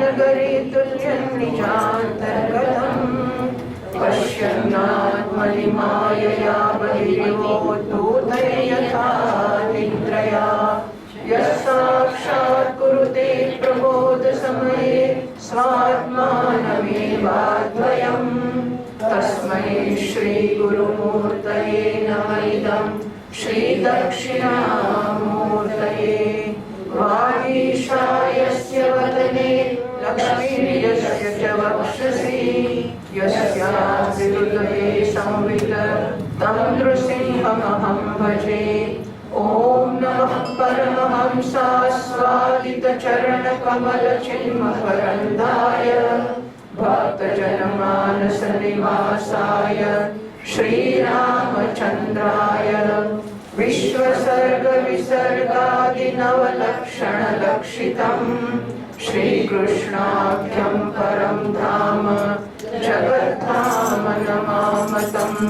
नगरे तुल्यं निजान्तर्गतम् पश्यन्नात्मनिमायया बहिर्योद्धूते यथा निद्रया यः साक्षात् कुरुते प्रबोधसमये स्वात्मानमेवाद्वयम् तस्मै श्रीगुरुमूर्तये नमः इदं श्रीदक्षिणामूर्तये वागीशायस्य वदने लक्ष्मीर्यस्य च वक्षसि यस्यास्ति हृदये संवित् तं नृसिंहमहं भजे। ॐ नमः परमहंसास्वादितचरणकमलचिन्मकरन्दाय भक्तजनमानसनिवासाय श्रीरामचन्द्राय विश्वसर्गविसर्गादिनवलक्षणलक्षितम् श्रीकृष्णाख्यं परं धाम जगद्धाम नमामतम्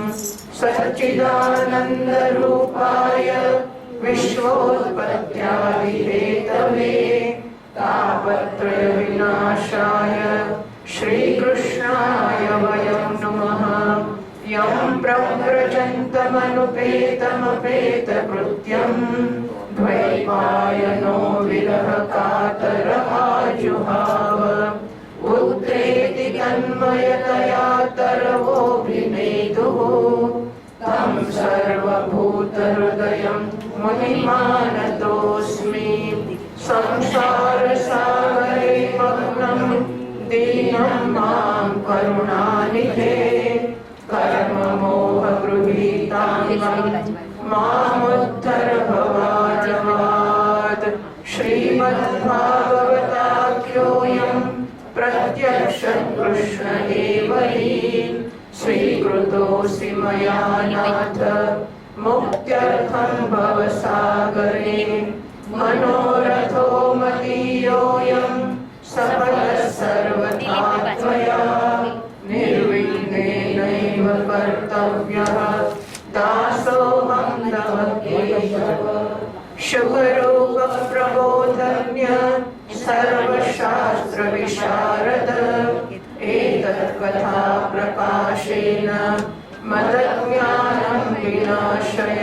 सच्चिदानन्दरूपाय विश्वोत्पत्त्यादिहेतवे तापत्रयविनाशाय श्रीकृष्णाय वयं नमः। यं प्रव्रजन्तमनुपेतमपेतकृत्यं द्वैपायनो विरहकातरमाजुहाव पुत्रेति तन्मयतया तरवोऽभिनेदुः तं सर्वभूतहृदयं मुनिमानतोऽस्मि। संसारसागरे मग्नं दीनं मां करुणानिधे कर्ममोहगृहीताङ्गं मामुद्धर भवार्णवात्। श्रीमद्भागवताख्योऽयं प्रत्यक्षं कृष्ण एव हि स्वीकृतोऽसि मया नाथ मुक्त्यर्थं भवसागरे। मनोरथो मदीयोऽयं सफलः सर्वथा त्वया निर्विघ्नेनैव कर्तव्यः दासोऽहं तव केशव। शुभरूपप्रबोधन्य सर्वशास्त्रविशारद एतत्कथा प्रकाशेन मदज्ञानं विनाशय।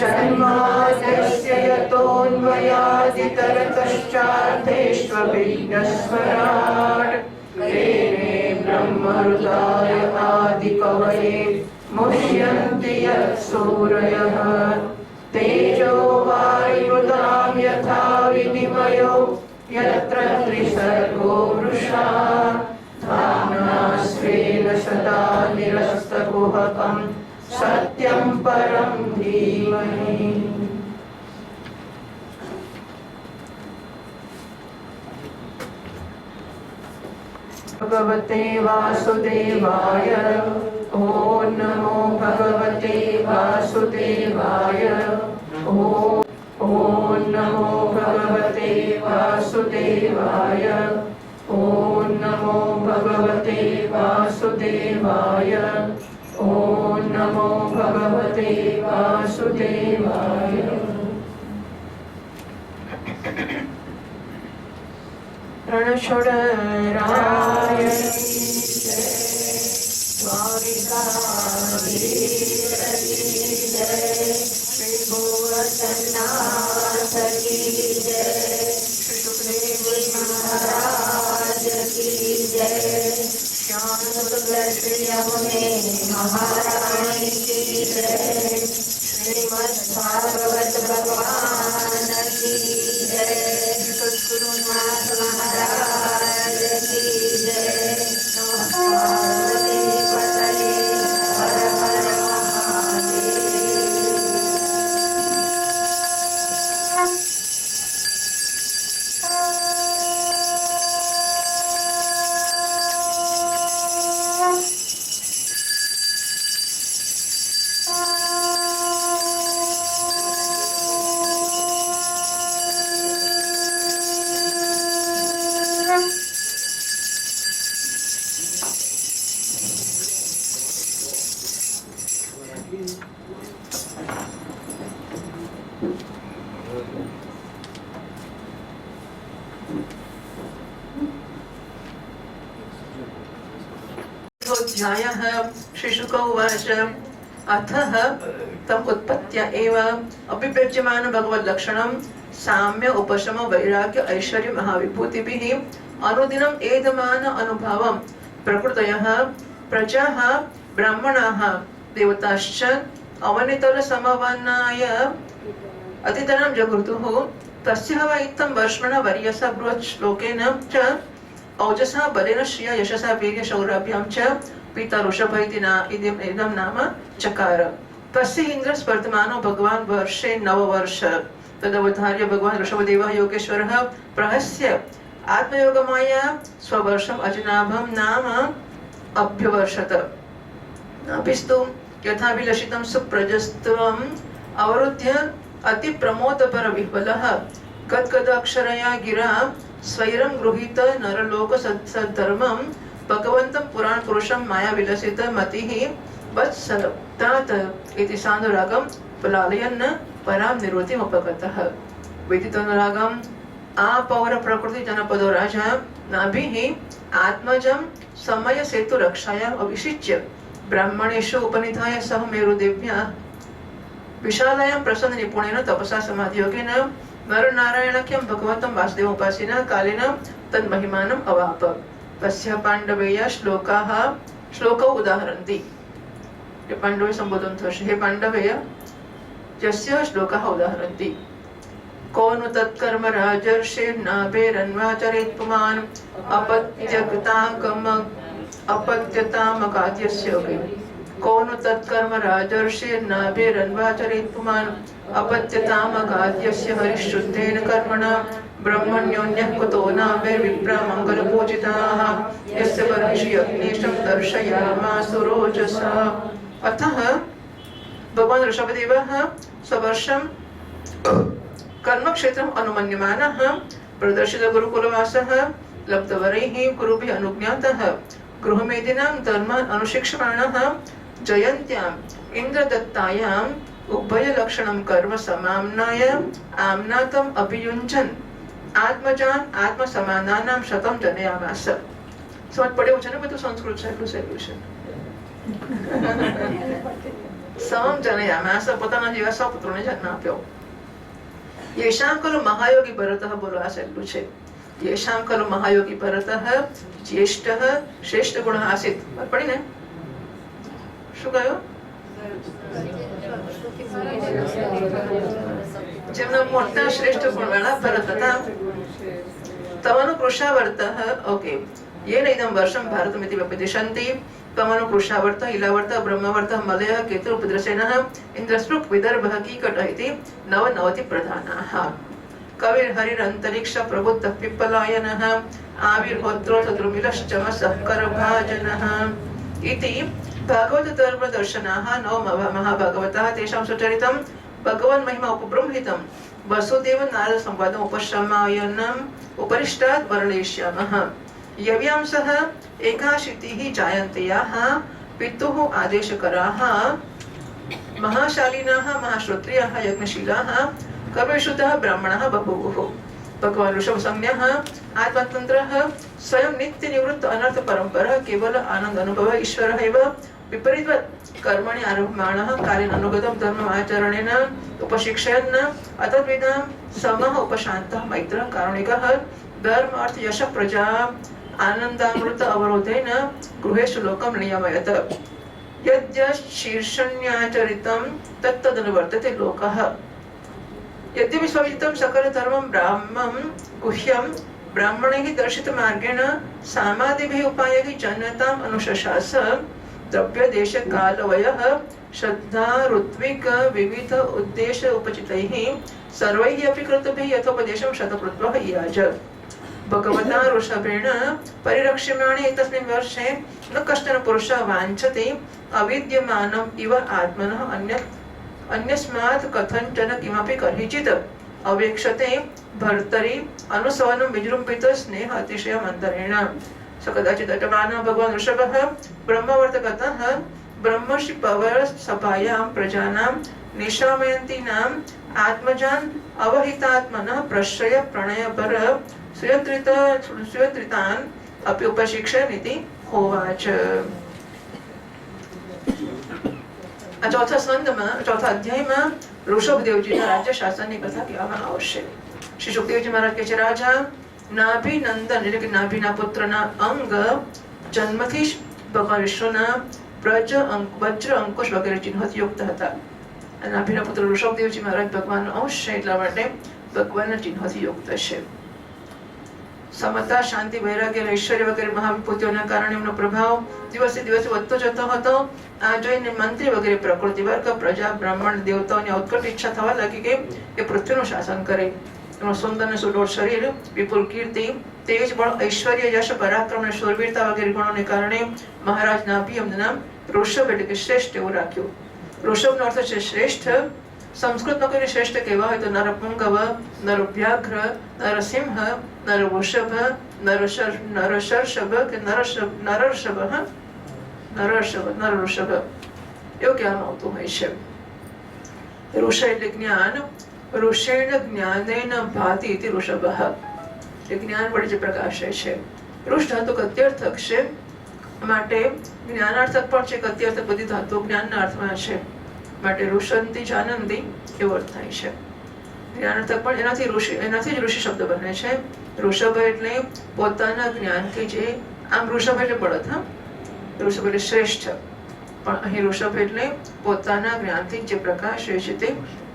जन्माद्यस्य यतोऽन्वयादितरतश्चार्थेष्वभिघ्नस्वराट् तेने ब्रह्महृदाय आदिकवये मुह्यन्ति यत्सूरयः। तेजो वायुदां यथा विनिमयो यत्र त्रिसर्गो वृषा धाम्ना स्वेन सदा निरस्तकुहकं सत्यं परं धीमहि। भगवते वासुदेवाय ॐ नमो भगवते वासुदेवाय ॐ नमो भगवते वासुदेवाय ॐ नमो भगवते वासुदेवाय ॐ नमो भगवते वासुदेवाय। रणछोड़राय श्री भुवनाथ की जय, श्री सुखदेव महाराज की जय, श्याम सुंदर श्री यमुने महारानी की जय, श्रीमद्भागवत भगवान की जय, सद्गुरुनाथ महाराज की जय। नमः पार्वती पतये हर हर षोडशोऽध्यायः। श्रीशुक उवाच अथः तम् उत्पत्त्या एव अभिव्यज्यमान भगवल्लक्षणं साम्य उपशम वैराग्य ऐश्वर्य महाविभूतिभिः अनुदिनम् एधमान अनुभवं प्रकृतयः प्रजाः ब्राह्मणाः देवताश्च अवनितर समवनाय अतितरं जगृतुः तस्य वा इत्थं वर्ष्मण वर्यसा बृहत् श्लोकेन च औजसा बलेन श्रिया यशसा वीर्य शौराभ्यां च पिता ऋषभ इदं नाम चकार। तस्य इन्द्र स्पर्धमानो भगवान् वर्षे 9 वर्ष तदवधार्य भगवान् ऋषभदेवः योगेश्वरः प्रहस्य आत्मयोगमाया स्ववर्षम् अजनाभं नाम अभ्यवर्षत। अपिस्तु यथाभिलषितं सुप्रजस्त्वम् अवरुध्य अति प्रमोदपर विह्वलः गद्गदाक्षरया गिरा स्वैरं गृहीत नरलोक सद्धर्मं भगवन्तं पुराण पुरुषं माया विलसित मतिः वत्स तात इति सानुरागं पलालयन् परां निवृत्तिम् उपगतः। विदितनुरागम् आपौर प्रकृति जनपदो राजा नाभिः आत्मजं समय सेतु रक्षायाम् अभिषिच्य ब्राह्मणेषु उपनिधाय सह मेरुदेव्याः विशालायां प्रसन्न निपुणेन तपसा समाधियोगेन नरनारायणाख्यं भगवन्तं वासुदेवोपासिनः कालेन तन्महिमानम् अवाप। तस्य पाण्डवेय श्लोकौ उदाहरन्ति। हे पाण्डवे संबोधन थोषे हे पाण्डवेय यस्य श्लोकः उदाहरन्ति। को नु तत्कर्म राजर्षिर्नाभेरन्वाचरेत् पुमान् अपत्यतामकाद्यस्य को नु तत्कर्म राजर्षिर्नाभेरन्वाचरेत् पुमान् अपत्यतामकाद्यस्य हरिशुद्धेन कर्मणा ब्रह्मण्योऽन्यः कुतो नाभैर्विप्रा मङ्गलपूजिताः यस्य वर्षि अग्निशं दर्शयामासुरोजसा। अतः भगवान् ऋषभदेवः स्ववर्षं कर्मक्षेत्रम् अनुमन्यमानः प्रदर्शित गुरुकुलवासः लब्धवरैः गुरुभिः अनुज्ञातः गृहमेदिनां धर्मान् अनुशिक्षमाणः जयन्त्याम् इन्द्रदत्तायाम् उभयलक्षणं कर्म समाम्नाय आम्नातम् अभियुञ्जन् आत्मजान आत्मसमानानां शतं जनयामास। समझ पड़े हो ना? मैं तो संस्कृत सॉल्यूशन समम जनयामास પોતાના જેવા સપુત્રોને જન્મ આપ્યો। येषां खलु महायोगी भरतः बोलो आ सल्लू छे। येषां खलु महायोगी भरतः ज्येष्ठः श्रेष्ठ गुणः आसीत्। पड़ी ने શું કયો? જેમના મોટા શ્રેષ્ઠ ગુણવાળા ભરત હતા તમનો કૃષાવર્તઃ ઓકે येन इदं वर्षं भारतमिति व्यपदिशन्ति तमनो कृषावर्तः इलावर्तः ब्रह्मवर्तः मलयः केतुरुपद्रसेनः इन्द्रस्पृक् विदर्भः कीकटः इति 99 प्रधानाः। कविर्हरिरन्तरिक्ष प्रबुद्धः पिप्पलायनः आविर्होत्रो तद्रुमिलश्चमसः करभाजनः इति भागवतधर्मदर्शनाः 9 महाभागवताः तेषां सुचरितं भगवन् महिमा उपबृंहितं वसुदेव नारद संवादम् उपशमायनम् उपरिष्टात् वर्णयिष्यामः। यव्यांसः 81 जायन्तेयाः पितुः आदेशकराः महाशालिनाः महाश्रोत्रियाः यज्ञशीलाः कविशुद्धः ब्राह्मणाः बभूवुः। भगवान् ऋषभसंज्ञः आत्मतन्त्रः स्वयं नित्यनिवृत्त अनर्थ परम्परः केवल आनन्द अनुभवः ईश्वरः एव विपरीतवत् कर्मणि आरभमाणः कालेन अनुगतं धर्ममाचरणेन उपशिक्षयन् अतद्विदां समः उपशान्तः मैत्रः कारुणिकः धर्म अर्थ यश प्रजा आनन्दामृत अवरोधेन गृहेषु लोकं नियमयत। यद्यशीर्षण्याचरितं तत्तदनुवर्तते लोकः। यद्यपि स्वविदितं सकलधर्मं ब्राह्मं गुह्यं ब्राह्मणैः दर्शितमार्गेण सामादिभिः उपायैः जनताम् अनुशशास द्रव्यदेशकालवयः श्रद्धा ऋत्विक विविध उद्देश उपचितैः सर्वैः अपि कृतभिः यथोपदेशं शतकृत्वः इयाज। भगवता ऋषभेण परिरक्ष्यमाणे एतस्मिन् वर्षे न कश्चन पुरुषः वाञ्छति अविद्यमानम् इव आत्मनः अन्यस्मात् कथञ्चन किमपि कर्हिचित् अवेक्षते भर्तरि अनुसवनं विजृम्भित स्नेह अतिशय मन्दरेण। स कदाचित् अटमानः भगवान् ऋषभः ब्रह्मवर्तगतः ब्रह्मर्षि पवर सभायां प्रजानां निशामयन्तीनाम् आत्मजान् अवहितात्मनः प्रश्रय प्रणयपर सुयत्रितान् अपि उपशिक्षन् इति होवाच। આ ચોથા સ્કંદમાં ચોથા અધ્યાયમાં ઋષભદેવજીના રાજ્ય શાસનની કથા કહેવામાં આવશે. શ્રી સુખદેવજી મહારાજ કહે છે, રાજા નાભિનંદન એટલે કે નાભિના પુત્રના અંગ જન્મથી જ ભગવાન વિષ્ણુના વજ્ર અંકુશ વગેરે ચિહ્નોથી યુક્ત હતા. નાભિના પુત્ર ઋષભદેવજી મહારાજ ભગવાનનો અંશ છે, એટલા માટે ભગવાનના ચિહ્નોથી યુક્ત છે. સમતા, શાંતિ, વૈરાગ્ય, ઐશ્વર્ય વગેરે મહાવિભૂતિઓના કારણે એમનો પ્રભાવ દિવસે દિવસે વધતો જતો હતો. આ જોઈને મંત્રી વગેરે પ્રકૃતિ વર્ગ, પ્રજા, બ્રાહ્મણ, દેવતાઓની ઉત્કટ ઈચ્છા થવા લાગી કે એ પૃથ્વીનું શાસન કરે. એમનું સુંદર અને સુડોળ શરીર, વિપુલ કીર્તિ, તેજ બળ, ઐશ્વર્ય, યશ, પરાક્રમ અને શૂરવીરતા વગેરે ગુણોને કારણે મહારાજ નાભી એમનું નામ ઋષભ એટલે કે શ્રેષ્ઠ એવું રાખ્યું. ઋષભનો અર્થ છે શ્રેષ્ઠ. સંસ્કૃતમાં કોઈને શ્રેષ્ઠ કહેવા હોય તો નરપુંગવ, નરવ્યાઘ્ર, નરસિંહ, નરવૃષભ, નરશર્ષભ કે નરઋષભ એવું કહેવામાં આવતું હોય છે. ઋષ એટલે જ્ઞાન. ઋષેણ જ્ઞાનેન ભાતિ ઇતિ ઋષભઃ. એ જ્ઞાન વડે જે પ્રકાશે છે. ઋષ ધાતુ ગત્યર્થક છે, માટે જ્ઞાનાર્થક પણ છે. ગત્યર્થક બધી ધાતુ જ્ઞાનના અર્થમાં છે, માટે ઋષંતી જાનંદી એવો અર્થ થાય છે. જ્ઞાનાર્થક પણ એનાથી જ ઋષિ શબ્દ બને છે. ઋષભ એટલે પોતાના જ્ઞાનથી જે, આમ ઋષભ એટલે બળદ, ઋષભ એટલે શ્રેષ્ઠ, પણ અહીં ઋષભ એટલે પોતાના જ્ઞાનથી જે પ્રકાશ છે તે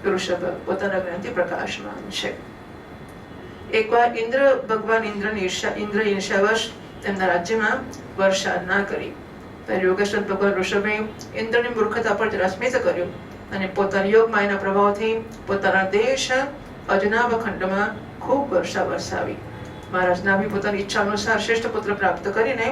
ઋષભ પોતાના જ્ઞાનથી પ્રકાશમાન છે. એકવાર ભગવાન ઇન્દ્ર ઈર્ષ્યાવશ તેમના રાજ્યમાં વર્ષા ના કરી. યોગેશ્વર ભગવાન ઋષભે ઇન્દ્રની મૂર્ખતા પર જરા સ્મિત કર્યું અને પોતાના યોગ માયાના પ્રભાવથી પોતાના દેશ અજનાભ ખંડમાં ખૂબ વર્ષા વરસાવી. મહારાજ નાભી પોતાની ઈચ્છા અનુસાર શ્રેષ્ઠ પુત્ર પ્રાપ્ત કરીને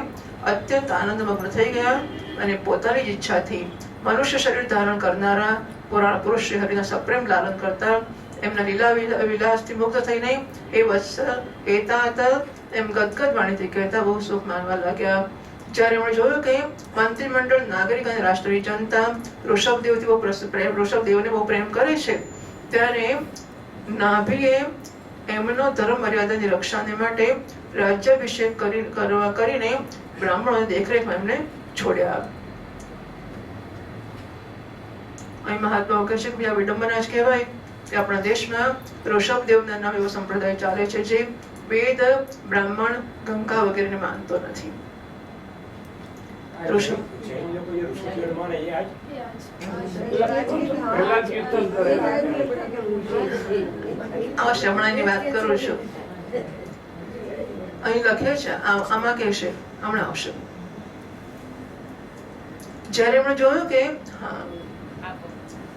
અત્યંત આનંદમગ્ન થઈ ગયા અને પોતાની જ ઈચ્છાથી મનુષ્ય શરીર ધારણ કરનારા પુરાણ પુરુષ શ્રી હરિના સપ્રેમ લાલન કરતા એમના લીલા વિલાસથી મુક્ત થઈને એ વત્સ એતાત એમ ગદગદ વાણીથી કહેતા બહુ સુખ માનવા લાગ્યા. જ્યારે એમણે જોયું કે મંત્રીમંડળ, નાગરિક અને રાષ્ટ્રીય જનતા ઋષભદેવને બહુ પ્રેમ કરે છે, ત્યારે નાભીએ એમનો ધર્મ મર્યાદાની રક્ષાને માટે રાજ્યાભિષેક કરીને બ્રાહ્મણોની દેખરેખમાં એમને છોડ્યા. અહીં મહાત્માઓ કહે છે કે આ વિડંબના જ કહેવાય કે આપણા દેશમાં ઋષભદેવના નામ એવો સંપ્રદાય ચાલે છે જે વેદ, બ્રાહ્મણ, ગંગા વગેરેને માનતો નથી. હમણાંની વાત કરું છું. અહીં લખે છે, આમાં કે છે હમણાં આવશે. જયારે એમણે જોયું કે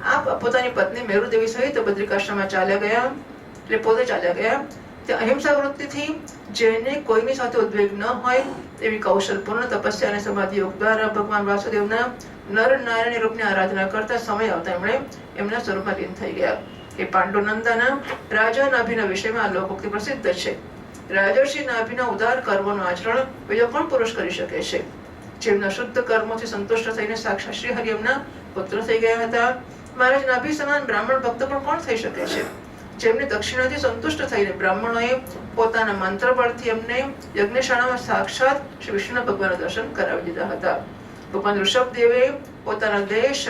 આ પોતાની પત્ની મેરુદેવી સહિત બદ્રિકાશ્રમમાં ચાલ્યા ગયા, એટલે પોતે ચાલ્યા ગયા. તે અહિંસા વૃત્તિથી જેને કોઈની સાથે ઉદ્વેગ ન હોય એવી કૌશલપૂર્ણ તપસ્યા અને સમાધિ યોગ દ્વારા ભગવાન વાસુદેવના નર નારાયણ રૂપની આરાધના કરતા સમય આવતા એમણે એમના સ્વરૂપમાં લીન થઈ ગયા. એ પાંડુનંદના રાજા નાભીના વિષયમાં આ લોકોક્તિ પ્રસિદ્ધ છે. રાજર્ષિ નાભીના ઉદાર કર્મોનું આચરણ બીજો પણ પુરુષ કરી શકે છે. જેમના શુદ્ધ કર્મોથી સંતુષ્ટ થઈને સાક્ષાત શ્રી હરિ એમના પુત્ર થઈ ગયા હતા. મહારાજ નાભી સમાન બ્રાહ્મણ ભક્ત પણ કોણ થઈ શકે છે? જેમને દક્ષિણાથી સંતુષ્ટ થઈને બ્રાહ્મણોએ પોતાના મંત્ર બળથી એમને યજ્ઞશાળામાં સાક્ષાત શ્રી વિષ્ણુ ભગવાનના દર્શન કરાવી દીધા હતા. ભગવાન ઋષભદેવે પોતાના દેશ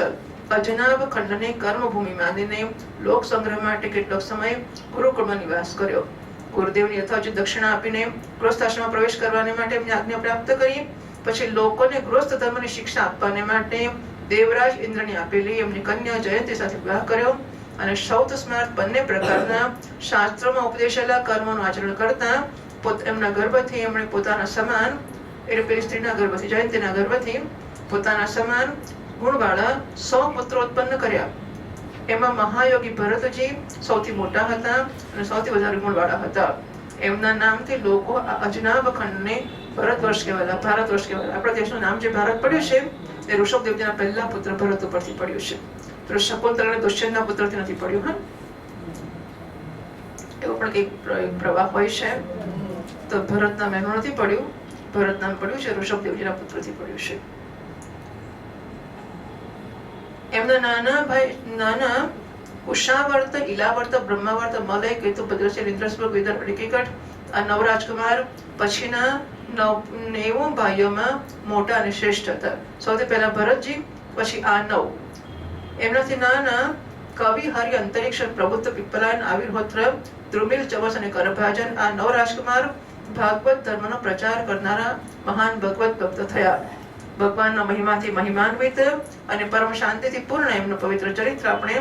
અજનાભ ખંડને કર્મભૂમિ માનીને લોક સંગ્રહ માટે કેટલોક સમય ગુરુકુળમાં નિવાસ કર્યો. ગુરુદેવની યથાચિત દક્ષિણા આપીને ગૃહસ્થાશ્રમમાં પ્રવેશ કરવાને માટે એમને આજ્ઞા પ્રાપ્ત કરી. પછી લોકોને ગૃહસ્થ ધર્મની શિક્ષા આપવાને માટે દેવરાજ ઇન્દ્રની આપેલી એમની કન્યા જયંતી સાથે વિવાહ કર્યો અને સૌત સ્માર્ત બંને પ્રકારના શાસ્ત્રોમાં ઉપદેશેલા કર્મોનું આચરણ કરતા એમના ગર્ભથી એમણે પોતાના સમાન એટલે પેલી સ્ત્રીના ગર્ભથી, જયંતીના ગર્ભથી પોતાના સમાન ગુણવાળા 100 પુત્રો ઉત્પન્ન કર્યા. એમાં મહાયોગી ભરતજી સૌથી મોટા હતા અને સૌથી વધારે ગુણવાળા હતા. એમના નામથી લોકો આ અજનાભ ખંડને ભારત વર્ષ કહેવાય. આપણા દેશનું નામ જે ભારત પડ્યું છે એ ઋષભદેવજીના પહેલા પુત્ર ભરત ઉપરથી પડ્યું છે. શકુંતલા અને દુષ્યંતના પુત્રથી નથી પડ્યું. એવો પણ કઈક પ્રવાહ હોય છે. તો ભરત નામ એનું નથી પડ્યું, ભરત નામ પડ્યું છે ઋષભદેવજીના પુત્રથી પડ્યું છે. એમના નાના ઉષાવર્ત, ઇલાવર્ત, બ્રહ્માવર્ત, મલય, કેતુ, ભદ્રશેન, ઇન્દ્રસ્વર, વિદર્ભ, નિકટ આ 9 રાજકુમાર પછીના 90 ભાઈઓમાં મોટા અને શ્રેષ્ઠ હતા. સૌથી પહેલા ભરતજી, પછી આ 9 એમનાથી નાના કવિ હરિ અંતરિક્ષ પ્રબુદ્ધ પીપલાયન આવિર્હોત્ર દ્રુમિલ ચવસ અને કરભાજન આ 9 રાજકુમાર ભાગવત ધર્મનો પ્રચાર કરનારા મહાન ભગવત ભક્ત થયા. ભગવાનના મહિમાથી મહિમાન્વિત અને પરમ શાંતિથી પૂર્ણ એમનું પવિત્ર ચરિત્ર આપણે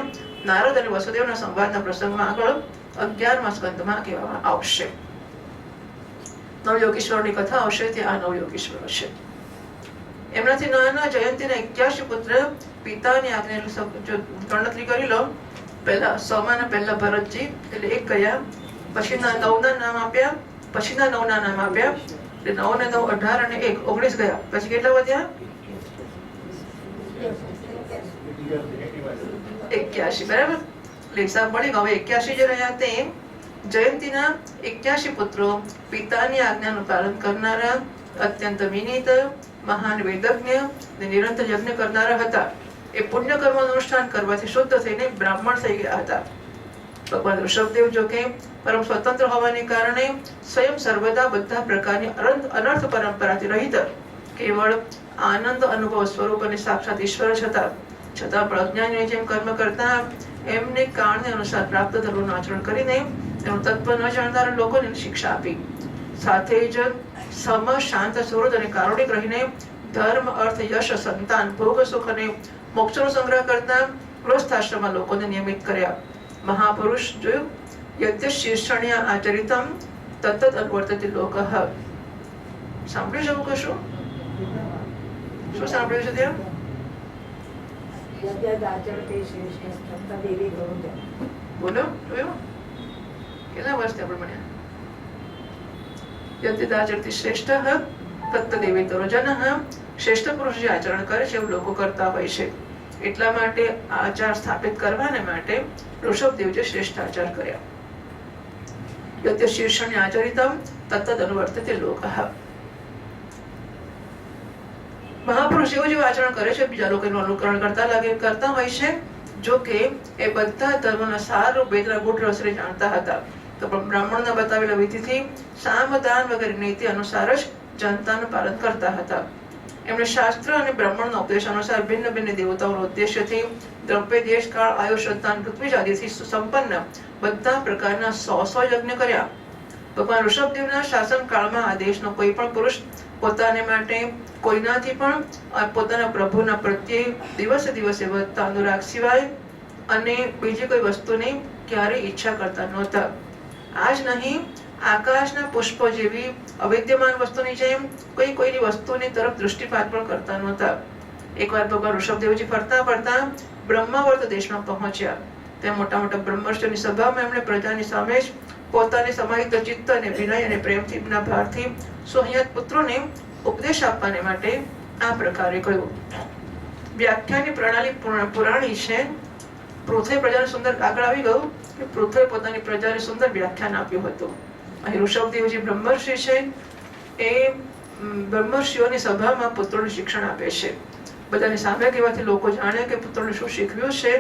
નારદ અને વસુદેવના સંવાદના પ્રસંગમાં આગળ 11મા સ્કંદમાં કહેવામાં આવશે. નવયોગીશ્વરોની કથા આવશે તે આ નવયોગીશ્વરો છે. એમનાથી નાના જયંતીના 81 પુત્ર પિતાની આજ્ઞા ગણતરી કરી લો. પહેલા સોમાના પહેલા ભરતજી એટલે 1 ગયા, પછીના 9ના નામ આપ્યા, પછીના 9ના નામ આપ્યા એટલે 9 ને 9 18 અને 1 19 ગયા. પછી કેટલા વધ્યા? 81. બરાબર. હિસાબ મળી ગયો. હવે 81 જે રહ્યા તે જયંતીના 81 પુત્રો પિતાની આજ્ઞાનું પાલન કરનારા, અત્યંત વિનીત, મહાન વેદજ્ઞ અને નિરંતર યજ્ઞ કરનારા હતા. એ પુણ્ય કર્મનું અનુષ્ઠાન કરવાથી શુદ્ધ થઈને બ્રાહ્મણ થઈ ગયા હતા. ભગવાન ઋષભદેવ જો કે પરમ સ્વતંત્ર હોવાને કારણે સ્વયં સર્વદા બધા પ્રકારની અનર્થ પરંપરાથી રહિત કેવળ આનંદ અનુભવ સ્વરૂપ અને સાક્ષાત ઈશ્વર જ હતા. છતાં પણ અજ્ઞાનીઓની જેમ કર્મ કરતા એમને કાળને અનુસાર પ્રાપ્ત ધર્મનું આચરણ કરીને એનું તત્વ ન જાણનારા લોકોને શિક્ષા આપી. સાથે જ સમ શાંત સુહૃદ અને કારુણિક રહીને ધર્મ અર્થ યશ સંતાન ભોગ સુખ અને મોક્ષનો સંગ્રહ કરતા ગૃહસ્થાશ્રમમાં લોકોને નિયમિત કર્યા. મહાપુરુષ જોયું યદ્ય શીર્ષણ્ય આચરિતમ તત્ત અનુવર્તતે લોકઃ. સાંભળ્યું છે કશું? શું સાંભળ્યું છે ત્યાં? બોલો જોયું? કેટલા વર્ષથી આપણે ભણ્યા? યદ્યદાચરતિ શ્રેષ્ઠ તત્ત દેવી તરોજનઃ. શ્રેષ્ઠ પુરુષ જે આચરણ કરે છે એવું લોકો કરતા હોય છે. એટલા માટે આચાર સ્થાપિત કરવાને માટે ઋષભદેવજી શ્રેષ્ઠ આચાર કર્યા. યદ્ય શીર્ષણ્ય આચરિતમ તત્ત અનુવર્તતે લોકઃ. મહાપુરુષ એવું જેવું આચરણ કરે છે બીજા લોકોનું અનુકરણ કરતા હોય છે. જો કે એ બધા ધર્મના સારું વેદના ગૂઢ રસને જાણતા હતા. તો પણ બ્રાહ્મણના બતાવેલા વિધિથી સામ દાન વગેરે નીતિ અનુસાર જ જનતાનું પાલન કરતા હતા. એમણે શાસ્ત્ર અને બ્રાહ્મણના ઉપદેશ અનુસાર ભિન્ન ભિન્ન દેવતાઓના ઉદ્દેશ્યથી દ્રવ્ય દેશ કાળ આયુ સંતાન પૃથ્વી આદિથી સંપન્ન બધા પ્રકારના 100 યજ્ઞ કર્યા. ભગવાન ઋષભદેવના શાસન કાળમાં આ દેશનો કોઈ પણ પુરુષ પોતાને માટે કોઈનાથી પણ પોતાના પ્રભુના પ્રત્યે દિવસે દિવસે વધતા અનુરાગ સિવાય અને બીજી કોઈ વસ્તુની ક્યારેય ઈચ્છા કરતા નહોતા. આજ નહીં, આકાશના પુષ્પો જેવી અવિદ્યમાન વસ્તુની જેમ કોઈની વસ્તુની તરફ દૃષ્ટિપાત પણ કરતા નહોતા. એકવાર ભગવાન ઋષભદેવજી ફરતા ફરતા બ્રહ્માવર્ત દેશમાં પહોંચ્યા. ત્યાં મોટા મોટા બ્રહ્મર્ષિઓની સભામાં એમણે પ્રજાની સામે જ પોતાની સમાહિત ચિત્ત અને વિનય અને પ્રેમથી ભારથી સોહિયાત પુત્રોને ઉપદેશ આપવાને માટે આ પ્રકારે કહ્યું. વ્યાખ્યાની પ્રણાલી પુરાણી છે. પૃથ્વી પ્રજાને સુંદર આગળ આવી ગયું કે પૃથ્વી પોતાની પ્રજાને સુંદર વ્યાખ્યાન આપ્યું હતું. અહીં ઋષભદેવજી બ્રહ્મર્ષિ છે. એ બ્રહ્મર્ષિઓની સભામાં પુત્રોને શિક્ષણ આપે છે. બધાની સામે કહેવાથી લોકો જાણે કે પુત્રોને શું શીખવ્યું છે.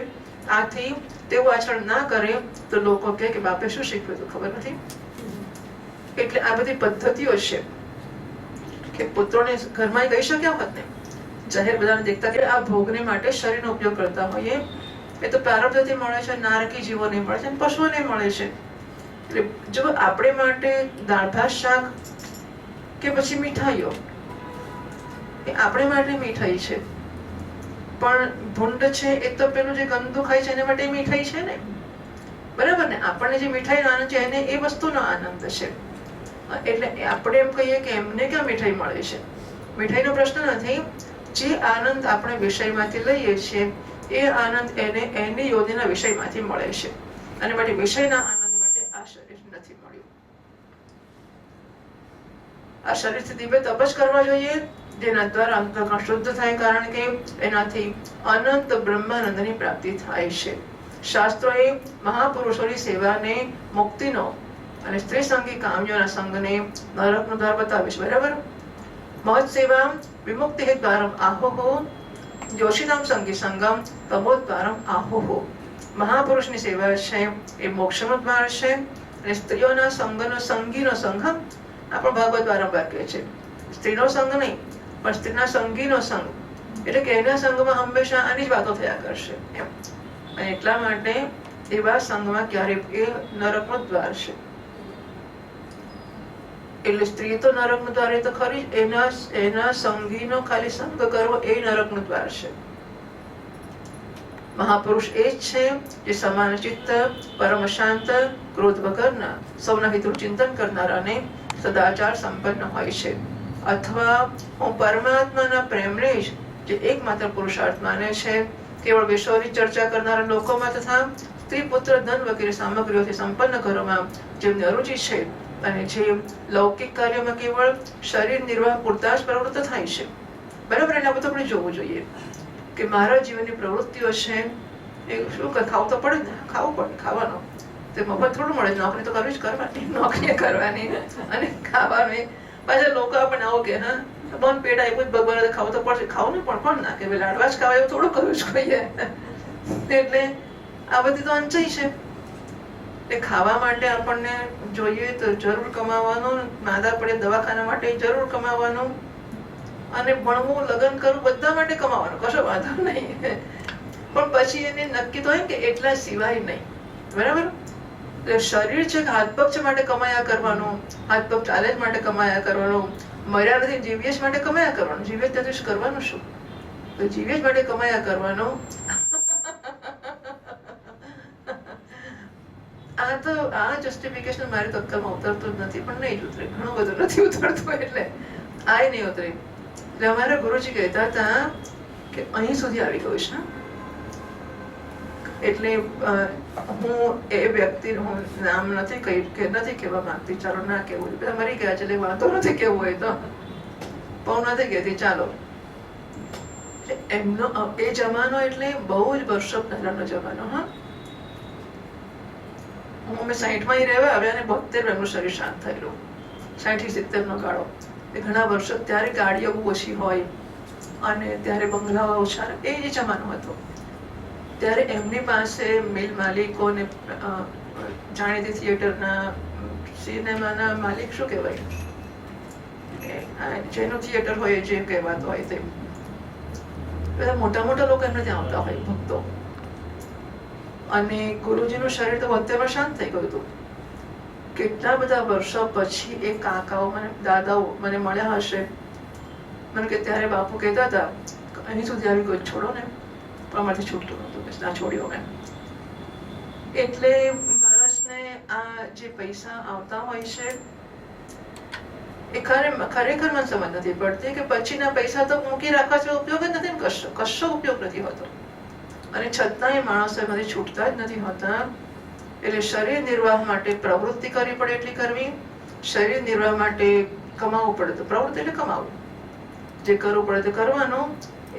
આથી તેવું આચરણ ના કરે તો લોકો કહે કે બાપે શું શીખવ્યું હતું ખબર નથી. એટલે આ બધી પદ્ધતિઓ છે કે પુત્રોને ઘરમાં કહી શક્યા હોત ને, જાહેર બધાને દેખતા કે આ ભોગને માટે શરીરનો ઉપયોગ કરતા હોઈએ. એ તો પ્રારબ્ધથી મળે છે, નારકી જીવોને મળે છે, પશુઓને મળે છે. એટલે જો આપણે માટે દાળ ભાત શાક કે પછી મીઠાઈઓ, એ આપણે માટે મીઠાઈ છે. પણ ભૂંડ છે એ તો પેલું જે ગંદુ ખાય છે એના માટે મીઠાઈ છે ને, બરાબર ને? આપણને જે મીઠાઈનો આનંદ છે એને એ વસ્તુનો આનંદ છે. એટલે આપણે એમ કહીએ કે એમને ક્યાં મીઠાઈ મળે છે. મીઠાઈનો પ્રશ્ન નથી. જે આનંદ આપણે વિષયમાંથી લઈએ છીએ એ આનંદ એને એની યોનિના વિષયમાંથી મળે છે. અને માટે વિષયના આનંદ માટે આ શરીર નથી મળ્યું. આ શરીરથી દિવ્ય તપસ કરવા જોઈએ જેના દ્વારા અંતઃકરણ શુદ્ધ થાય. કારણ કે એનાથી અનંત બ્રહ્માનંદની પ્રાપ્તિ થાય છે. શાસ્ત્રોએ મહાપુરુષોની સેવાને મુક્તિનો અને સ્ત્રી સંગી કામ્યોના સંગને નરકનો દ્વાર બતાવે છે. બરાબર? મહત સેવા વિમુક્તિ દ્વારમ આહોહો જોશીનામ સંગી સંગમ તમોદ્વારમ આહોહો. મહાપુરુષની સેવા છે એ મોક્ષનો દ્વાર છે. અને સ્ત્રીઓના સંગનો સંગીનો સંગમ આપણો ભાગવત વારંવાર કહે છે. સ્ત્રીનો સંગ નહીં પણ સ્ત્રીના સંગીનો સંગ એટલે કે એના સંગમાં હંમેશા આની જ વાતો થયા કરશે એમ. અને એટલા માટે એવા સંગમાં ક્યારેય એ નરકનો દ્વાર છે. એટલે સ્ત્રી તો નરકનું દ્વાર એ તો ખરી, એના સંગીનો ખાલી સંગ કરવો એ નરકનું દ્વાર છે. મહાપુરુષ એ જ છે જે સમાન ચિત્ત, પરમ શાંત, ક્રોધ વગરના, સૌના હિતનું ચિંતન કરનારા અને સદાચાર સંપન્ન હોય છે. અથવા હું પરમાત્માના પ્રેમને જ જે એકમાત્ર પુરુષાર્થ માને છે, કેવળ વિષયોની ચર્ચા કરનારા લોકોમાં તથા સ્ત્રી પુત્ર ધન વગેરે સામગ્રીઓથી સંપન્ન ઘરોમાં જેમની અરુચિ છે અને જે લૌકિક કાર્યોમાં કેવળ શરીર નિર્વાહ પૂરતા જ પ્રવૃત્ત થાય છે. બરાબર, એટલે આ બધું આપણે જોવું જોઈએ કે મારા જીવનની પ્રવૃત્તિઓ છે એ શું ખાવું તો પડે ને, ખાવું પડે, ખાવાનું તે મફત થોડું મળે, નોકરી તો કરવી જ કરવાની, નોકરી કરવાની અને ખાવાની. પાછા લોકો આપણને આવો કે હા બંધ પેટ આપ્યું ભગવાન ખાવું તો પડશે, ખાવું ને પણ કોણ નાખે, લાડવા જ ખાવા એવું થોડું કરવું જ જોઈએ. એટલે આ બધી તો અંચાઈ છે. એ ખાવા માટે આપણને જોઈએ તો જરૂર કમાવાનું, માદા પડે દવાખાના માટે જરૂર કમાવાનું, અને ભણવું, લગ્ન કરવું બધા માટે કમાવાનું, કશો વાંધો નહીં. પણ પછી એને નક્કી તો હોય કે એટલા સિવાય નહીં. બરાબર, શરીર છે કે હાથ પગ છે માટે કમાયા કરવાનું, હાથ પગ ચાલે જ માટે કમાયા કરવાનું, મર્યા નથી જીવીએ જ માટે કમાયા કરવાનું. જીવીએ ત્યાં કરવાનું શું? તો જીવીએ જ માટે કમાયા કરવાનું. આ તો આ જસ્ટિફિકેશન મારી તો અક્કલમાં ઉતરતું જ નથી, પણ નહીં જ ઉતરે, ઘણું બધું નથી ઉતરતું, એટલે આ નહીં ઉતરે. એટલે અમારા ગુરુજી કહેતા હતા કે અહીં સુધી આવી ગયું છે. એટલે હું એ વ્યક્તિ હું નામ નથી કહેવા માંગતી, ચાલો ના કેવું, બધા મરી ગયા છે એટલે વાંધો નથી કેવું હોય તો, પણ નથી કહેતી ચાલો. એમનો એ જમાનો એટલે બહુ જ વર્ષો પહેલાનો જમાનો. હા, અમે 60 માં રહેવા આવ્યા અને 72 એમનું શરીર શાંત થયેલું. 60-70 નો ગાળો. એ ઘણા વર્ષો, ત્યારે ગાડીઓ બહુ ઓછી હોય અને ત્યારે બંગલાઓ ઓછા, એ જ જમાનો હતો. ત્યારે એમની પાસે મિલ માલિકો ને જાણીતી થિયેટરના, સિનેમાના માલિક શું કહેવાય, જેનું થિયેટર હોય જે કહેવાતું હોય તે બધા મોટા મોટા લોકો એમને ત્યાં આવતા હોય, ભક્તો. અને ગુરુજીનું શરીર તો 72 માં શાંત થઈ ગયું હતું. કેટલા બધા વર્ષો પછી એ કાકાઓ મને, દાદાઓ મને મળ્યા હશે, મને કે ત્યારે બાપુ કહેતા હતા અહીં સુધી આવી ગયો, છોડો ને, પણ અમારથી છૂટતું નહોતું, ના છોડ્યો મેં. એટલે માણસને આ જે પૈસા આવતા હોય છે એ ખરેખર મને સમજ નથી પડતી કે પછીના પૈસા તો મૂકી રાખવા છે, ઉપયોગ જ નથી, કશો ઉપયોગ નથી હોતો. અને છતાંય માણસો એમાંથી છૂટતા જ નથી હોતા. એટલે શરીર નિર્વાહ માટે પ્રવૃત્તિ કરવી પડે એટલી કરવી, શરીર નિર્વાહ માટે કમાવવું પડે તો પ્રવૃત્તિ એટલે કમાવવું, જે કરવું પડે તો કરવાનું.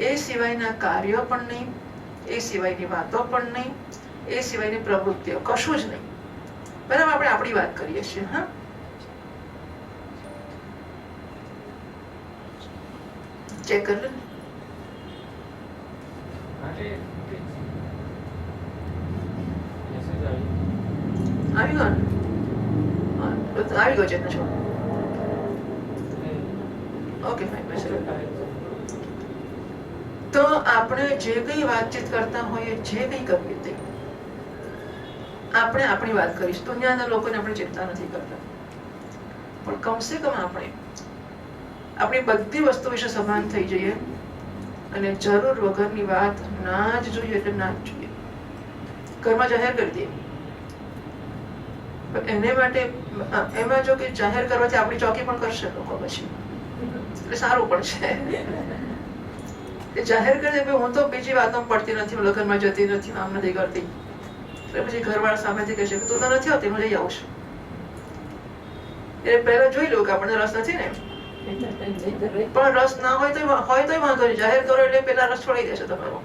એ સિવાયના કાર્યો પણ નહીં, એ સિવાયની વાતો પણ નહીં, એ સિવાયની પ્રવૃત્તિઓ કશું જ નહીં. બરાબર, આપણે આપણી વાત કરીએ છીએ. હા, ચેક કરી લે. આવી ગયો ને? આવી ગયો છે. Okay fine. તો આપણે જે કઈ વાતચીત કરતા હોઈએ, જે કઈ કરીએ તે આપણે આપણી વાત કરીશું. દુનિયાના લોકોને આપણે ચિંતા નથી કરતા, પણ કમસે કમ આપણે આપણી બધી વસ્તુ વિશે સભાન થઈ જઈએ અને જરૂર વગરની વાત ના જ જોઈએ એટલે ના જ જોઈએ. ઘરમાં જાહેર કરી દઈએ. એને માટે એમાં જો કે જાહેર કરવાથી આપણી ચોકી પણ કરશે લોકો પછી, એટલે સારું પણ છે. જાહેર કરી દે હું તો બીજી વાતો પડતી નથી, હું લગ્નમાં જતી નથી, આમ નથી કરતી, એટલે પછી ઘરવાળા સામેથી કહેશે કે તું તો નથી આવતી, હું જઈ આવું છું. એટલે પહેલા જોઈ લો કે આપણને રસ નથી ને, પણ રસ ના હોય તો વાંધો નહીં, જાહેર કરો એટલે પેલા રસ છોડી દેશે તમારો.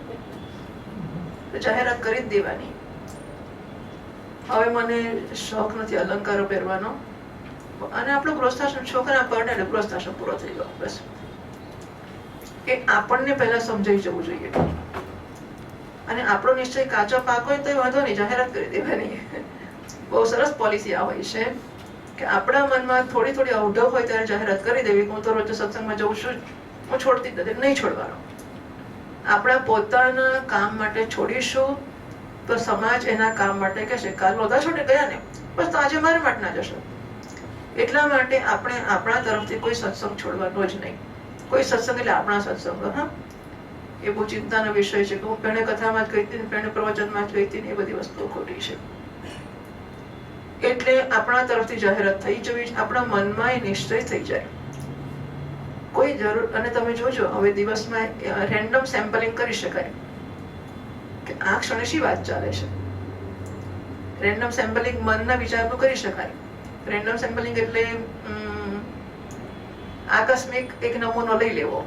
જાહેરાત કરી જ દેવાની. હવે મને શોખ નથી અલંકારો પહેરવાનો, અને આપણું ગૃહસ્થાશ્રમ, છોકરા પરણે એટલે ગૃહસ્થાશ્રમ પૂરો થઈ ગયો. બસ એ આપણને પહેલા સમજાઈ જવું જોઈએ. અને આપણો નિશ્ચય કાચો પાક હોય તો વાંધો નહીં, જાહેરાત કરી દેવાની. બહુ સરસ પોલિસી આ હોય છે કે આપણા મનમાં થોડી થોડી અવઢવ હોય ત્યારે જાહેરાત કરી દેવી. હું તો રોજ સત્સંગમાં જઉં છું, હું છોડતી જ નથી, નહીં છોડવાનો. આપણા પોતાના કામ માટે છોડીશું તો સમાજ એના કામ માટે કહેશે કાલ નહોતા છોડે ગયા ને, બસ તો આજે મારા માટે ના જશો. એટલા માટે આપણે આપણા તરફથી કોઈ સત્સંગ છોડવાનો જ નહીં. કોઈ સત્સંગ એટલે આપણા સત્સંગ. હા, એ બહુ ચિંતાનો વિષય છે કે હું પેણે કથામાં જ કહી હતી, પેણે પ્રવચનમાં જ કહી હતી, એ બધી વસ્તુઓ ખોટી છે. એટલે આપણા તરફથી જાહેરાત થઈ જવી, આપણા મનમાં એ નિશ્ચય થઈ જાય. કોઈ જરૂર, અને તમે જોજો હવે દિવસમાં રેન્ડમ સેમ્પલિંગ કરી શકાય કે આ ક્ષણે શી વાત ચાલે છે. રેન્ડમ સેમ્પલિંગ મનના વિચારનું કરી શકાય. રેન્ડમ સેમ્પલિંગ એટલે આકસ્મિક એક નમૂનો લઈ લેવો,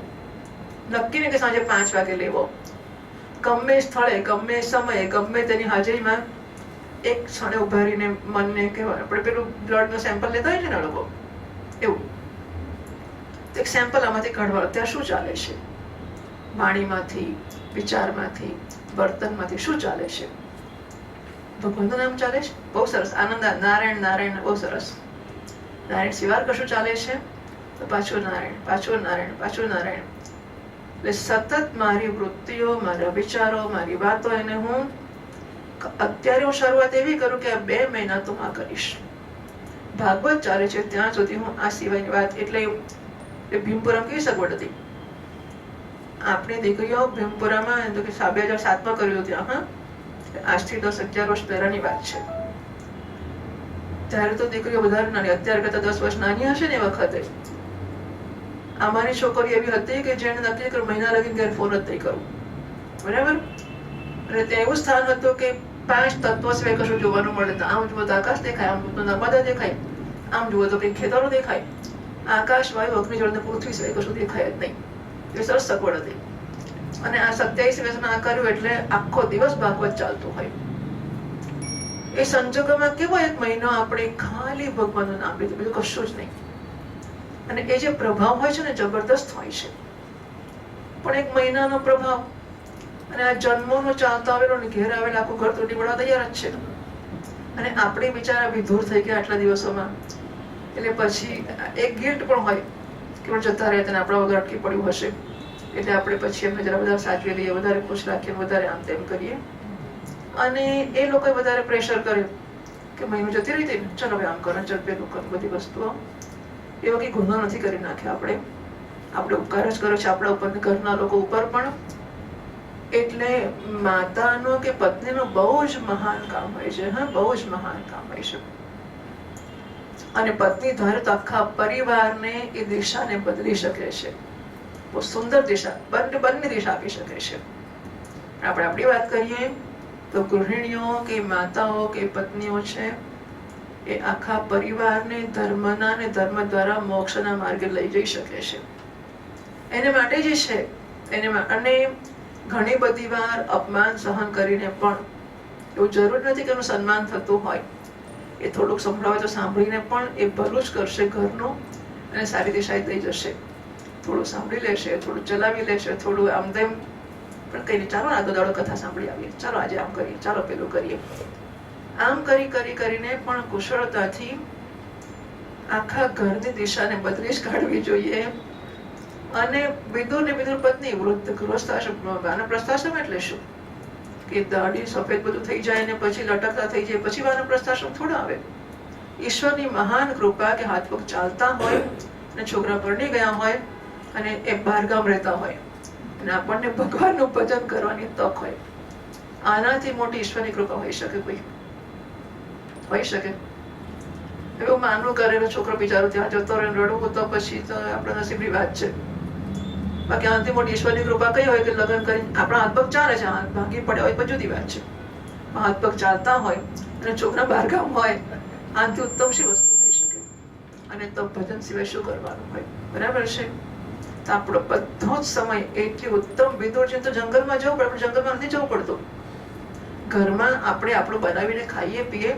નક્કી ને કે સાંજે 5 વાગે લેવો, ગમે સ્થળે ગમે સમયે ગમે તેની હાજરીમાં એક ક્ષણે ઉભા રહીને મનને કહેવાય. આપણે પેલું બ્લડનું સેમ્પલ લેતા હોય છે ને લોકો, એવું એક સેમ્પલ આમાંથી કાઢવા. ત્યાં શું ચાલે છે? વાણીમાંથી, વિચારમાંથી, વર્તનમાંથી શું ચાલે છે? ભગવાનનું નામ ચાલે છે, બહુ સરસ. આનંદ, નારાયણ નારાયણ, બહુ સરસ. નારાયણ સિવાય કશું ચાલે છે તો પાછું નારાયણ, પાછું નારાયણ, પાછું નારાયણ. એટલે સતત મારી વૃત્તિઓ, મારા વિચારો, મારી વાતો, એને હું અત્યારે હું શરૂઆત એવી કરું કે આ 2 મહિના તો હું કરીશ. ભાગવત ચાલે છે ત્યાં સુધી હું આ સિવાયની વાત, એટલે એ ભીમપુરામાં કેવી સગવડ હતી. આપણી દીકરીઓ ભીમપુરામાં 2007માં કર્યું ત્યાં. હા, આજથી 10-11 વર્ષ પહેલાની વાત છે. ત્યારે તો દીકરીઓ વધારે નાની, અત્યારે કરતા 10 વર્ષ નાની હશે ને એ વખતે. અમારી છોકરી એવી હતી કે જેને નક્કી કર્યું મહિના લગીને ઘેર ફોન જ નહીં કરું. બરાબર. અને ત્યાં એવું સ્થાન હતું કે 5 તત્વો સિવાય કશું જોવાનું મળે. આમ જુઓ તો આકાશ દેખાય, આમ જુઓ તો નર્મદા દેખાય, આમ જુઓ તો કઈ ખેતરો દેખાય. આકાશ, વાયુ, અગ્નિ, જળ ને પૃથ્વી સિવાય કશું દેખાય જ નહીં. એ સરસ સગવડ હતી. અને આ 27 વર્ષમાં આ કર્યું એટલે આખો દિવસ ભાગવત ચાલતું હોય. એ સંજોગોમાં કેવો એક મહિનો આપણે ખાલી ભગવાનનું નામ લીધું, બીજું કશું જ નહીં. અને એ જે પ્રભાવ હોય છે ને જબરદસ્ત હોય છે. પણ એક મહિનાનો પ્રભાવ, અને આ જન્મોનો ચાલતો આવેલો ને ઘેર આવેલા આખું ઘર તૂટી પડવા તૈયાર જ છે. અને આપણે બિચારા વિધુર થઈ ગયા આટલા દિવસોમાં. એટલે પછી એક ગિલ્ટ પણ હોય કે પણ જતા રહ્યા તેને આપણા વગર અટકી પડ્યું હશે, એટલે આપણે પછી એમને જરા બધા સાચવી લઈએ, વધારે ખુશ રાખીએ, વધારે આમ તેમ કરીએ. અને એ લોકોએ વધારે પ્રેશર કર્યું કે મહિનો જતી રહી હતી, ચલો હવે આમ કરો, ચલ પેલું કરો, બધી વસ્તુઓ. એવો કંઈ ગુનો નથી કરી નાખ્યો આપણે. આપણે ઉપકાર જ કર્યો છે આપણા ઉપર, ઘરના લોકો ઉપર પણ. એટલે માતાનો કે પત્નીનો બહુ જ મહાન કામ હોય છે. હા, બહુ જ મહાન કામ હોય છે. અને પત્ની ધારે તો આખા પરિવારને એ દિશાને બદલી શકે છે. બહુ સુંદર દિશા, બંને દિશા આપી શકે છે. આપણે આપણી વાત કરીએ તો ગૃહિણીઓ કે માતાઓ કે પત્નીઓ છે એ આખા પરિવારને ધર્મના ને ધર્મ દ્વારા મોક્ષના માર્ગે લઈ જઈ શકે છે. એને માટે જે છે એને. અને ઘણી બધી વાર અપમાન સહન કરીને પણ એવું જરૂર નથી કે એનું સન્માન થતું હોય. એ થોડુંક સંભળાવે તો સાંભળીને પણ એ ભલું જ કરશે ઘરનું, અને સારી દિશાએ થઈ જશે. થોડું સાંભળી લેશે, થોડું ચલાવી લેશે, થોડું આમ તેમ પણ કહીને ચાલો આગળ દાડો કથા સાંભળી આવીએ, ચાલો આજે આમ કરીએ, ચાલો પેલું કરીએ. આમ કરીને પણ કુશળતાથી આખા ઘરની દિશાને બદલી જ કાઢવી જોઈએ. અને વિદુર ને વિદુર પત્ની વૃદ્ધ ગૃહસ્થાશ્રમ, વાનપ્રસ્થાશ્રમ એટલે શું કે દાઢી સફેદ બધું થઈ જાય ને પછી લટકતા થઈ જાય, પછી વાનપ્રસ્થાશ્રમ થોડા આવે. ઈશ્વરની મહાન કૃપા કે હાથ પગ ચાલતા હોય અને છોકરા પરણી ગયા હોય અને એ બહારગામ રહેતા હોય અને આપણને ભગવાનનું ભજન કરવાની તક હોય. આનાથી મોટી ઈશ્વરની કૃપા હોઈ શકે? કોઈ હોઈ શકે? એવું માનવું કરેલો છોકરો બિચારો ત્યાં જતો રહે રડવું તો પછી તો આપણા નસીબની વાત છે. બાકી આનાથી મોટી ઈશ્વરની કૃપા કઈ હોય કે લગ્ન કરીને આપણા હાથ પગ ચાલે છે, હાથ ભાંગી પડ્યા હોય જુદી વાત છે. હાથ પગ ચાલતા હોય અને છોકરા બહારગામ હોય, આનાથી ઉત્તમ શી વસ્તુ હોઈ શકે? અને તો ભજન સિવાય શું કરવાનું હોય? બરાબર છે. તો આપણો બધો જ સમય એટલી ઉત્તમ. વિદુરજી તો જંગલમાં જવું પડે, પણ જંગલમાં નથી જવું પડતું. ઘરમાં આપણે આપણું બનાવીને ખાઈએ પીએ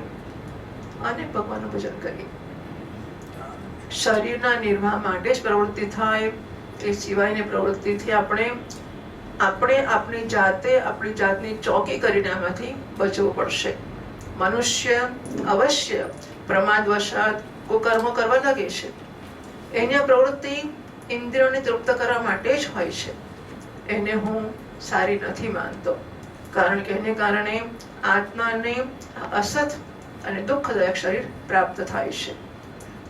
અને ભગવાનનું ભજન કરીએ. શરીરના નિર્વાહ માટે જ પ્રવૃત્તિ થાય, એ સિવાયની પ્રવૃત્તિથી આપણે આપણી જાતની ચોકી કરીને આમાંથી બચવું પડશે. મનુષ્ય અવશ્ય પ્રમાદવશાત કુકર્મો કરવા લાગે છે. એની પ્રવૃત્તિ ઇન્દ્રિયોને તૃપ્ત કરવા માટે જ હોય છે. એને હું સારી નથી માનતો, કારણ કે એને કારણે આત્માને અસત અને દુઃખદાયક શરીર પ્રાપ્ત થાય છે.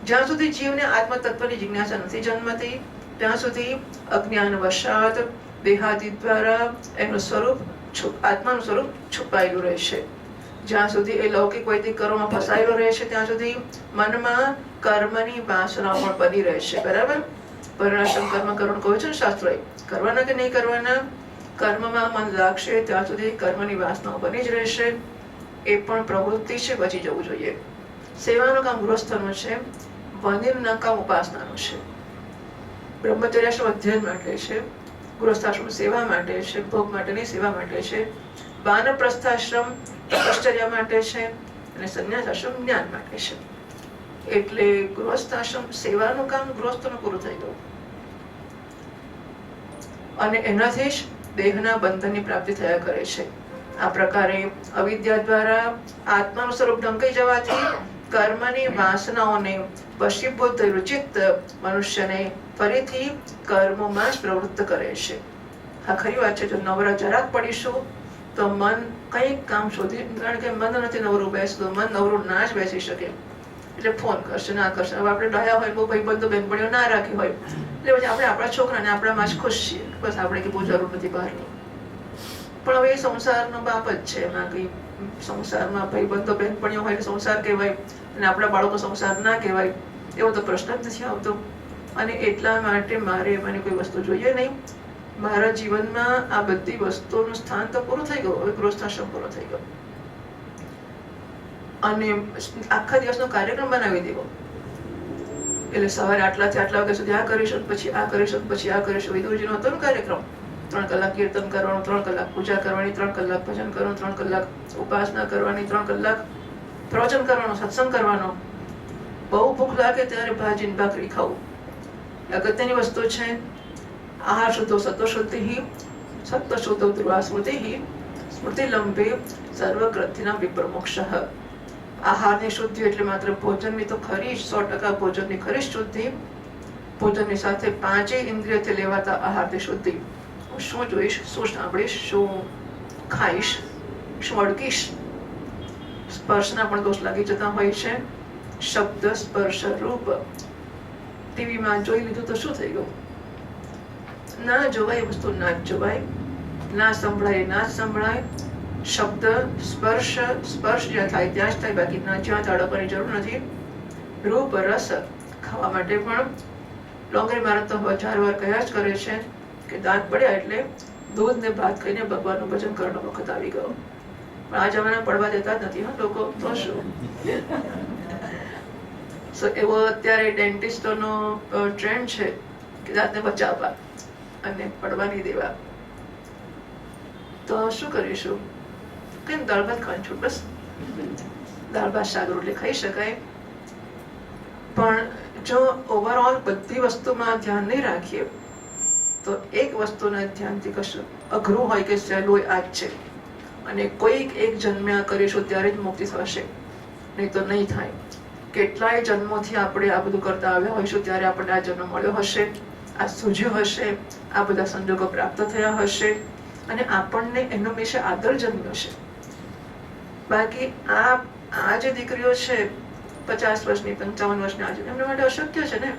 જ્યાં સુધી જીવને આત્મ તત્વની જિજ્ઞાસા નથી જન્મતી ત્યાં સુધી અજ્ઞાન વશાત દેહાદી દ્વારા એનું સ્વરૂપ આત્માનું સ્વરૂપ છુપાયેલું રહેશે. જ્યાં સુધી એ લૌકિક વૈદિક કર્મમાં ફસાયેલો રહેશે ત્યાં સુધી મનમાં કર્મની વાસના પણ બની રહેશે. બરાબર? વર્ણાશ્રમ કર્મ કરવાનું કહ્યું છે ને શાસ્ત્રોએ, કરવાના કે નહીં કરવાના, કર્મમાં મન લાગશે ત્યાં સુધી કર્મની વાસનાઓ બની જ રહેશે. એ પણ પ્રવૃત્તિ છે, બચી જવું જોઈએ. સેવાનું કામ ગૃહસ્થનું છે, વનિરનું કામ ઉપાસનાનું છે. બ્રહ્મચર્યાશ્રમ અધ્યયન માટે છે, ગૃહસ્થાશ્રમ સેવા માટે છે, ભોગ માટેની સેવા માટે છે, વાનપ્રસ્થાશ્રમ તપશ્ચર્યા માટે છે અને સંન્યાસાશ્રમ જ્ઞાન માટે છે. એટલે ગૃહસ્થાશ્રમ સેવાનું કામ ગૃહસ્થનું પૂરું થઈ ગયું અને એનાથી જ દેહના બંધનની પ્રાપ્તિ થયા કરે છે. આ પ્રકારે અવિદ્યા દ્વારા આત્માનું સ્વરૂપ ઢંકાઈ જવાથી કર્મની વાસનાઓને વશીભૂત થયેલું ચિત્ત મનુષ્યને ફરીથી કર્મોમાં જ પ્રવૃત્ત કરે છે. આ ખરી વાત છે. જો નવરા જરાક પડીશું તો મન કંઈક કામ શોધી, કારણ કે મન નથી નવરું બેસતું, મન નવરું ના જ બેસી શકે એટલે ફોન કરશે, ના કરશે. હવે આપણે ડાયા હોય, બહુ ભાઈબંધો બહેનપણીઓ ના રાખી હોય એટલે પછી આપણે આપણા છોકરાને આપણામાં જ ખુશ છીએ, બસ આપણે કે બહુ જરૂર નથી બહારની. પણ હવે એ સંસારનો બાપ જ છે. એમાં કઈ સંસારમાં ભાઈબંધો બહેનપણીઓ હોય સંસાર કહેવાય અને આપણા બાળકો સંસાર ના કહેવાય એવો તો પ્રશ્ન જ નથી આવતો. અને એટલા માટે મારે મને કોઈ વસ્તુ જોઈએ નહીં. મારા જીવનમાં આ બધી વસ્તુઓનું સ્થાન તો પૂરું થઈ ગયું. હવે ગૃહસ્થાશ્રમ પૂરો થઈ ગયો અને આખા દિવસનો કાર્યક્રમ બનાવી દેવો. એટલે સવારે આટલાથી આટલા વાગ્યા સુધી આ કરીશું, પછી આ કરીશું, પછી આ કરીશું. વિદુરજીનો હતો ને કાર્યક્રમ, 3 કલાક કીર્તન કરવાનું, 3 કલાક પૂજા કરવાની, 3 કલાક ભજન કરવાનું, 3 કલાક ઉપાસના કરવાની, 3 કલાક પ્રવચન કરવાનો, સત્સંગ કરવાનો. બહુ ભૂખ લાગે ત્યારે ભાજી ભાખરી ખાવું. અગત્યની વસ્તુ છે. આહાર શુદ્ધો સત્વ શુદ્ધિ, સત્વ શુદ્ધો ધ્રુવા સ્મૃતિ, સ્મૃતિ લંબે સર્વગ્રંથિના વિપ્રમોક્ષ. આહારની શુદ્ધિ એટલે માત્ર ભોજનની તો ખરી 100% ભોજનની ખરી શુદ્ધિ. ભોજનની સાથે 5 ઇન્દ્રિયથી લેવાતા આહારની શુદ્ધિ. હું શું જોઈશ, શું સાંભળીશ, શું ખાઈશ, શું અડકીશ. સ્પર્શના પણ દોષ લાગી જતા હોય છે. શબ્દ સ્પર્શ રૂપ ટીવીમાં જોઈ લીધું તો શું થઈ ગયું? ના જોવાય વસ્તુ ના જ જોવાય, ના સંભળાય ના જ સંભળાય. શબ્દ સ્પર્શ જ્યાં થાય ત્યાં જ થાય, બાકી ના જ્યાં તડકવાની જરૂર નથી. રૂપ રસ ખાવા માટે પણ ડોંગરી મહારાજ તો 1000 વાર કહ્યા જ કરે છે કે દાંત પડ્યા એટલે દૂધ ને ભાત ખાઈને ભગવાનનું ભજન કરવાનો વખત આવી ગયો. પણ આ જમાના પડવા દેતા જ નથી. હા લોકો તો શું એવો અત્યારે ડેન્ટિસ્ટોનો ટ્રેન્ડ છે કે દાંતને બચાવવા અને પડવા નહીં દેવા. તો શું કરીશું? કેમ દાળ ભાત ખાવાનું છું, બસ દાળ ભાત શાક રોટલી ખાઈ શકાય. પણ જો ઓવરઓલ બધી વસ્તુમાં ધ્યાન નહીં રાખીએ તો એક વસ્તુના ધ્યાનથી કશું અઘરું હોય કે સહેલું હોય આ જ છે. અને કોઈક એક જન્મ્યા કરીશું ત્યારે જ મુક્તિ થશે, નહીં તો નહીં થાય. કેટલાય જન્મોથી આપણે આ બધું કરતા આવ્યા હોઈશું, ત્યારે આપણને આ જન્મ મળ્યો હશે, આ સૂઝ્યું હશે, આ બધા સંજોગો પ્રાપ્ત થયા હશે અને આપણને એનો વિશે આદર જન્મ્યો છે. બાકી આ જે દીકરીઓ છે 50 વર્ષની 55 વર્ષની આજે એમના માટે અશક્ય છે ને.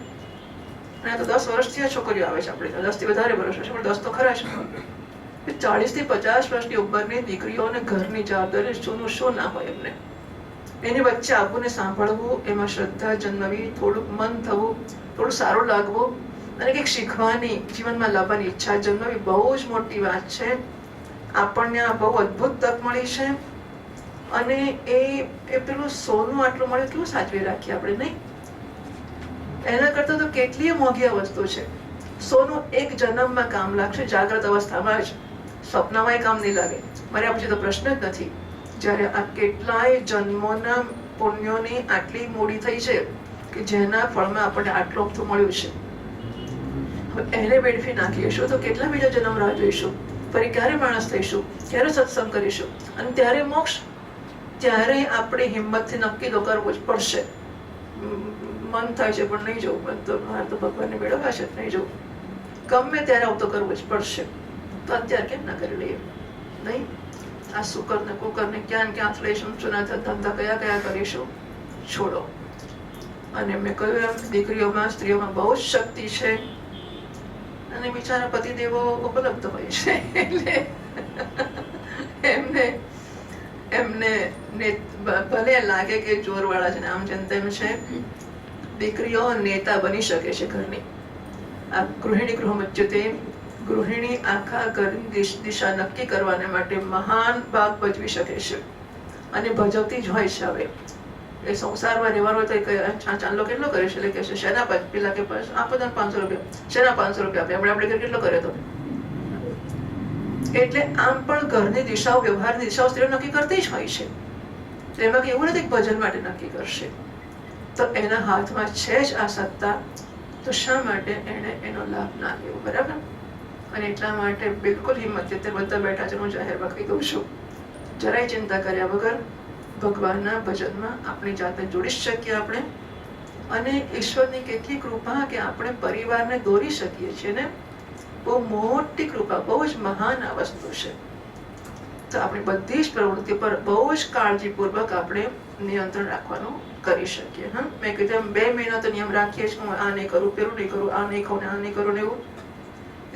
અને તો 10 વર્ષથી આ છોકરીઓ આવે છે, આપણે 10 થી વધારે વર્ષ છે પણ 10 તો ખરા છે. 40 થી 50 વર્ષની ઉંમરની દીકરીઓને ઘરની જવાબદારી શું ના હોય એમને. એની વચ્ચે આવવું ને સાંભળવું, એમાં શ્રદ્ધા જન્મવી, થોડુંક મન થવું, થોડું સારું લાગવું અને કંઈક શીખવાની, જીવનમાં લાવવાની ઈચ્છા જન્મવી બહુ જ મોટી વાત છે. આપણને આ બહુ અદ્ભુત તક મળી છે. અને એ પેલું સોનું આટલું મળે કેવું સાચવી રાખીએ આપણે, નહીં? એના કરતા તો કેટલી મોંઘી વસ્તુ છે. સોનું એક જન્મમાં કામ લાગશે, જાગ્રત અવસ્થામાં જ, સ્વપ્નમાં કામ નહીં લાગે. મારે પછી તો પ્રશ્ન જ નથી. જ્યારે આ કેટલાય જન્મોના પુણ્યોની આટલી મૂડી થઈ છે કે જેના ફળમાં આપણને આટલું અમથું મળ્યું છે. એને વેડફી નાખીશું તો કેટલા બીજા જન્મ રાહ જોઈશું? ફરી ક્યારે માણસ થઈશું? ક્યારે સત્સંગ કરીશું? અને ત્યારે મોક્ષ. ત્યારે આપણે હિંમતથી નક્કી તો કરવું જ પડશે. મન થાય છે પણ નહીં જવું, મન તો મારે તો ભગવાનને મેળવવા છે, નહીં જવું. ગમે ત્યારે આવું તો કરવું જ પડશે. તો અત્યારે કેમ ના કરી લઈએ? નહીં, આ સુકર ને કુકર ને ક્યાં ક્યાં લઈશું, ચૂના ધંધા કયા કયા કરીશું, છોડો. અને મેં કહ્યું એમ દીકરીઓમાં સ્ત્રીઓમાં બહુ જ શક્તિ છે અને બિચારા પતિદેવો ઉપલબ્ધ હોય છે એટલે એમને એમને ભલે લાગે કે જોરવાળા છે ને આમ જેમ તેમ છે, દીકરીઓ નેતા બની શકે છે ઘરની. આ ગૃહિણી ગૃહમજ્જતે, ગૃહિણી આખા ઘરની દિશા નક્કી કરવાને માટે મહાન ભાગ ભજવી શકે છે અને ભજવતી જ હોય છે. હવે એ સંસારમાં રહેવાનો તો ચાંદલો કેટલો કરે છે, એટલે કે છે શેના પેલા કે આપો તને 500 રૂપિયા, શેના 500 રૂપિયા આપે, આપણે કેટલો કર્યો તો. એટલે આમ પણ ઘરની દિશાઓ, વ્યવહારની દિશાઓ સ્ત્રીઓ નક્કી કરતી જ હોય છે. એમાં કે એવું નથી કે ભજન માટે નક્કી કરશે, તો એના હાથમાં છે જ આ સત્તા, તો શા માટે એને એનો લાભ ના લેવો? બરાબર. અને એટલા માટે બિલકુલ હિંમત, તે બધા બેઠા છે, હું જાહેરમાં કહી દઉં છું, જરાય ચિંતા કર્યા વગર ભગવાનના ભજનમાં આપણી જાતે જોડી શકીએ આપણે. અને ઈશ્વરની કેટલી કૃપા કે આપણે પરિવારને દોરી શકીએ છીએ ને, બહુ મોટી કૃપા, બહુ જ મહાન આ વસ્તુ છે. તો આપણી બધી જ પ્રવૃત્તિ પર બહુ જ કાળજીપૂર્વક આપણે નિયંત્રણ રાખવાનું કરી શકીએ. હા, મેં કીધું 2 મહિના તો નિયમ રાખીએ છીએ, હું આ નહીં કરું, પેલું નહીં કરું, આ નહીં ખાઉં ને આ નહીં કરું ને એવું.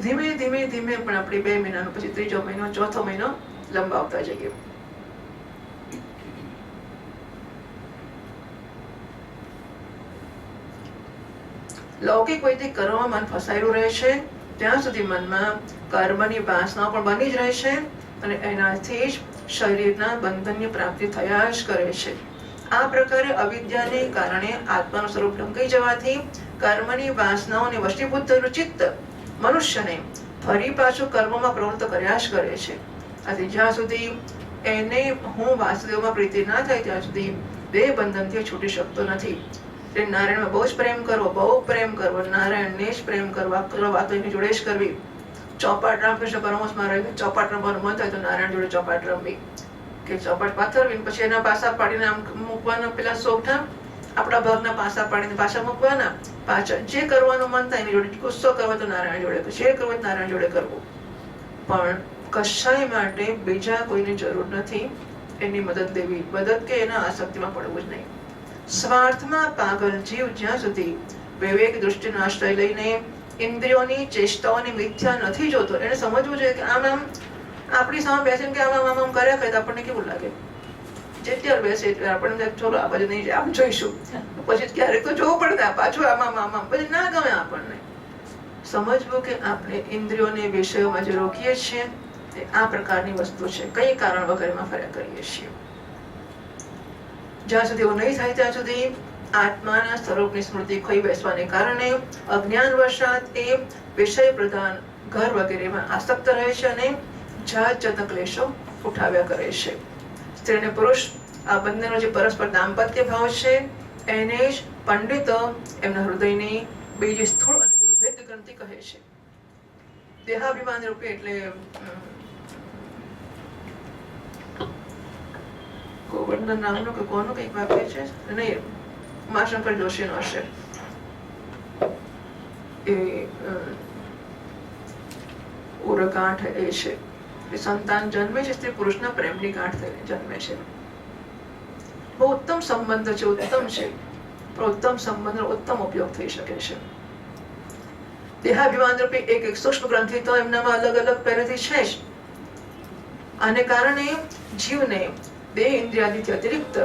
ધીમે ધીમે ધીમે પણ આપણે 2 મહિનાનો પછી 3જો મહિનો, 4થો મહિનો લંબાવતા જઈએ. લૌકિક વૈદિક કર્મમાં મન ફસાયેલું રહે છે ત્યાં સુધી મનમાં કર્મની વાસનાઓ પણ બની જ રહે છે અને એનાથી જ શરીરના બંધનની પ્રાપ્તિ થયા જ કરે છે. આ પ્રકારે અવિદ્યાને કારણે આત્માનું સ્વરૂપ ઢંકાઈ જવાથી કર્મની વાસનાઓને વશીભૂત થયેલું ચિત્ત મનુષ્યને ફરી પાછું કર્મમાં પ્રવૃત્ત કર્યા જ કરે છે. આથી જ્યાં સુધી એને હું વાસુદેવમાં પ્રીતિ ના થાય ત્યાં સુધી 2 બંધનથી છૂટી શકતો નથી. એટલે નારાયણમાં બહુ જ પ્રેમ કરવો, બહુ પ્રેમ કરવો, નારાયણને જ પ્રેમ કરવા, વાતો એની જોડે જ કરવી. ચોપાટ રામકૃષ્ણ પરમહંસમાં રહે, ચોપાટ રમવાનું મન થાય તો નારાયણ જોડે ચોપાટ રમવી, કે ચોપાટ પાથરવી પછી એના પાસા પાડીને આમ મૂકવાના, પેલા સોગઠા આપણા ભાગના પાસા પાડીને પાછા મૂકવાના. પાછળ જે કરવાનું મન થાય એની જોડે, ગુસ્સો કરવો તો નારાયણ જોડે, જે કરવું નારાયણ જોડે કરવું. પણ કશાય માટે બીજા કોઈની જરૂર નથી એની મદદ લેવી, મદદ કે એના આસક્તિમાં પડવું જ નહીં. સ્વાર્થમાં પાગલ જીવ જ્યાં સુધી વિવેક દૃષ્ટિનો આશ્રય લઈને ઇન્દ્રિયોની ચેષ્ટાઓની મિથ્યા નથી જોતો, એને સમજવું જોઈએ કે આમ આમ આપણી સામે બેસીને કે આમ આમ આમ કર્યા કરે તો આપણને કેવું લાગે? જેટલી વાર બેસે એટલે આપણને ચલો આ બાજુ નહીં, આમ જોઈશું, પછી ક્યારેક તો જોવું પડે પાછું આમ આમ આમ આમ, પછી ના ગમે આપણને. સમજવું કે આપણે ઇન્દ્રિયોને વિષયોમાં જે રોકીએ છીએ એ આ પ્રકારની વસ્તુ છે, કઈ કારણ વગર એમાં ફર્યા કરીએ છીએ. જ્યાં સુધી એવું નહીં થાય ત્યાં સુધી આત્માના સ્વરૂપની સ્મૃતિ ખોઈ બેસવાને કારણે અજ્ઞાન વશાત એ વિષય પ્રધાન ઘર વગેરેમાં આસક્ત રહે છે અને જાત જાતના ક્લેશો ઉઠાવ્યા કરે છે. સ્ત્રી અને પુરુષ આ બંનેનો જે પરસ્પર દાંપત્ય ભાવ છે એને જ પંડિતો એમના હૃદયની બીજી સ્થૂળ અને દુર્ભેદ ગ્રંથિ કહે છે. દેહાભિમાન રૂપે એટલે ગોવર્ધન નામનું કે કોનું કંઈક વાક્ય છે, નહીં ઉમાશંકર જોશીનો હશે. એ ઉરગાંઠ એ છે કે સંતાન જન્મે છે સ્ત્રી પુરુષના પ્રેમની ગાંઠ થઈને જન્મે છે. બહુ ઉત્તમ સંબંધ છે, ઉત્તમ છે, પણ ઉત્તમ સંબંધનો ઉત્તમ ઉપયોગ થઈ શકે છે. દેહાભિમાન રૂપી એક સૂક્ષ્મ ગ્રંથિ તો એમનામાં અલગ અલગ પહેલેથી છે જ. આને કારણે જીવને 2 ઇન્દ્રિયાદિથી અતિરિક્ત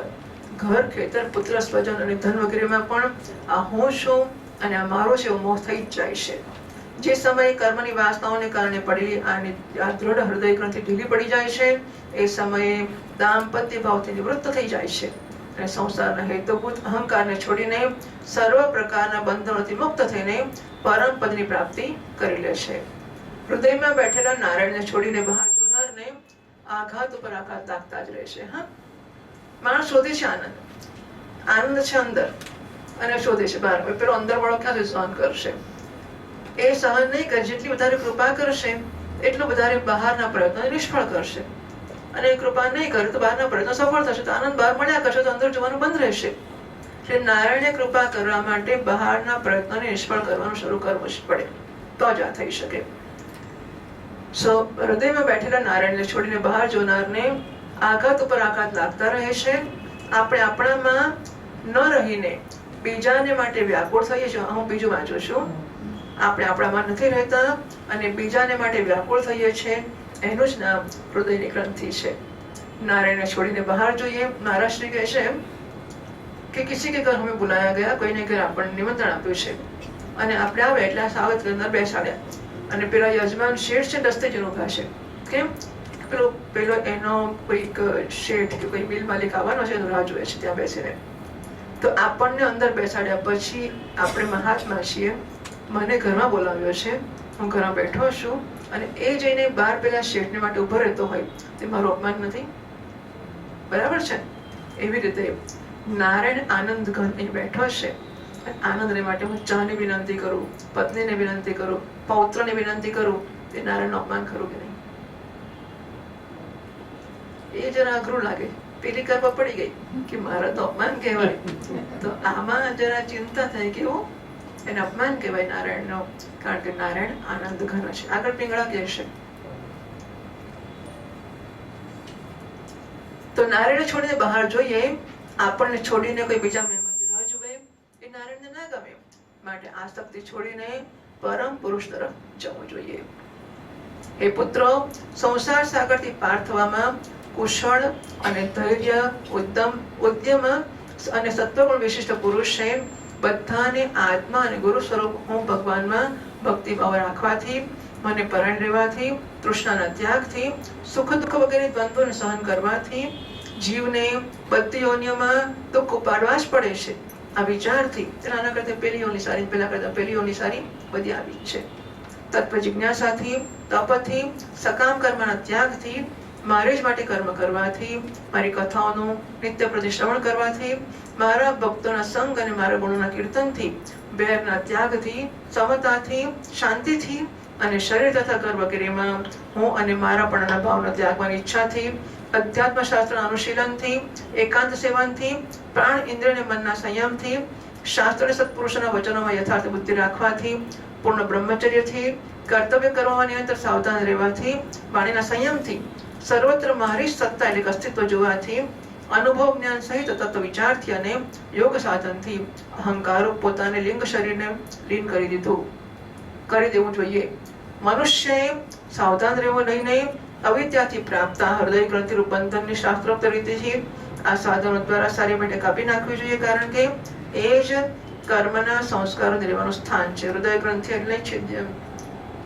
ઘર, ખેતર, પુત્ર, સ્વજન અને ધન વગેરેમાં પણ આ હું છું અને આ મારો છે એવો મોહ થઈ જ જાય છે. જે સમયે કર્મની વાસનાઓને કારણે પડેલી આ દૃઢ હૃદય ગ્રંથિ ઢીલી પડી જાય છે એ સમયે દાંપત્ય ભાવથી નિવૃત્ત થઈ જાય છે અને સંસારના હેતુભૂત અહંકારને છોડીને સર્વ પ્રકારના બંધનોથી મુક્ત થઈને પરમ પદની પ્રાપ્તિ કરી લે છે. હૃદયમાં બેઠેલા નારાયણને છોડીને બહાર જોનારને આઘાત ઉપર આઘાત તાકતા જ રહેશે. હા, માણસ શોધે છે આનંદ, આનંદ છે અંદર અને શોધે છે બહાર. પેલો અંદર વાળો ક્યાંથી સહન કરશે? એ સહન નહીં કરે. જેટલી વધારે કૃપા કરશે એટલું વધારે બહારના પ્રયત્નો નિષ્ફળ કરશે અને કૃપા નહીં કરે તો બહારના પ્રયત્નો સફળ થશે. તો આનંદ બહાર મળ્યા કરશે તો અંદર જોવાનું બંધ રહેશે. એટલે નારાયણે કૃપા કરવા માટે બહારના પ્રયત્નોને નિષ્ફળ કરવાનું શરૂ કરવું જ પડે, તો જ આ થઈ શકે. હૃદયમાં બેઠેલા નારાયણને છોડીને બહાર જોનારને આઘાત ઉપર આઘાત લાગતા રહે છે. આપણે આપણામાં ન રહીને બીજાને માટે વ્યાકુળ થઈએ છીએ. હું બીજું વાંચું છું. આપણે આપણામાં નથી રહેતા અને બીજાને માટે વ્યાકુળ થઈએ છીએ. એનું જ નામ હૃદયની ગ્રંથિ છે. नारायण छोड़ीने बहार જોઈએ. મહારાજ શ્રી કહે છે કે કિસી કે ઘર હમે બુલાયા ગયા, કોઈને ઘર આપણને નિમંત્રણ આપ્યું છે અને આપણે આવે એટલે સ્વાગત કરી અંદર બેસાડ્યા અને પેલા યજમાન શેઠ છે રસ્તે જ ઊભા છે. કેમ? પેલો એનો કોઈક શેઠ કે કોઈ મિલ માલિક આવવાનો છે, રાહ જોવે છે ત્યાં બેસીને. તો આપણને અંદર બેસાડ્યા પછી આપણે મહાત્મા છીએ, મને ઘરમાં બોલાવ્યો છે, હું ઘરમાં બેઠો છું અને એ જઈને બહાર પેલા શેઠને માટે ઉભો રહેતો હોય તે મારું અપમાન નથી? બરાબર છે. એવી રીતે નારાયણ આનંદ ઘર બેઠો છે. આનંદને માટે હું ચાની વિનંતી કરું, પત્નીને વિનંતી કરું, પૌત્રને વિનંતી કરું, તે નારાયણનું અપમાન કરું કે નહીં? એ જરા અઘરું લાગે. પેલી કરવા પડી ગઈ કે મારા તો અપમાન કહેવાય. તો આમાં જરા ચિંતા થાય કે એને અપમાન કહેવાય નારાયણનો, કારણ કે નારાયણ આનંદ ઘન છે. આગળ પિંગળા કહેશે તો નારાયણ છોડીને બહાર જોઈએ. આપણને છોડીને કોઈ બીજા મહેમાનની રાહ જુએ એ નારાયણને ના ગમે. માટે આસક્તિ છોડીને પરમ પુરુષ તરફ જવું જોઈએ. હે પુત્રો, સંસાર સાગરથી પાર થવામાં કુશળ અને ધૈર્ય, ઉદ્યમ અને સત્વગુણ વિશિષ્ટ પુરુષ છે. બધાને આત્મા અને ગુરુ સ્વરૂપ હું ભગવાનમાં ભક્તિભાવ રાખવાથી, મને પરાયણ રહેવાથી, તૃષ્ણાના ત્યાગથી, સુખ દુઃખ વગેરે દ્વંદ્વોને સહન કરવાથી, જીવને બધી યોનિઓમાં દુઃખ ઉપાડવા જ પડે છે આ વિચારથી આના કરતા પેલી યોની સારી, પેલા કરતા પેલી યોની સારી બધી આવી છે. તત્વ જિજ્ઞાસાથી, તપથી, સકામ કર્મના ત્યાગથી, મારે જ માટે કર્મ કરવાથી, મારી કથાઓનું નિત્ય પ્રતિ શ્રવણ કરવાથી, મારા ભક્તોના સંગ અને મારા ગુણોના કીર્તનથી, બેરના ત્યાગથી, સમતાથી, શાંતિથી અને શરીર તથા કર્મ વગેરેમાં હું અને મારાપણાના ભાવના ત્યાગવાની ઈચ્છાથી, અધ્યાત્મ શાસ્ત્ર અનુશીલનથી, એકાંત સેવનથી, પ્રાણ ઇન્દ્રિય અને મનના સંયમથી, શાસ્ત્ર અને સત્પુરુષોના વચનોમાં યથાર્થ બુદ્ધિ રાખવાથી, પૂર્ણ બ્રહ્મચર્યથી, કર્તવ્ય કરવામાં નિરંતર સાવધાન રહેવાથી, વાણીના સંયમથી, સર્વત્ર મારી સત્તા એટલે અસ્તિત્વ જોવાથી, અનુભવ જ્ઞાન સહિત તત્વ વિચારથી અને યોગ સાધનથી અહંકારો પોતાને લિંગ શરીરને લીન કરી દેવું જોઈએ. મનુષ્યએ સાવધાન રહેવું લઈને અવિદ્યાથી પ્રાપ્ત હૃદય ગ્રંથિ રૂપ બંધનની શાસ્ત્રોક્ત રીતેથી આ સાધનો દ્વારા સારી માટે કાપી નાખવી જોઈએ. કારણ કે એ જ કર્મના સંસ્કારો રહેવાનું સ્થાન છે. હૃદય ગ્રંથિ એટલે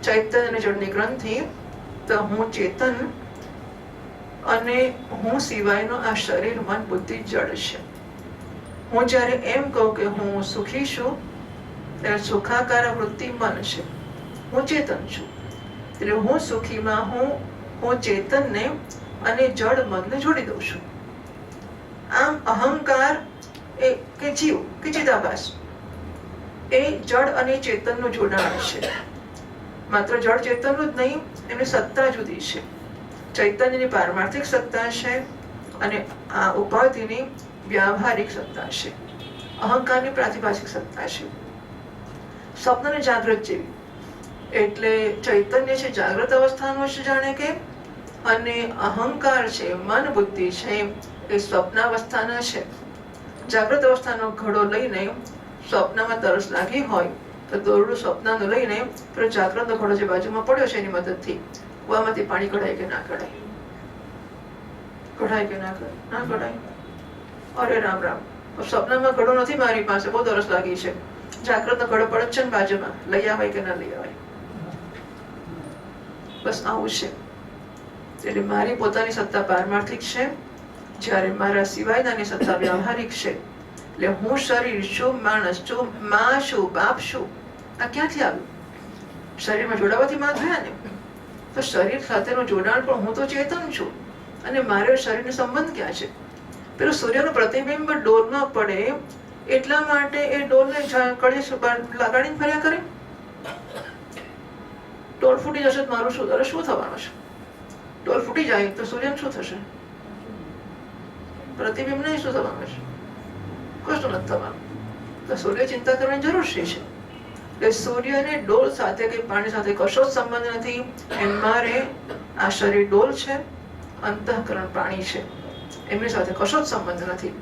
ચૈતન્ય અને જળની ગ્રંથિ. તો હું ચેતન અને હું સિવાયનો આ શરીર, મન, બુદ્ધિ જડ છે. હું જ્યારે એમ કહું કે હું સુખી છું ત્યારે સુખાકાર વૃત્તિ મન છે. હું ચેતન છું એટલે હું સુખીમાં હું ચેતનને અને જડ મનને જોડી દઉં છું. આમ અહંકાર કે જીવ કે ચિદાભાસ એ જડ અને ચેતનનું જોડાણ છે. માત્ર જડ ચેતનનું જ નહીં, એમની સત્તા જુદી છે. ચૈતન્યની પારમાર્થિક સત્તા છે અને આ ઉપાધિની વ્યાવહારિક સત્તા છે. અહંકારની પ્રાતિભાષિક સત્તા છે. સ્વપ્ન જાગૃત જેવી. એટલે ચૈતન્ય છે જાગૃત અવસ્થાનું છે જાણે કે, અને અહંકાર છે, મન બુદ્ધિ છે એ સ્વપ્નાવસ્થાના છે. જાગૃત અવસ્થાનો ઘડો લઈને સ્વપ્નમાં તરસ લાગી હોય તો દોરડું સ્વપ્નનું લઈને પેલો જાગૃતનો ઘડો જે બાજુમાં પડ્યો છે એની મદદથી કુવામાંથી પાણી કઢાય કે ના કઢાય? કઢાય કે ના કઢાય? અરે રામ રામ, સ્વપ્નમાં ઘડો નથી મારી પાસે, બહુ તરસ લાગી છે. જાગૃતનો ઘડો પડે છે ને બાજુમાં, લઈ આવાય કે ના લઈ આવાય? બસ આવું છે. એટલે મારી પોતાની સત્તા પારમાર્થિક છે, જ્યારે મારા સિવાયનાની સત્તા વ્યવહારિક છે. એટલે હું શરીર છું, માણસ છું, માં છું, બાપ છું. આ ક્યાંથી આવ્યું? શરીરમાં જોડાવાથી માં થયા ને. તો શરીર સાથેનું જોડાણ પણ હું તો ચેતન છું અને મારે શરીરનો સંબંધ ક્યાં છે? પેલું સૂર્યનું પ્રતિબિંબ ડોલમાં પડે એટલા માટે એ ડોલને કડી લગાડીને ફર્યા કરે. ડોલ ફૂટી જશે મારું શું થવાનું છે? ડોલ ફૂટી જાય તો સૂર્યને શું થશે? પ્રતિબિંબ નહીં શું થવાનું છે? કશું નથી થવાનું. તો સૂર્ય ચિંતા કરવાની જરૂર છે. કે સૂર્યને ડોલ સાથે કે પાણી સાથે કશો જ સંબંધ નથી. એમ મારે આ શરીર ડોલ છે, અંતઃકરણ પાણી છે, એમની સાથે કશો જ સંબંધ નથી.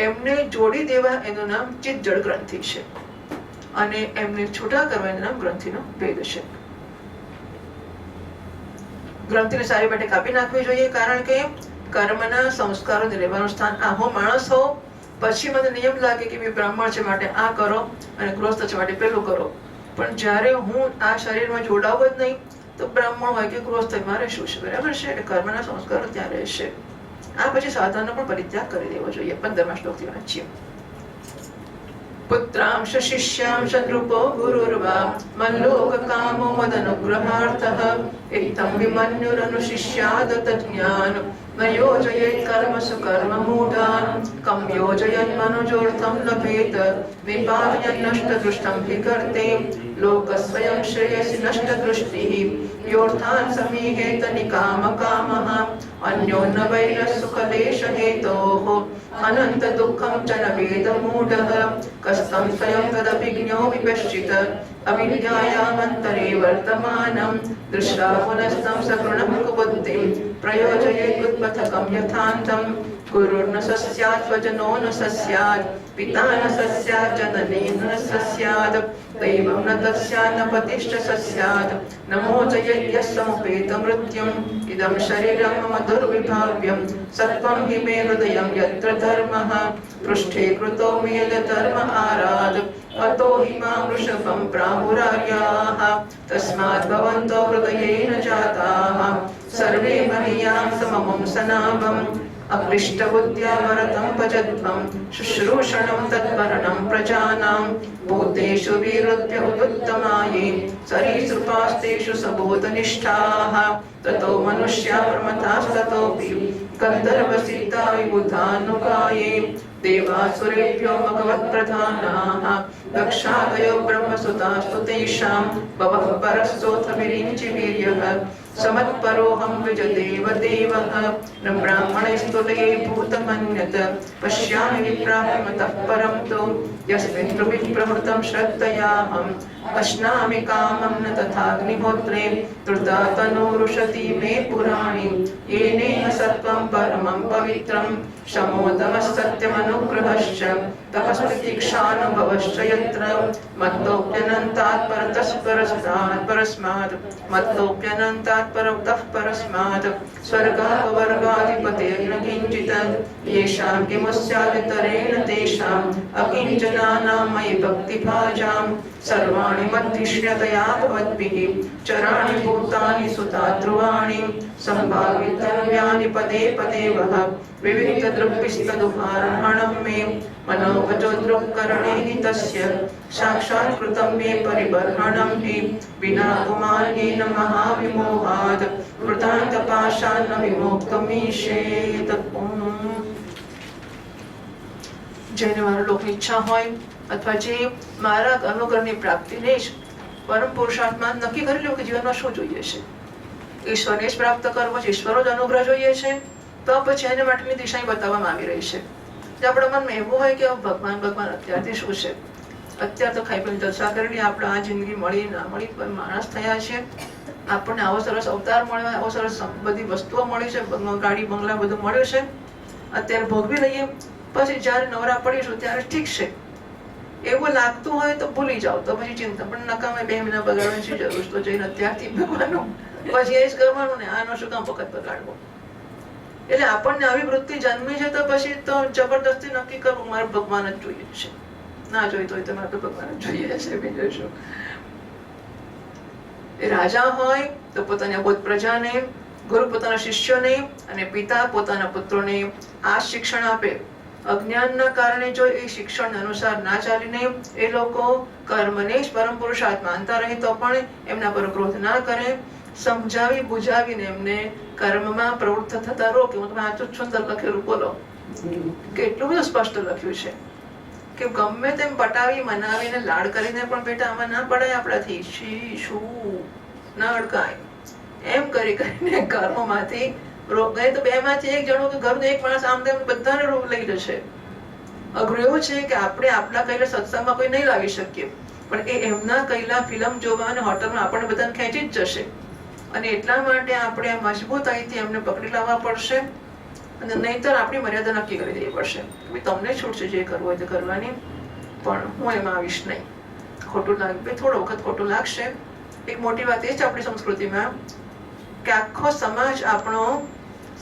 એમને જોડી દેવા એનું નામ ચિત્ત જળ ગ્રંથિ છે અને એમને છૂટા કરવા એનું નામ ગ્રંથિનો ભેદ છે. ગ્રંથિને સારી માટે કાપી નાખવી જોઈએ, કારણ કે કર્મના સંસ્કારોને રહેવાનું સ્થાન આ હો માણસ હો. પછી મને નિયમ લાગે કે મેં બ્રાહ્મણ છે માટે આ કરો અને ગૃહસ્થ છે માટે પેલું કરો, પણ જ્યારે હું આ શરીરમાં જોડાવ જ નહીં તો બ્રાહ્મણ હોય કે ગૃહસ્થ હોય મારે શું છે? બરાબર છે. એટલે કર્મના સંસ્કારો ત્યાં રહેશે. આ પછી સાધનનો પણ પરિત્યાગ કરી દેવો જોઈએ. 15મા શ્લોકથી વાંચીએ. પુત્રાંશ શિષ્યાંશ નૃપો ગુરુર્વા મલ્લોક કામો મદનુગ્રહાર્થઃ એતં વિમન્યુરનુશિષ્યાદ તજ્ઞાન ન યોજયેત કર્મસુ કર્મમૂઢાન કમ યોજયન મનુજોર્થં લભેત વિપાદયન નષ્ટદૃષ્ટં વિકર્તે લોકસ્વયં શ્રેયસી નષ્ટદૃષ્ટિઃ યોર્થાન સમીહેત નિકામકામઃ અન્યો ન વૈરસુખલેશ હેતોઃ અનંત દુઃખં ચ ન વેદ મૂઢઃ કસ્तं સ્વયં તદભિજ્ઞો વિપશ્ચિત અવિદ્યાયામંતરે વર્તમાનં દૃષ્ટા પુનસ્तं સગુણં કુબુદ્ધિં પ્રયોજયેત ઉત્પથકં યથાન્તં ગુરુર્ન સસ્યાत् સ્વજનો ન સસ્યાत् પિતા ન સસ્યાत् જનની ન સસ્યાत् દૈવં ન તસ્યાत् ન પતિશ્ચ સસ્યાत् નમો જયેત યસ્સમુપેત મૃત્યું ઇદં શરીરં મમ દુર્વિભાવ્યં સત્વં હિ મે હૃદયં યત્ર ધર્મઃ પૃષ્ઠે કૃતો મેલ ધર્મ આરાધ અતો હિ માં વૃષભં પ્રાહુરાર્યાઃ તસ્માत् ભવન્તો હૃદયેન જાતાઃ સર્વે મહ્યાં સમમં સનામં અક્લિષ્ટબુદ્ધ્યા વરतं ભજध्वं શુશ્રૂષણં તત્પરણં પ્રજાનાં ભૂતેષુ વિરુદ્ધ્ય ઉત્તમાયે સરીસૃપાસ્તેષુ સબોધનિષ્ઠાઃ તતો મનુષ્યા પ્રમથાસ્તતોપી ગંધર્વસિદ્ધા વિબુધાનુકાયે દેવાસુરેભ્યો ભગવત્પ્રધાનાઃ દક્ષાદયો બ્રહ્મસુતાસ્તુ તેષાં ભવઃ પરસ્તોऽથ વિરિञ्चि વીર્યઃ समत्परोऽहं द्विजदेव देवः न ब्राह्मणैस्तुलये भूतमन्यत् पश्यामि विप्राह्मतः परं तु यस्मिन् प्रवृत्तं श्रद्धयाहम् अश्नामि कामं न तथाग्निहोत्रे धृता तनूरुषति मे पुराणि येनेह सत्त्वं परमं पवित्रं शमोदमस्सत्यमनुग्रहश्च तपस्तितिक्षानुभवश्च यत्र मत्तोऽप्यनन्तात् परतः परस्मात् मत्तोऽप्यनन्तात् परतः परस्मात् स्वर्गापवर्गाधिपतेर्न किञ्चित् येषां किमुस्यादितरेण तेषाम् अकिञ्चनानां मयि भक्तिभाजां सर्वाणि मद्धिष्ण्यतया भवद्भिः चराणि भूतानि सुता ध्रुवाणि सम्भावितव्यानि पदे पदे वः विविधदृक्पिस्तदुहारणं मे मनोवचोद्रुक्करणे हि तस्य साक्षात् कृतं मे परिबर्हणं हि विना कुमार्येण महाविमोहात् कृतान्तपाशान्न विमोक्तमीशेत. જેને મારા લોકની ઈચ્છા હોય અથવા જે મારા અનુગ્રહની પ્રાપ્તિને જ પરમ પુરુષાર્થમાં નક્કી કરી લો કે જીવનમાં શું જોઈએ છે, ઈશ્વરને જ પ્રાપ્ત કરવો છે, ઈશ્વરનો જ અનુગ્રહ જોઈએ છે, તો પછી એને માટેની દિશા બતાવવામાં આવી રહી છે. આપણા મનમાં એવું હોય કે ભગવાન ભગવાન અત્યારથી શું છે, અત્યારે તો ખાઈ પીને જલસા કરીને આપણે આ જિંદગી મળી ના મળી માણસ થયા છે, આપણને આવો સરસ અવતાર મળ્યો, આવો સરસ બધી વસ્તુઓ મળી છે, ગાડી બંગલા બધું મળ્યું છે, અત્યારે ભોગવી લઈએ, પછી જયારે નવરા પડીશું ત્યારે ઠીક છે એવું લાગતું હોય તો ભૂલી જાઓ, તો પછી ચિંતા પણ નકામે 2 મહિના બગાડવાની છે જરૂર, તો જઈને અત્યારથી ભગવાનનું પછી એ જ કરવાનું ને આનો શું કામ વખત બગાડવો. એટલે આપણને આવી વૃત્તિ જન્મી છે તો પછી તો જબરદસ્તી નક્કી કરવું મારે ભગવાન જ જોઈએ છે, ના જોઈતો હોય તો મારે તો ભગવાન જ જોઈએ છે, બીજું શું. એ રાજા હોય તો પોતાની અબોધ પ્રજાને, ગુરુ પોતાના શિષ્યોને અને પિતા પોતાના પુત્રોને આ શિક્ષણ આપે. અજ્ઞાનના કારણે જો એ શિક્ષણ અનુસાર ના ચાલીને એ લોકો કર્મને જ પરમ પુરુષાર્થ માનતા રહે તો પણ એમના પર ક્રોધ ના કરે, સમજાવી બુજાવીને એમને કર્મમાં પ્રવૃત્ત થતા રોકે. હું તમે આચું સુંદર લખેલું બોલો, કેટલું બધું સ્પષ્ટ લખ્યું છે કે ગમે તેમ પટાવી મનાવીને લાડ કરીને પણ બેટા આમાં ના પડાય આપણાથી, શું ના અડકાય, એમ કરી કરીને કર્મોમાંથી રોગ ગયે તો 2 માંથી 1 જણો કે ઘરનો એક માણસ આમ તેમ બધાને રોગ લઈ જશે. અઘરું એવું છે કે આપણે આપણા કઈને સત્સંગમાં કોઈ નહીં લાવી શકીએ, પણ એ એમના કૈલા ફિલ્મ જોવા અને હોટલમાં આપણને બધાને ખેંચી જ જશે. અને એટલા માટે આપણે મજબૂતાઈથી એમને પકડી લાવવા પડશે અને નહીંતર આપણી મર્યાદા નક્કી કરી દેવી પડશે. તમને છૂટ છે જે કરવું હોય તે કરવાની, પણ હું એમાં આવીશ નહીં. ખોટું લાગે, થોડો વખત ખોટું લાગશે. એક મોટી વાત એ છે આપણી સંસ્કૃતિમાં કે આખો સમાજ આપણો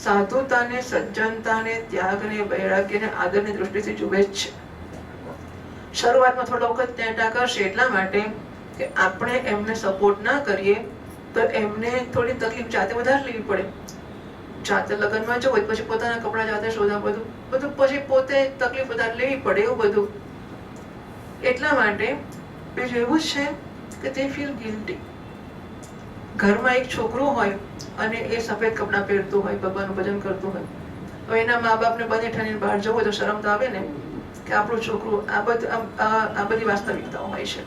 સાધુતાને, સજ્જનતાને, ત્યાગને, વૈરાગ્યને, આદરની દૃષ્ટિથી જુએ જ છે. શરૂઆતમાં થોડો વખત ટેટા કરશે એટલા માટે કે આપણે એમને સપોર્ટ ના કરીએ તો એમને થોડી તકલીફ જાતે વધારે લેવી પડે. જાતે લગ્નમાં જવું પછી પોતાના કપડા જાતે શોધવા, બધું પછી પોતે તકલીફ વધારે લેવી પડે, એવું બધું. એટલા માટે બીજું એવું છે કે તે ફીલ ગિલ્ટી. ઘરમાં એક છોકરો હોય અને એ સફેદ કપડાં પહેરતું હોય, ભગવાનનું ભજન કરતું હોય, હવે એના મા બાપને બને ઠણીને બહાર જવું હોય તો શરમ તો આવે ને કે આપણું છોકરું આ બધી વાસ્તવિકતાઓ હોય છે.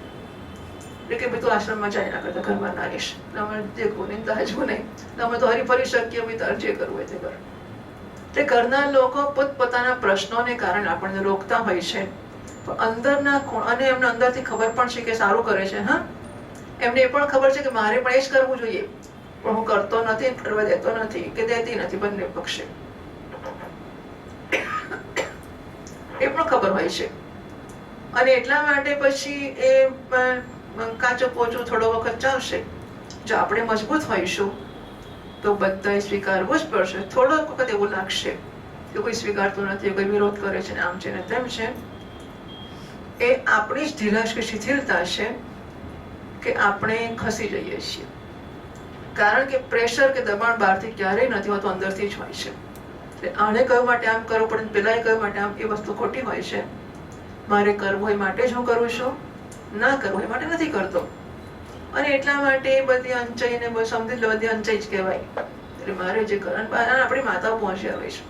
એટલે કે ભાઈ તું આશ્રમમાં જાય ના કરતા ઘરમાં ના રહીશ, અમે દેખવું નહીં, તાજવું નહીં, અમે તો હરી ફરી શકીએ, ભાઈ તારે જે કરવું હોય તે કર. તે ઘરના લોકો પોતપોતાના પ્રશ્નોને કારણે આપણને રોકતા હોય છે. પણ અંદરના અને એમને અંદરથી ખબર પણ છે કે સારું કરે છે. હા, એમને એ પણ ખબર છે કે મારે પણ એ જ કરવું જોઈએ, પણ હું કરતો નથી, કરવા દેતો નથી કે દેતી નથી, બંને પક્ષે એ પણ ખબર હોય છે. અને એટલા માટે પછી એ કાચો પોચો થોડો વખત ચાલશે. જો આપણે મજબૂત હોઈશું તો બધાએ સ્વીકારવું જ પડશે. થોડો વખત એવું લાગશે કે કોઈ સ્વીકારતું નથી, કોઈ વિરોધ કરે છે, આમ છે ને તેમ છે. એ આપણી જ ઢીલાશ કે શિથિલતા છે કે આપણે ખસી જઈએ છીએ. કારણ કે પ્રેશર કે દબાણ બહારથી ક્યારેય નથી હોતું, અંદરથી જ હોય છે. એટલે આને કયું માટે આમ કરવું પડે, પેલા એ કયું માટે આમ, એ વસ્તુ ખોટી હોય છે. મારે કરવું હોય માટે જ હું કરું છું, ના કરવું હોય માટે નથી કરતો. અને એટલા માટે બધી અંચાઈને સમજી લો, બધી અંચાઈ જ કહેવાય. એટલે મારે જે કરવાનું, આપણી માતાઓ પહોંચી આવે છે,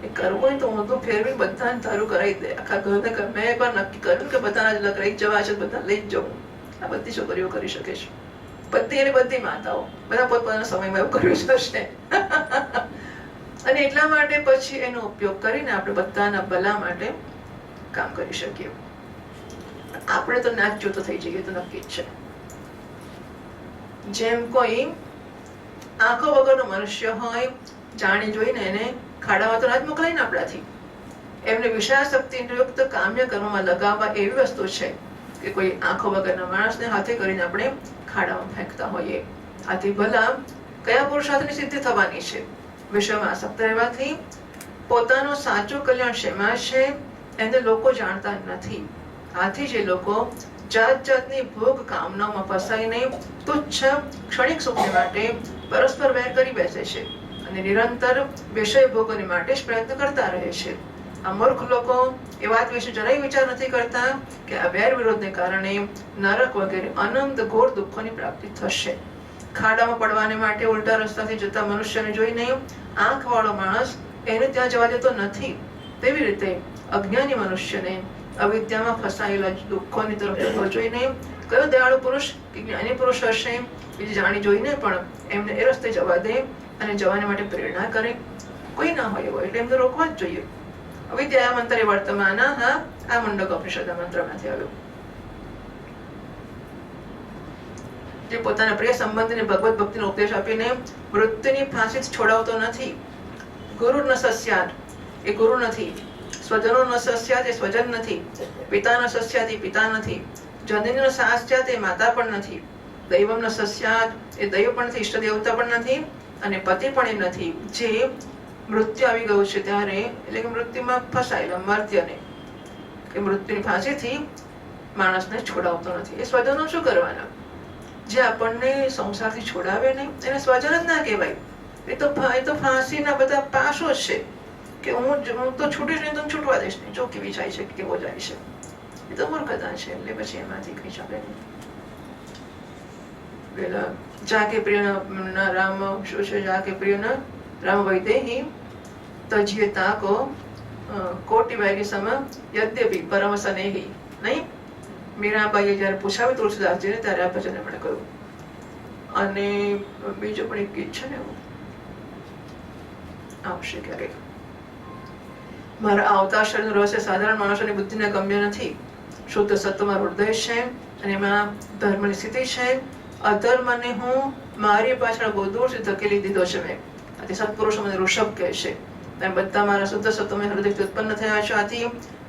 એ કરવું હોય તો હું તો ફેરવી બધાને તારું કરાવી દે. આખા ઘરને મેં એકવાર નક્કી કર્યું કે બધાના જ લઈ જવા છે, બધા લઈ જ જવું. આ બધી છોકરીઓ કરી શકે છે, બધી અને બધી માતાઓ, બધા પોતપોતાના સમયમાં એવું કર્યું હશે. અને એટલા માટે પછી એનો ઉપયોગ કરીને આપણે બધાના ભલા માટે કામ કરી શકીએ. આપણે તો નાચ જોતો થઈ જઈએ તો નક્કી જ છે. જેમ કોઈ આંખો વગરનો મનુષ્ય હોય, જાણી જોઈને એને ખાડામાં તો રાજ મોકલાય ને આપણાથી. એમને વિશાળ શક્તિયુક્ત કામ્ય કર્મમાં લગાવવા એવી વસ્તુ છે કે કોઈ આંખો વગરના માણસને હાથે કરીને આપણે ખાડામાં ફેંકતા હોઈએ. આથી ભલા કયા પુરુષાર્થની સિદ્ધિ થવાની છે? વિશ્વમાં આસક્ત રહેવાથી. પોતાનું સાચું કલ્યાણ શેમાં છે એને લોકો જાણતા નથી. આથી જે લોકો જાત જાતની ભોગ કામનાઓમાં ફસાઈને તુચ્છ ક્ષણિક સુખને માટે પરસ્પર વેર કરી બેસે છે અને નિરંતર વિષય ભોગોની માટે જ પ્રયત્ન કરતા રહે છે. આ મૂર્ખ લોકો એ વાત વિશે જરાય વિચાર નથી કરતા કે આ વેર વિરોધને કારણે નરક વગેરે અનંત ઘોર દુઃખોની પ્રાપ્તિ થશે. ખાડામાં પડવાને માટે ઉલટા રસ્તાથી જતા મનુષ્યને જોઈને આંખ વાળો માણસ એને ત્યાં જવા દેતો નથી. તેવી રીતે અજ્ઞાની મનુષ્યને અવિદ્યામાં ફસાયેલા દુઃખોની તરફ જોઈને કયો દયાળુ પુરુષ કે જ્ઞાની પુરુષ હશે બીજી જાણી જોઈને પણ એમને એ રસ્તે જવા દે અને જવાને માટે પ્રેરણા કરે? કોઈ ના હોય એવો, એટલે એમને રોકવા જ જોઈએ. અવિદ્યા મંત્ર એ વર્તમાન, હા, આ મુંડકોપનિષદ મંત્રમાંથી આવ્યો. જે પોતાના પ્રિય સંબંધીને ભગવત ભક્તિનો ઉપદેશ આપીને મૃત્યુની ફાંસી છોડાવતો નથી. ગુરુ ન સસ્યાત, એ ગુરુ નથી. સ્વજનો ન સસ્યાત, એ સ્વજન નથી. પિતા ન સસ્યાત, એ પિતા નથી. જનની ન સાસ્યાત, એ માતા પણ નથી. દૈવમ ન સસ્યાત, એ દૈવ પણ નથી, ઈષ્ટ દેવતા પણ નથી, અને પતિ પણ એ નથી. જે મૃત્યુ આવી ગયું છે ત્યારે, એટલે કે મૃત્યુમાં ફસાયેલા મર્ત્યને કે મૃત્યુની ફાંસીથી માણસને છોડાવતો નથી. એ સ્વજનો શું કરવાના? જે આપણને સંસારથી છોડાવે નહીં એને સ્વજન જ ના કહેવાય. એ તો ફાંસીના બધા પાસો છે કે હું તો છૂટીશ નહીં તો છૂટવા દઈશ નહીં. જો કેવી જાય છે, કેવો જાય છે, એ તો મૂર્ખતા છે. એટલે પછી એમાંથી કઈ ચાલે નહીં. પેલા જાકે પ્રિય રામ શું છે? જાકે પ્રિય રામ વૈદેહી તજીએ તાકો કોટી વાયરી સમ યદ્યપિ પરમ સ્નેહી. નહીં, મીરાબાઈએ જયારે પૂછાવ્યું તુલસીદાસજીને ત્યારે આ ભજન એમણે કહ્યું. અને બીજું પણ એક ગીત છે ને, એવું આવશે ક્યારેક. મારા આવતા શરીરનું રહસ્ય સાધારણ માણસોની બુદ્ધિને ગમ્ય નથી. શુદ્ધ સત્વમાં હૃદય છે અને એમાં ધર્મની સ્થિતિ છે. અધર્મને હું મારી પાછળ બહુ દૂરથી ધકેલી દીધો છે મેં. આથી સત્પુરુષો મને ઋષભ કહે છે. તમે બધા મારા શુદ્ધ સત્વમય હૃદયથી ઉત્પન્ન થયા છો. આથી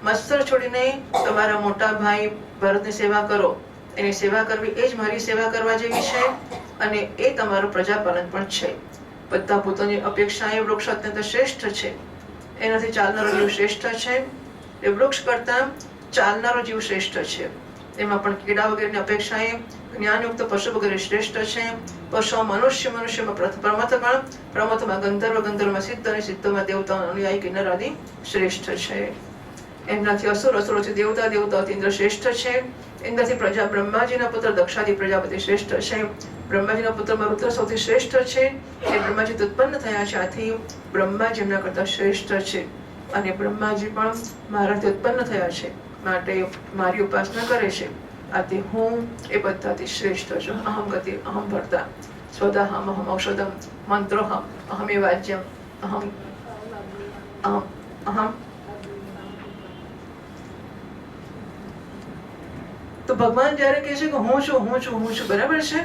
મત્સર છોડીને તમારા મોટા ભાઈ ભરતની સેવા કરો. એની સેવા કરવી એ જ મારી સેવા કરવા જેવી છે અને એ તમારું પ્રજાપાલન પણ છે. બધા ભૂતોની અપેક્ષા એ વૃક્ષ અત્યંત શ્રેષ્ઠ છે. એનાથી ચાલનારો જીવ શ્રેષ્ઠ છે. એ વૃક્ષ કરતા ચાલનારો જીવ શ્રેષ્ઠ છે. એમાં પણ કીડા વગેરેની અપેક્ષાએ જ્ઞાનયુક્ત પશુ વગેરે શ્રેષ્ઠ છે. પશુ મનુષ્યમાં પ્રમથમાં ગંધર્વમાં સિદ્ધ અને સિદ્ધમાં દેવતાઓ અનુયાયી કિન્નર આદિ શ્રેષ્ઠ છે. એમનાથી અસુરોથી દેવતાઓથી ઇન્દ્ર શ્રેષ્ઠ છે. ઇન્દ્રથી પ્રજા બ્રહ્માજીના પુત્ર દક્ષાદી પ્રજાપતિ શ્રેષ્ઠ છે. બ્રહ્માજીના પુત્રમાં રુદ્ર સૌથી શ્રેષ્ઠ છે. એ બ્રહ્માજી ઉત્પન્ન થયા છે. આથી બ્રહ્માજી એમના કરતા શ્રેષ્ઠ છે અને બ્રહ્માજી પણ મારાથી ઉત્પન્ન થયા છે માટે મારી ઉપાસના કરે છે. આથી હું એ બધાથી શ્રેષ્ઠ છું. અહમ ગતિ અહમ ભર્તા સ્વદાહમ અહમ ઔષધમ મંત્રોહમ અહમ એ વાચ્યમ અહમ અહમ અહમ. તો ભગવાન જયારે કહે છે કે હું છું હું છું હું છું, બરાબર છે,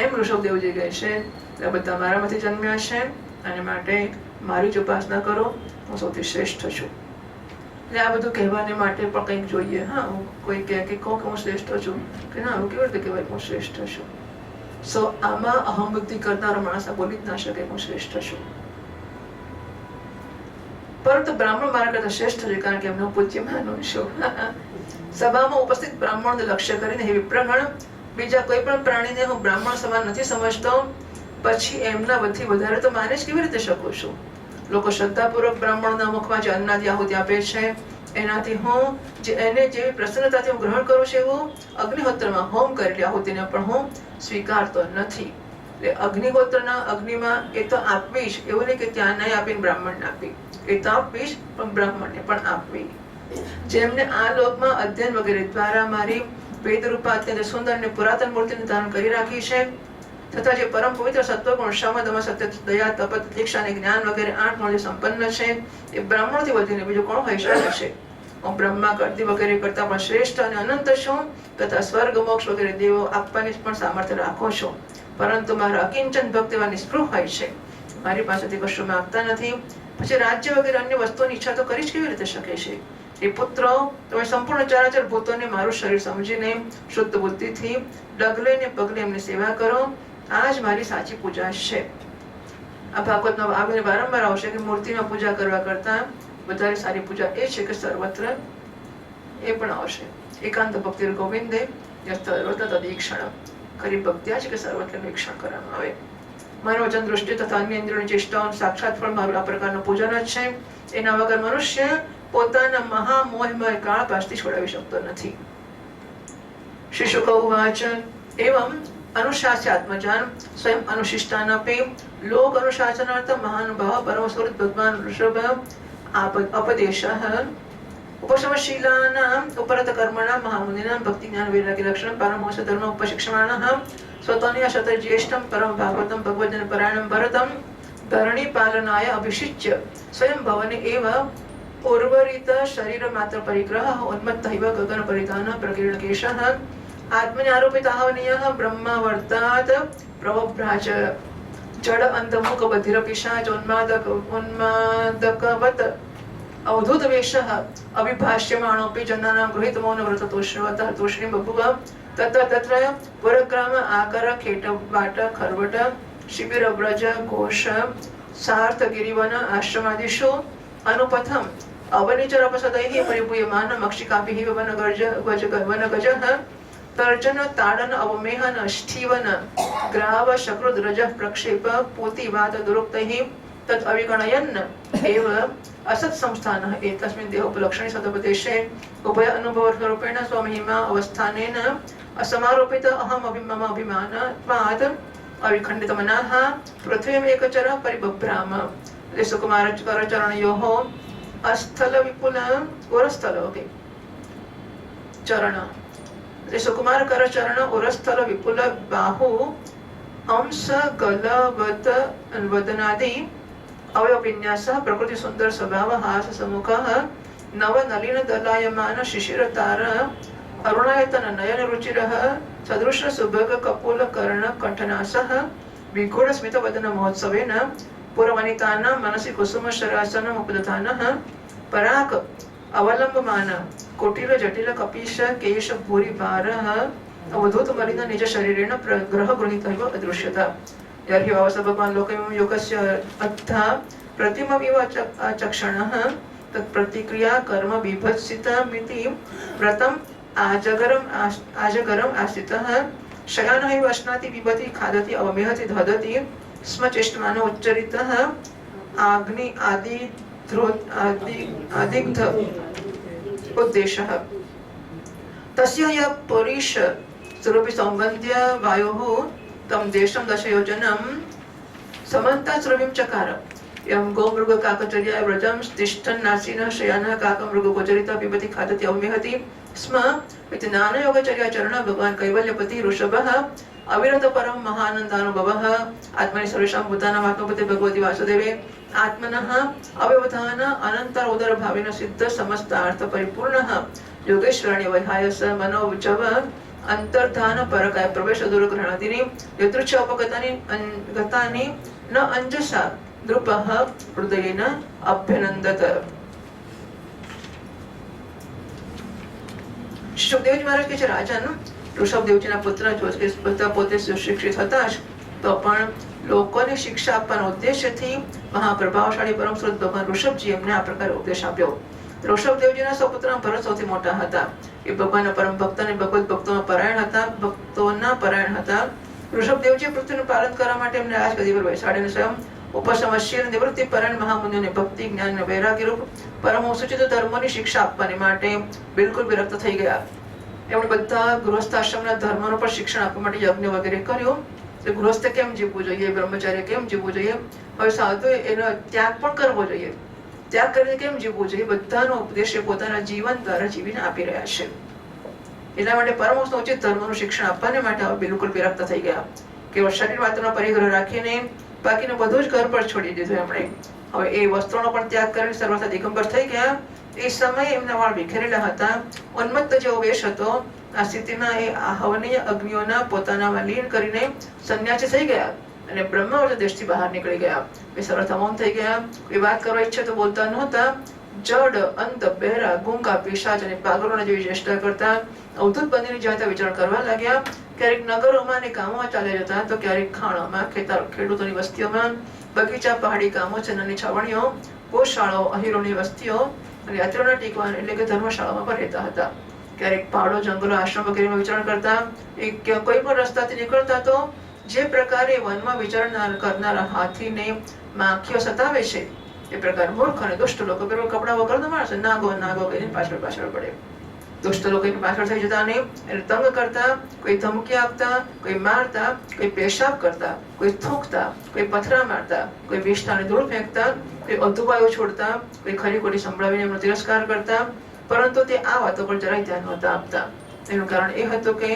એમ ઋષભદેવજી કહે છે કે બધા મારામાંથી જન્મ્યા છે અને માટે મારી જ ઉપાસના કરો. હું સૌથી શ્રેષ્ઠ છું. એટલે આ બધું કહેવાને માટે પણ કંઈક જોઈએ. હા, કોઈ કહે કે કહો કે હું શ્રેષ્ઠ છું કે ના, હું કેવી રીતે કહેવાય હું શ્રેષ્ઠ છું? સો આમાં અહમ બુદ્ધિ કરનારો માણસ બોલી જ ના શકે હું શ્રેષ્ઠ છું. પરંતુ બ્રાહ્મણ મારા કરતા શ્રેષ્ઠ છે કારણ કે એમનો પૂજ્ય માનું છું. સભામાં ઉપસ્થિત બ્રાહ્મણને લક્ષ્ય કરીને હે વિપ્રગણ, બીજા કોઈ પણ પ્રાણીને હું બ્રાહ્મણ સમાન નથી સમજતો, પછી એમના વધી વધારે તો માને જ કેવી રીતે શકું છું? લોકો શ્રદ્ધાપૂર્વક બ્રાહ્મણના મુખમાં જે અન્નાદી આહુતિ આપે છે એનાથી હું એને જેવી પ્રસન્નતાથી હું ગ્રહણ કરું છું એવું અગ્નિહોત્રમાં હોમ કરેલી આહુતિને પણ હું સ્વીકારતો નથી. અગ્નિહોત્રના અગ્નિમાં એ તો આપવી જ, એવું નહીં કે ત્યાં નહીં આપીને બ્રાહ્મણને આપી. એ તો આપવી જ પણ બ્રાહ્મણને પણ આપવી. જેમને આ લોકમાં અધ્યયન વગેરે દ્વારા મારી વેદરૂપા અત્યંત સુંદર અને પુરાતન મૂર્તિને ધારણ કરી રાખી છે તથા જે પરમ પવિત્ર સત્વગુણ શમ દમ સત્ય દયા તપ દીક્ષા અને જ્ઞાન વગેરે 8 ગુણોથી સંપન્ન છે, એ બ્રાહ્મણથી વધીને બીજું કોણ હોઈ શકે છે? હું બ્રહ્મા કરતી વગેરે કરતા પણ શ્રેષ્ઠ અને અનંત છું તથા સ્વર્ગ મોક્ષ વગેરે દેવો આપવાની પણ સામર્થ્ય રાખો છો. પરંતુ મારા અકિંચન ભક્ત એવા નિષ્પૃહ હોય છે, મારી પાસેથી કશું માંગતા નથી. પછી રાજ્ય વગેરે અન્ય વસ્તુઓની ઈચ્છા તો કરી જ કેવી રીતે શકે છે? એ પુત્રો, તમે સંપૂર્ણ ચરાચર ભૂતોને મારું શરીર સમજીને શુદ્ધ બુદ્ધિથી ડગલે ને પગલે એમની સેવા કરો. આ જ મારી સાચી પૂજા છે. આ ભાગવતમાં આવીને વારંવાર આવશે કે મૂર્તિમાં પૂજા કરવા કરતા વધારે સારી પૂજા એ છે કે સર્વત્ર, એ પણ આવશે. એકાંત ભક્તિ ગોવિંદે સર્વત્ર તદીક્ષણ, ખરી ભક્તિ છે કે સર્વત્ર નિરીક્ષણ કરવામાં આવે. મનોવચન દૃષ્ટિ તથા અન્ય ઇન્દ્રિયોની ચેષ્ટાઓ સાક્ષાત ફળ મારું આ પ્રકારનું પૂજન જ છે. એના વગર મનુષ્ય પોતાના મહામોહમય કાળ પાસથી છોડાવી શકતો નથી. શ્રી શુક ઉવાચ એવં અનુશાસ્યાત્મજાન સ્વયં અનુશિષ્ટાનપી લોક અનુશાસનાર્થમ મહાનુભાવ પરમસ્વરૂપ ભગવાન ઋષભ અપદેશઃ ઉપશમશીલાનાં ઉપરત કર્મણાં મહામુનિનાં ભક્તિ જ્ઞાન વૈરાગ્ય લક્ષણં પારમહંસ ધર્મ ઉપશિક્ષમાણઃ સ્વતોન્યા શત જ્યેષ્ઠં પરમ ભાગવતં ભગવજન પરાયણં ભરતં ધરણી પાલનાય અભિષિચ્ય સ્વયં ભવને એવ ઉર્વરિત શરીર માત્ર પરિગ્રહ ઉન્મત્તૈવ ગગન પરિધાન પ્રકીર્ણ કેશઃ આત્મન્યારોપિતાહવનીયઃ બ્રહ્માવર્તાत् પ્રવભ્રાજ જડ અંધમુખ બધિર પિશાચ ઉન્માદકવત અવધૂત વેશઃ અવિભાષ્યમાણોપી જનાનાં ગૃહીત મૌન વ્રત તોષ્ણવતઃ તોષ્ણી બભુવ તત્ર તત્ર પુરગ્રામ આકર ખેટ વાટ ખરવટ શિબિર વ્રજ ઘોષ સાર્થ ગિરિવન આશ્રમાદિષુ અનુપથમ અવનિચરપસદૈઃ પરિભૂયમાન મક્ષિકાભિઃ વનગજઃ તર્જન તાડન અવમેહન સ્થીવન ગ્રાવ શક્રુદ રજઃ પ્રક્ષેપ પૂતિવાત દુરુક્તૈઃ તદ અવિગણયન એવ असत संस्थानः एतस्मिन् देहोपलक्षणे सदुपदेशे उभय अनुभवरूपेण स्वमहिमा अवस्थानेन असमारोपित अहम मम अभिमानत्वात् अविखण्डितमनः पृथ्वीम् एकचर परिबभ्राम. सुकुमार करचरणयोः अस्थल विपुल उरस्थल चरण सुकुमार करचरण उरस्थल विपुल बाहु अंश गलवत वदनादि अवयविन्यासः प्रकृति सुंदर स्वभाव हास सम्मुखः नव नलिन दलायमान शिशिर तार अरुणायतन नयन रुचिरः सदृश सुभग कपोल कर्ण कंठनासः विघोर स्मित वदन महोत्सवेन पुरवनितानां मनसि कुसुम शरासनम् उपदधानः पराक अवलंबमान कोटिल जटिल कपीश केश भूरि भारः अवधूत मलिन निज शरीरेण ग्रह गृहीतः अदृश्यत। यर्हि वावस भगवान लोकमिमं योगस्य अत्था प्रतिममिव चक्षणः तत्प्रतिक्रिया कर्म विभत्सितमिति व्रतम् आजगरम् आस्थितः शयानः इव अश्नाति पिबति खादति अवमेहति धदति स्म चेष्टमानो उच्चरितः आग्नि आदिग्ध उद्देशः तस्य यः पुरीश स्वरूपी सौगन्ध्य वायोः तं देशं दशयोजनं समन्तात् चकार यं गोमृग काकचर्या व्रजं तिष्ठन् नासीनः शयानः काकमृग गोचरितः पिबति खादति अवमेहति स्म इति नानायोगचर्याचरण भगवान् कैवल्यपति ऋषभः अविरत परम महानन्दानुभवः आत्मनि सर्वेषां भूतानां आत्मपते भगवति वासुदेवे आत्मनः अव्यवधान अनन्तर उदर भावेन सिद्ध समस्तार्थ परिपूर्णः योगेश्वराणि वैहाय स मनोवचव अंतर्धान परकाय प्रवेश दूरग्रहणादिनि यदृच्छ उपगतानि न अंजसा नृपः हृदयेन अभ्यनन्दत। સુખદેવજી મહારાજ કે છે રાજન ઋષભદેવજીના પુત્ર પોતે સુશિક્ષિત હતા જ તો પણ લોકોને શિક્ષા આપવાના ઉદ્દેશ્યથી મહાપ્રભાવશાળી પરમ સ્વરૂપ ભગવાન ઋષભજી એમને આ પ્રકારે ઉપદેશ આપ્યો। ઋષભદેવજીના સૌપુત્રના ભરત સૌથી મોટા હતા। એ ભગવાનના પરમ ભક્ત અને ભગવત ભક્તોના પરાયણ હતા। ઋષભદેવજી પૃથ્વીનું પાલન કરવા માટે એમને રાજગદી પર બેસાડીને સ્વયં उपसमशील निवृत्ति परायण महामुनियों भक्ति ज्ञान वैराग्य रूप परम सूचित धर्मोनी शिक्षा આપવાની માટે બિલકુલ વિરક્ત થઈ ગયા। એમણે બધા ગૃહસ્થાશ્રમના ધર્મોનો પર શિક્ષણ આપવા માટે યજ્ઞ વગેરે કર્યો। તો ગૃહસ્થ કેમ જીવવું જોઈએ, બ્રહ્મચાર્ય કેમ જીવવું જોઈએ, હવે સાધુ એનો ત્યાગ પણ કરવો જોઈએ, ત્યાગ કરીને કેમ જીવવું જોઈએ, બધાનો ઉપદેશ પોતાના જીવન દ્વારા જીવીને આપી રહ્યા છે। એટલા માટે પરમહંસનો ઉચિત ધર્મનું શિક્ષણ આપવાને માટે હવે બિલકુલ વિરક્ત થઈ ગયા। કેવળ શરીર માત્રનો પરિગ્રહ રાખીને બાકીનું બધું જ ઘર પર છોડી દીધું એમણે। હવે એ વસ્ત્રોનો પણ ત્યાગ કરીને સર્વથા દિગંબર થઈ ગયા। એ સમયે એમના વાળ વિખેરેલા હતા, ઉન્મત્ત જેવો વેશ હતો। આ સ્થિતિમાં એ હવનીય અગ્નિઓના પોતાનામાં લીન કરીને સંન્યાસી થઈ ગયા અને બ્રહ્મવર્ત દેશથી બહાર નીકળી ગયા। એ સર્વથા મૌન થઈ ગયા, કોઈ વાત કરવા ઈચ્છે તો બોલતા નહોતા। જડ અંત બહેરા ગુંગા પિશાચ અને પાગલોના જેવી ચેષ્ટા કરતા અવધૂત બનીને જ્યાં ત્યાં વિચરણ કરવા લાગ્યા। ક્યારેક નગરોમાં અને ગામોમાં ચાલ્યા જતા તો ક્યારેક ખાણોમાં, ખેડૂતોની વસ્તીઓમાં, બગીચા, પહાડી ગામો, ચન્નાની છાવણીઓ, ગોશાળાઓ, અહીરોની વસ્તીઓ અને યાત્રીઓના ટીકવા એટલે કે ધર્મશાળામાં પણ રહેતા હતા। ક્યારેક પહાડો, જંગલો, આશ્રમ વગેરેમાં વિચરણ કરતા। કોઈ પણ રસ્તાથી નીકળતા તો જે પ્રકારે વનમાં વિચરણ કરનારા હાથીને માખીઓ સતાવે છે એ પ્રકાર મૂર્ખ અને દુષ્ટ લોકો કપડા વગરનો માણસ નાગો કરીને પાછળ પડે। દુષ્ટ લોકો એની પાછળ થઈ જતા અને એને તંગ કરતા, કોઈ ધમકી આપતા, કોઈ મારતા, કોઈ પેશાબ કરતા, કોઈ થૂંકતા, કોઈ પથરા મારતા, કોઈ વિષના અને ધૂળ ફેંકતા, કોઈ અધુવાયો છોડતા, કોઈ ખરી ખોટી સંભળાવીને એમનો તિરસ્કાર કરતા। પરંતુ તે આ વાતો પર જરાય ધ્યાન નહોતા આપતા। એનું કારણ એ હતું કે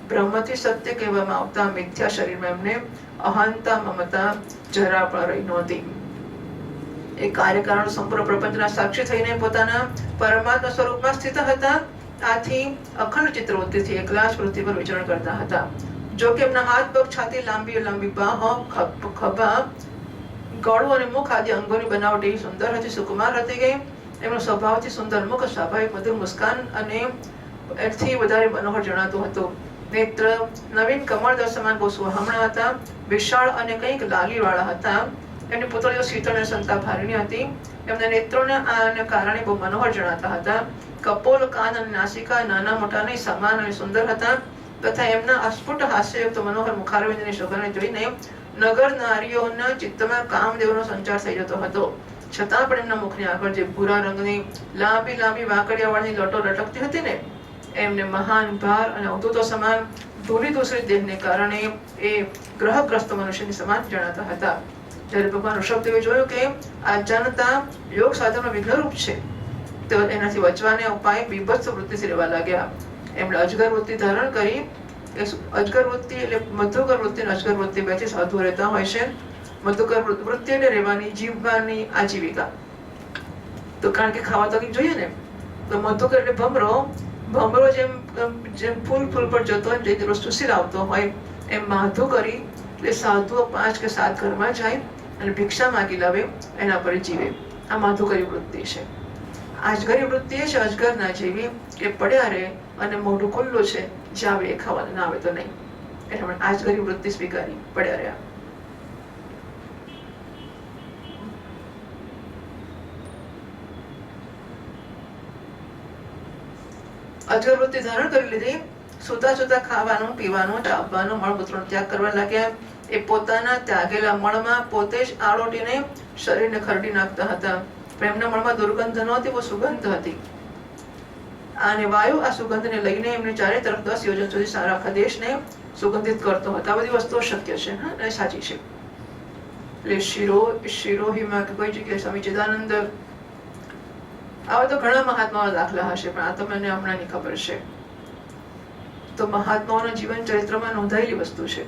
બ્રહ્મથી સત્ય કહેવામાં આવતા મિથ્યા શરીરમાં એમને અહંતા, મમતા જરા પણ રહી નહોતી। એ કાર્યકારણ સંપૂર્ણ પ્રપંચના સાક્ષી થઈને પોતાના પરમાત્મા સ્વરૂપમાં સ્થિત હતા। આથી અખંડ ચિત્રવૃત્તિથી એકલા જ પૃથ્વી પર વિચરણ કરતા હતા। જો કે એમના હાથ, પગ, છાતી, લાંબી બાહો, ખભા, ગળું અને મુખ આદિ અંગોની બનાવટ એવી સુંદર હતી, સુકુમાર હતી કે એમનો સ્વભાવથી સુંદર મુખ, સ્વાભાવિક મધુર મુસ્કાન અને એથી વધારે મનોહર જણાતું હતું। નેત્ર નવીન કમળ સમાન બહુ સુહામણા હતા, વિશાળ અને કંઈક લાલીવાળા હતા। એમની પુતળીઓ શીતળ અને સંતાપહારિણી હતી। એમના નેત્રોના કારણે બહુ મનોહર જણાતા હતા। કપોલ, કાન અને નાસિકા નાના મોટા નહીં, સમાન અને સુંદર હતા તથા એમના અસ્ફુટ હાસ્યયુક્ત મનોહર મુખારવિંદની શોભાને જોઈને નગર નારીઓના ચિત્તમાં કામદેવનો સંચાર થઈ જતો હતો। છતાં પણ એમના મુખની આગળ જે ભૂરા રંગની લાંબી વાંકડિયાવાળની લટો લટકતી હતી ને, એમને મહાન ભાર અને અવધૂતો સમાન ધૂળી દૂસરી દેહને કારણે એ ગ્રહગ્રસ્ત મનુષ્યની સમાન જણાતા હતા। જ્યારે ભગવાન ઋષભદેવે જોયું કે આ જનતા યોગ સાધનનો વિઘ્નરૂપ છે તો એનાથી બચવાને ઉપાય બીભત્સ વૃત્તિથી રહેવા લાગ્યા। એમણે અજગર વૃત્તિ ધારણ કરી। અજગર વૃત્તિ એટલે મધુકર વૃત્તિ અને અજગર વૃત્તિ બેથી સાધુ રહેતા હોય છે। મધુકર વૃત્તિ એટલે રહેવાની, જીવવાની આજીવિકા। તો કારણ કે ખાવા તો કંઈક જોઈએ ને, તો મધુકર એટલે ભમરો જેમ જેમ ફૂલ પર જતો હોય તે રોજ ચૂસી લાવતો હોય એમ માધું કરી એટલે સાધુઓ 5 કે 7 ઘરમાં જાય અને ભિક્ષા માગી લાવે, એના પર જીવે. આ માધુકરી વૃત્તિ છે. આજગરી વૃત્તિ એ છે અજગર ના જેવી કે પડ્યા રહે અને મોઢું ખુલ્લું છે, જે આવે એ ખાવાનું, ના આવે તો નહીં. એટલે આજગરી વૃત્તિ સ્વીકારી, પડ્યા રહ્યા. અજગર વૃત્તિ ધારણ કરી લીધી. સુતા સુતા ખાવાનું, પીવાનું, ચાવવાનું, મળમૂત્રનો ત્યાગ કરવા લાગ્યા. એ પોતાના ત્યાગેલા મળમાં પોતે જ આળોટીને શરીરને ખરડી નાખતા હતા. પણ એમના મળમાં દુર્ગંધ નહોતી, બહુ સુગંધ હતી. અને વાયુ આ સુગંધને લઈને એમને ચારે તરફ 10 યોજન સુધી સારા આખા દેશને સુગંધિત કરતો હતો. આ બધી વસ્તુઓ શક્ય છે, હા, અને સાચી છે. એટલે શિરોહીમાં કે કોઈ જગ્યાએ સ્વામી ચિદાનંદ, આવા તો ઘણા મહાત્માઓ દાખલા હશે, પણ આ તો મને હમણાંની ખબર છે. તો મહાત્માઓના જીવન ચરિત્રમાં નોંધાયેલી વસ્તુ છે.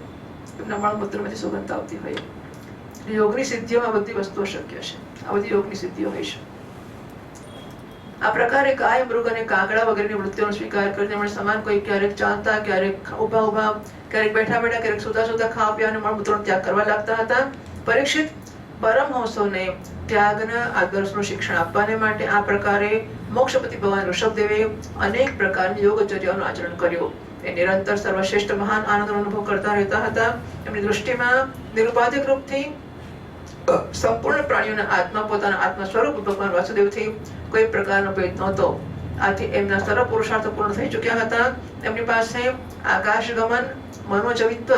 એમના મળમૂત્રમાંથી સુગંધ આવતી હોય. યોગની સિદ્ધિઓમાં બધી વસ્તુઓ શક્ય છે. આ બધી યોગની સિદ્ધિઓ હોય છે. આ પ્રકારે ગાય, મૃગ અને કાગડા વગેરેની વૃત્તિઓનો સ્વીકાર કરીને એમણે સમાન કોઈ ક્યારેક ચાલતા, ક્યારેક ઉભા, ક્યારેક બેઠા, ક્યારેક સુતા ખાવા પીવા અને મળમૂત્રનો ત્યાગ કરવા લાગતા હતા. પરીક્ષિત પરમહંસોને ત્યાગના આદર્શનું શિક્ષણ આપવાને માટે આ પ્રકારે મોક્ષપતિ ભગવાન ઋષભદેવે અનેક પ્રકારની યોગચર્યાનું આચરણ કર્યું. એ નિરંતર સર્વશ્રેષ્ઠ મહાન આનંદનો અનુભવ કરતા રહેતા હતા. એમની દૃષ્ટિમાં નિરુપાધિક રૂપથી સંપૂર્ણ પ્રાણીઓના આત્મા પોતાના આત્મા સ્વરૂપ ભગવાન વાસુદેવથી કોઈ પ્રકારનો ભેદ નહોતો. આથી એમના સર્વ પુરુષાર્થો પૂર્ણ થઈ ચૂક્યા હતા. એમની પાસે આકાશ ગમન, મનોજવિત્વ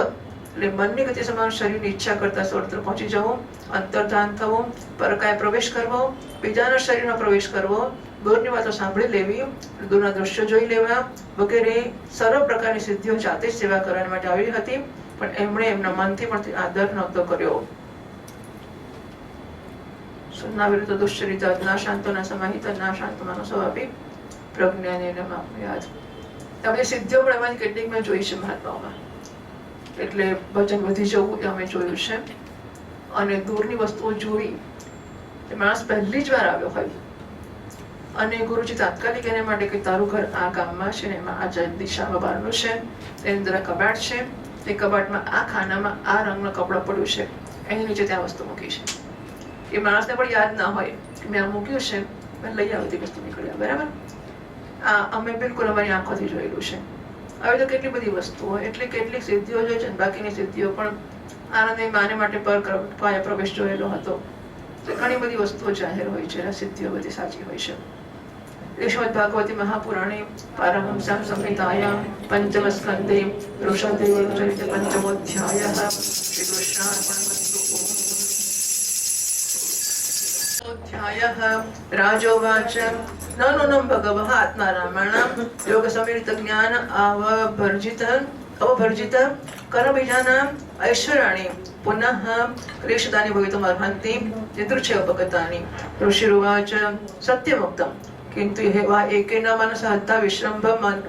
એટલે મનની ગતિ સમાન શરીરની ઈચ્છા કરતા સર્વત્ર પહોંચી જવું, અંતર્ધાન થવું, પરકાય પ્રવેશ કરવો, બીજાના શરીરમાં પ્રવેશ કરવો, દૂરની વાતો સાંભળી લેવી, દૂરના દ્રશ્યો જોઈ લેવા વગેરે સર્વ પ્રકારની સિદ્ધિઓ જાતે જ સેવા કરવા માટે આવી હતી. પણ એમણે એમના મનથી પણ આદર નહોતો કર્યો. સુન્ના વિરુદ્ધ દુશ્ચરિત ના શાંતો ના સમાહિત ના શાંત માનો સ્વભાવી પ્રજ્ઞાને યાદ. તમે સિદ્ધિઓ પણ એમાં કેટલીક મેં જોઈ છે મહાત્માઓમાં. એટલે વચન વધી જવું એ અમે જોયું છે. અને દૂરની વસ્તુઓ જોવી, માણસ પહેલી જ વાર આવ્યો હોય અને ગુરુજી તાત્કાલિક એને માટે કે તારું ઘર આ ગામમાં છે ને એમાં આ દિશામાં બહારનું છે, એની અંદર કબાટ છે, એ કબાટમાં આ ખાનામાં આ રંગનું કપડું પડ્યું છે, એની નીચે ત્યાં વસ્તુ મૂકી છે. એ માણસને પણ યાદ ના હોય કે મેં આ મૂક્યું છે, મેં લઈ આવતી વસ્તુ નીકળ્યા. બરાબર? આ અમે બિલકુલ અમારી આંખોથી જોયેલું છે. હવે તો કેટલી બધી વસ્તુઓ, એટલે કેટલીક સિદ્ધિઓ જોઈ છે, બાકીની સિદ્ધિઓ પણ આનંદની માને માટે પર પ્રવેશ જોયેલો હતો. ઘણી બધી વસ્તુઓ જાહેર હોય છે, સિદ્ધિઓ બધી સાચી હોય છે. શ્રીમદ ભાગવતી મહાપુરાણે પારમહંસ્યામ સંહિતાયામ પંચમ સ્કંદે ઋષભદેવ ચરિત પંચમોધ્યાયઃ શ્રી કૃષ્ણાર્પણમસ્તુ. અધ્યાયઃ રાજોવાચ નનુનમ ભગવઃ આત્મારામાણામ યોગ સમિલિત જ્ઞાન અવભર્જિત કર્મબીજાનામ ઐશ્વર્યાણિ પુનઃ ક્લેશદાની ભવિતુમ અર્હન્તિ નિદૃચ્છે ઉપગતાની. ઋષિરુવાચ સત્યમુક્તમ किन्तु वा एकेन मनसः हत्वा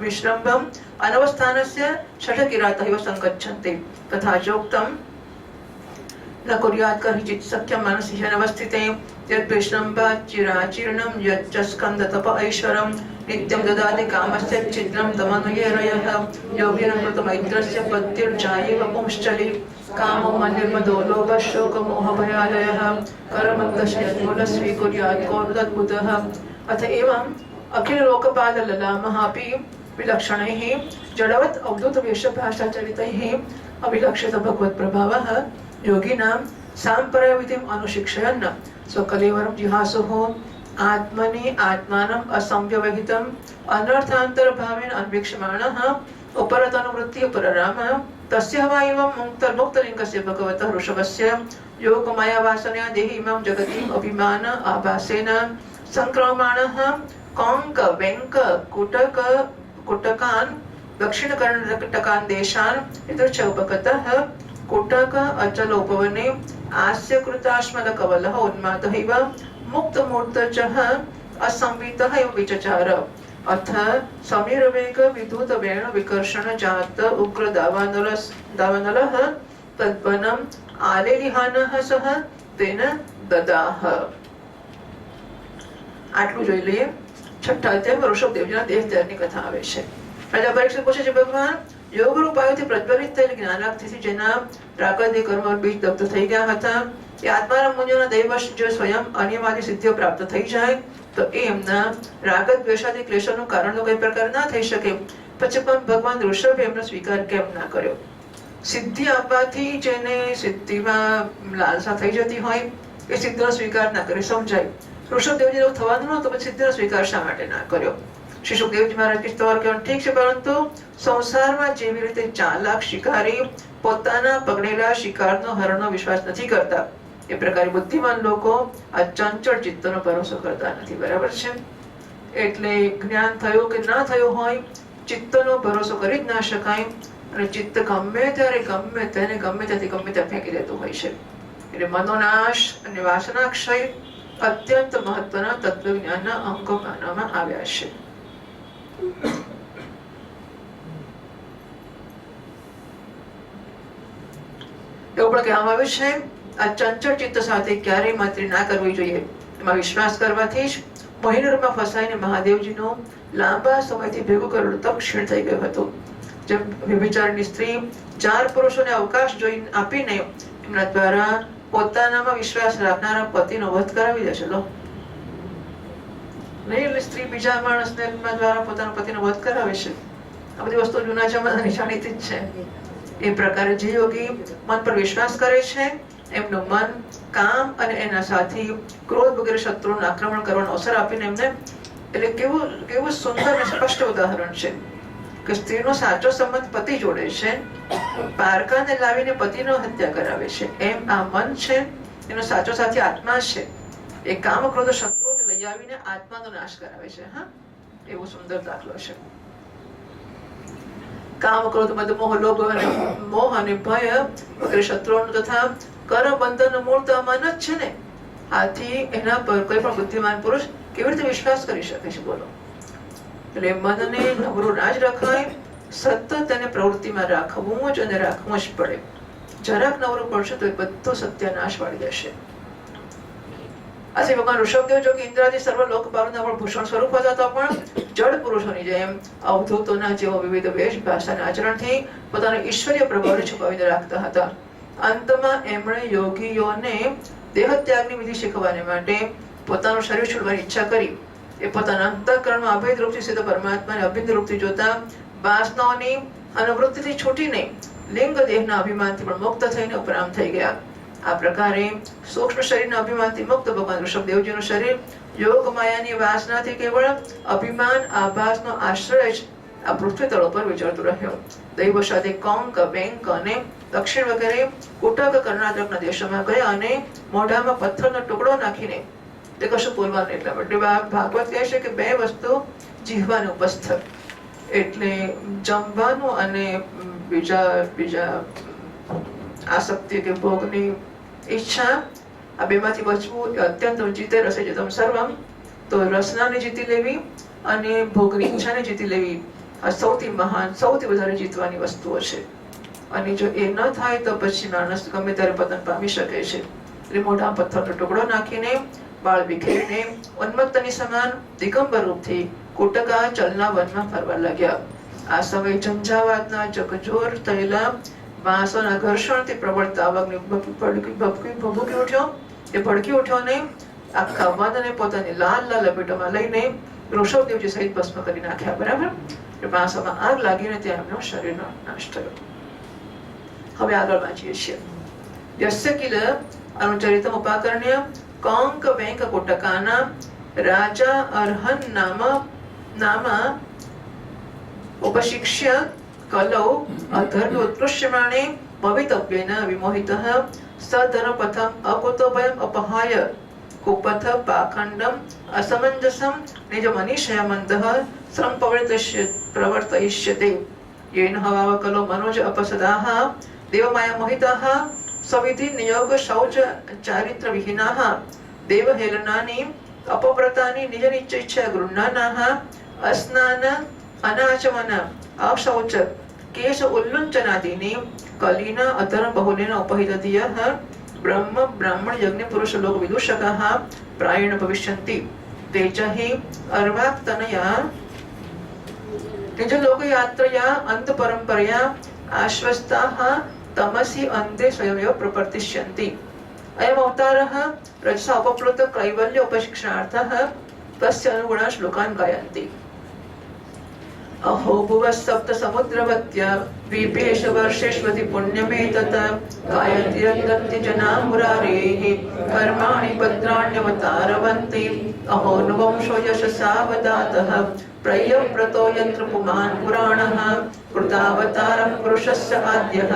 विश्रम्भम् अनवस्थानस्य षट्किरातः इव सङ्गच्छन्ति तथा चोक्तं न कुर्यात् कहिचित् सख्यं मनसि अनवस्थिते यद् विश्रम्भात् चिराचीर्णं यच्च स्कन्दतप ऐश्वरं नित्यं ददाति कामस्य छिद्रं तमनुयेरयः योगेन कृतमैत्रस्य पत्युर्जायेव पुंश्चलि कामो मन्यर्मदो लोभः शोकमोहभयालयः कर्मन्तस्य यन्मूलः स्वीकुर्यात् कौरुदद्भुतः. अथ एवं अखिल लोकपाल ललामः अपि विलक्षणैः जडवत् अवधूत वेशभाषाचरितैः अभिलक्षित भगवत् प्रभावः योगिनां साम्प्रदायविधिम् अनुशिक्षयन् स्वकलेवरं जिहासुः आत्मनि आत्मानम् असंव्यवहितम् अनर्थान्तरभावेन अन्वीक्षमाणः उपरतनुवृत्तिः पररामः तस्य वा एवं मुक्तलिङ्गस्य भगवतः ऋषभस्य योगमायावासनया देहि इमं जगतिम् अभिमान आभासेन संक्रमणः कौंक वेंक कुटकान् दक्षिणकर्णटकान् देशान् यदृच्छ उपगतः कुटक अचलोपवने आस्य कृताश्मल कवलः उन्मातः इव मुक्तमूर्तचः असंवितः एव विचचार. अथ समीरवेग विद्युत वेण विकर्षण जात उग्र दावानलः तद्वनम् आलेलिहानः सह तेन ददाह. આટલું જોઈ લઈએ. છઠ્ઠા અધ્યાયમાં ઋષભદેવજીના દેહ ત્યાગની કથા આવે છે. રાજા પરીક્ષિત પૂછે છે, ભગવાન યોગ ઉપાયોથી પ્રજ્વલિત થયેલી જ્ઞાનાગ્નિથી જેના પ્રાકૃતિક કર્મ બીજ દગ્ધ થઈ ગયા હતા, એ આત્મારામ મુનિઓના દૈવશ જો સ્વયં અનિયમાદી સિદ્ધિઓ પ્રાપ્ત થઈ જાય તો એ એમના રાગ દ્વેષાદી ક્લેશોનું કારણ તો કઈ પ્રકાર ના થઈ શકે. પછી પણ ભગવાન ઋષભે એમનો સ્વીકાર કેમ ના કર્યો? સિદ્ધિ આપવાથી જેને સિદ્ધિમાં લાલસા થઈ જતી હોય એ સિદ્ધિનો સ્વીકાર ના કરે, સમજાય. ઋષભદેવજી એવું થવાનું નહોતું, પછી સિદ્ધિનો સ્વીકાર શા માટે ના કર્યો? શ્રી સુખદેવજી મહારાજ કે તમારું કહેવાનું ઠીક છે, પરંતુ સંસારમાં જેવી રીતે ચાલાક શિકારી પોતાના પકડેલા શિકારનો હરણનો વિશ્વાસ નથી કરતા, એ પ્રકારે બુદ્ધિમાન લોકો આ ચંચળ ચિત્તનો ભરોસો કરતા નથી. બરાબર છે? એટલે જ્ઞાન થયું કે ના થયું હોય, ચિત્તનો ભરોસો કરી જ ના શકાય. અને ચિત્ત ગમે ત્યારે ગમે તેને ગમે ત્યાંથી ગમે ત્યાં ફેંકી દેતું હોય છે. એટલે મનોનાશ અને વાસનાક્ષય અત્યંત મહત્વના તત્વજ્ઞાનના અંગો માનવામાં આવ્યા છે. એવું પણ કહેવામાં આવ્યું છે, આ ચંચળ ચિત્ત સાથે ક્યારેય મૈત્રી ના કરવી જોઈએ. એમાં વિશ્વાસ કરવાથી જ મોહિનીમાં ફસાઈને મહાદેવજીનો લાંબા સમયથી ભેગું કરેલું તપ ક્ષીણ થઈ ગયું હતું. જેમ વ્યભિચારની સ્ત્રી 4 પુરુષોને અવકાશ જોઈને આપીને એમના દ્વારા પોતાનામાં વિશ્વાસ રાખનારા પતિનો વધ કરાવી દેશે. લો નહીં, એટલે સ્ત્રી બીજા માણસને દ્વારા પોતાના પતિનો વધ કરાવે છે. આ બધી વસ્તુ જૂના જમાનાની જાણીતી જ છે. એ પ્રકારે જે યોગી મન પર વિશ્વાસ કરે છે, એમનું મન કામ અને એના સાથી ક્રોધ વગેરે શત્રુઓનું આક્રમણ કરવાનો અવસર આપીને એમને, એટલે કેવું સુંદર અને સ્પષ્ટ ઉદાહરણ છે કે સ્ત્રીનો સાચો સંબંધ પતિ જોડે છે, પારકાને લાવીને પતિનો હત્યા કરાવે છે. એમ આ મન છે, એનો સાચો સાથી આત્મા છે, એ કામ ક્રોધ શત્રુઓને લઈ આવીને આત્માનો નાશ કરાવે છે. હા, એવો સુંદર દાખલો છે. કામ ક્રોધ મદ મોહ લોભ અને મોહ અને ભય વગેરે શત્રુઓનું તથા કર બંધનનું મૂળ તો મન જ છે ને. આથી એના પર કોઈ પણ બુદ્ધિમાન પુરુષ કેવી રીતે વિશ્વાસ કરી શકે છે? બોલો. એટલે મનને નવરું ના જ રખાય, સતત તેને પ્રવૃત્તિમાં રાખવું જ અને રાખવું જ પડે. જરાક નવરું પડશે તો એ બધો સત્યાનાશ વાળી દેશે. આથી ભગવાન ઋષભદેવ જો કે ઇન્દ્રાદી સર્વ લોકપાલના પણ ભૂષણ સ્વરૂપ હતા, તો પણ જડ પુરુષોની જેમ અવધૂતોના જેવો વિવિધ વેશ ભાષાના આચરણથી પોતાનો ઈશ્વરીય પ્રભાવને છુપાવીને રાખતા હતા. અંતમાં એમણે યોગીઓને દેહત્યાગની વિધિ શીખવાને માટે પોતાનું શરીર છોડવાની ઈચ્છા કરી. એ પોતાના અંતઃકરણમાં અભેદ રૂપથી સ્થિત પરમાત્માને અભિન્ન રૂપથી જોતા વાસનાઓની અનુવૃત્તિથી છૂટીને લિંગ દેહના અભિમાનથી પણ મુક્ત થઈને ઉપરામ થઈ ગયા. આ પ્રકારે સૂક્ષ્મ શરીરના અભિમાનથી મુક્ત ભગવાન ઋષભદેવજીનું શરીર યોગ માયાની વાસનાથી કેવળ અભિમાન આભાસનો આશ્રય જ આ પૃથ્વી તળો પર વિચરતું રહ્યો. દૈવ સાથે કોંક, બેંક અને દક્ષિણ વગેરે કુટક કર્ણાટકના દેશોમાં ગયા અને મોઢામાં પથ્થરનો ટુકડો નાખીને તે કશું બોલવાનું એટલા માટે ભાગવત કહે છે કે 2 વસ્તુ જીહવાનું ઉપસ્થ, એટલે જમવાનું અને બીજા આસક્તિ કે ભોગની ઈચ્છા, આ બેમાંથી બચવું એ અત્યંત જીતે રસે જતમ સર્વમ. તો રસનાને જીતી લેવી અને ભોગની ઈચ્છાને જીતી લેવી આ સૌથી મહાન, સૌથી વધારે જીતવાની વસ્તુઓ છે. અને જો એ ન થાય તો પછી માણસ ગમે ત્યારે પતન પામી શકે છે. એટલે મોઢા પથ્થરનો ટુકડો નાખીને બાળ વિખેરીને ઉન્મત્તની સમાન દિગંબર રૂપથી કુટકા ચલના વનમાં ફરવા લાગ્યા. આ સમય ઝંઝાવાતના જગજોર થયેલા વાંસોના ઘર્ષણથી પ્રબળ તાવકની ભભૂકી ઉઠ્યો. એ ભડકી ઉઠ્યો ને આખા વનને પોતાની લાલ લાલ લપેટોમાં લઈને ઋષભદેવજી સહિત ભસ્મ કરી નાખ્યા. બરાબર? વાંસોમાં આગ લાગીને ત્યાં એમનો શરીરનો નાશ થયો. હવે આગળ વાંચીએ છીએ. યસ્ય કિલ અનુચરિતમ ઉપાકર્ણ્ય કંક વેંક કોટકાના રાજા અર્હન નામ ઉપશિક્ષ્ય કલૌ અધર્મ ઉત્કૃષ્યમાણે ભવિતવ્યેન વિમોહિતઃ સધર્મપથમ અકુતો ભયમ અપહાય કુપથ પાખંડમ અસમંજસમ નિજ મનીષયા મંદઃ શ્રમ પ્રવર્તયિષ્યતે येन हवावकलो मनोज अपसदाः देवमाया मोहिताः सविधि नियोग शौच चारित्र विहीनाः देवहेलनानि अपव्रतानि निज निश्चय गृह्णानाः अस्नान अनाचमन अशौच केश उल्लुंचनादीनि कलीना अधर्म बहुलेन उपहितधियः ब्रह्म ब्राह्मण यज्ञ पुरुष लोक विदूषकाः प्रायेण भविष्यन्ति ते च हि अर्वाक्तनया निजलोकयात्रया अन्तपरम्परया आश्वस्ताः तमसि अन्ते स्वयमेव प्रवर्तिष्यन्ति। अयम् अवतारः रजसा उपप्लुत कैवल्य उपशिक्षणार्थः तस्य अनुगुणान् श्लोकान् गायन्ति। अहो भुवः सप्त समुद्रवत्या द्वीपेश वर्षेष्वति पुण्यमेतत् गायन्ति यद्दत्ति जनाः मुरारेः कर्माणि भद्राण्यवतारवन्ति। अहो नुवंशो यशसा वदातः प्रयव्रतो यत्र पुमान् पुराणः कृतावतारः पुरुषस्य आद्यः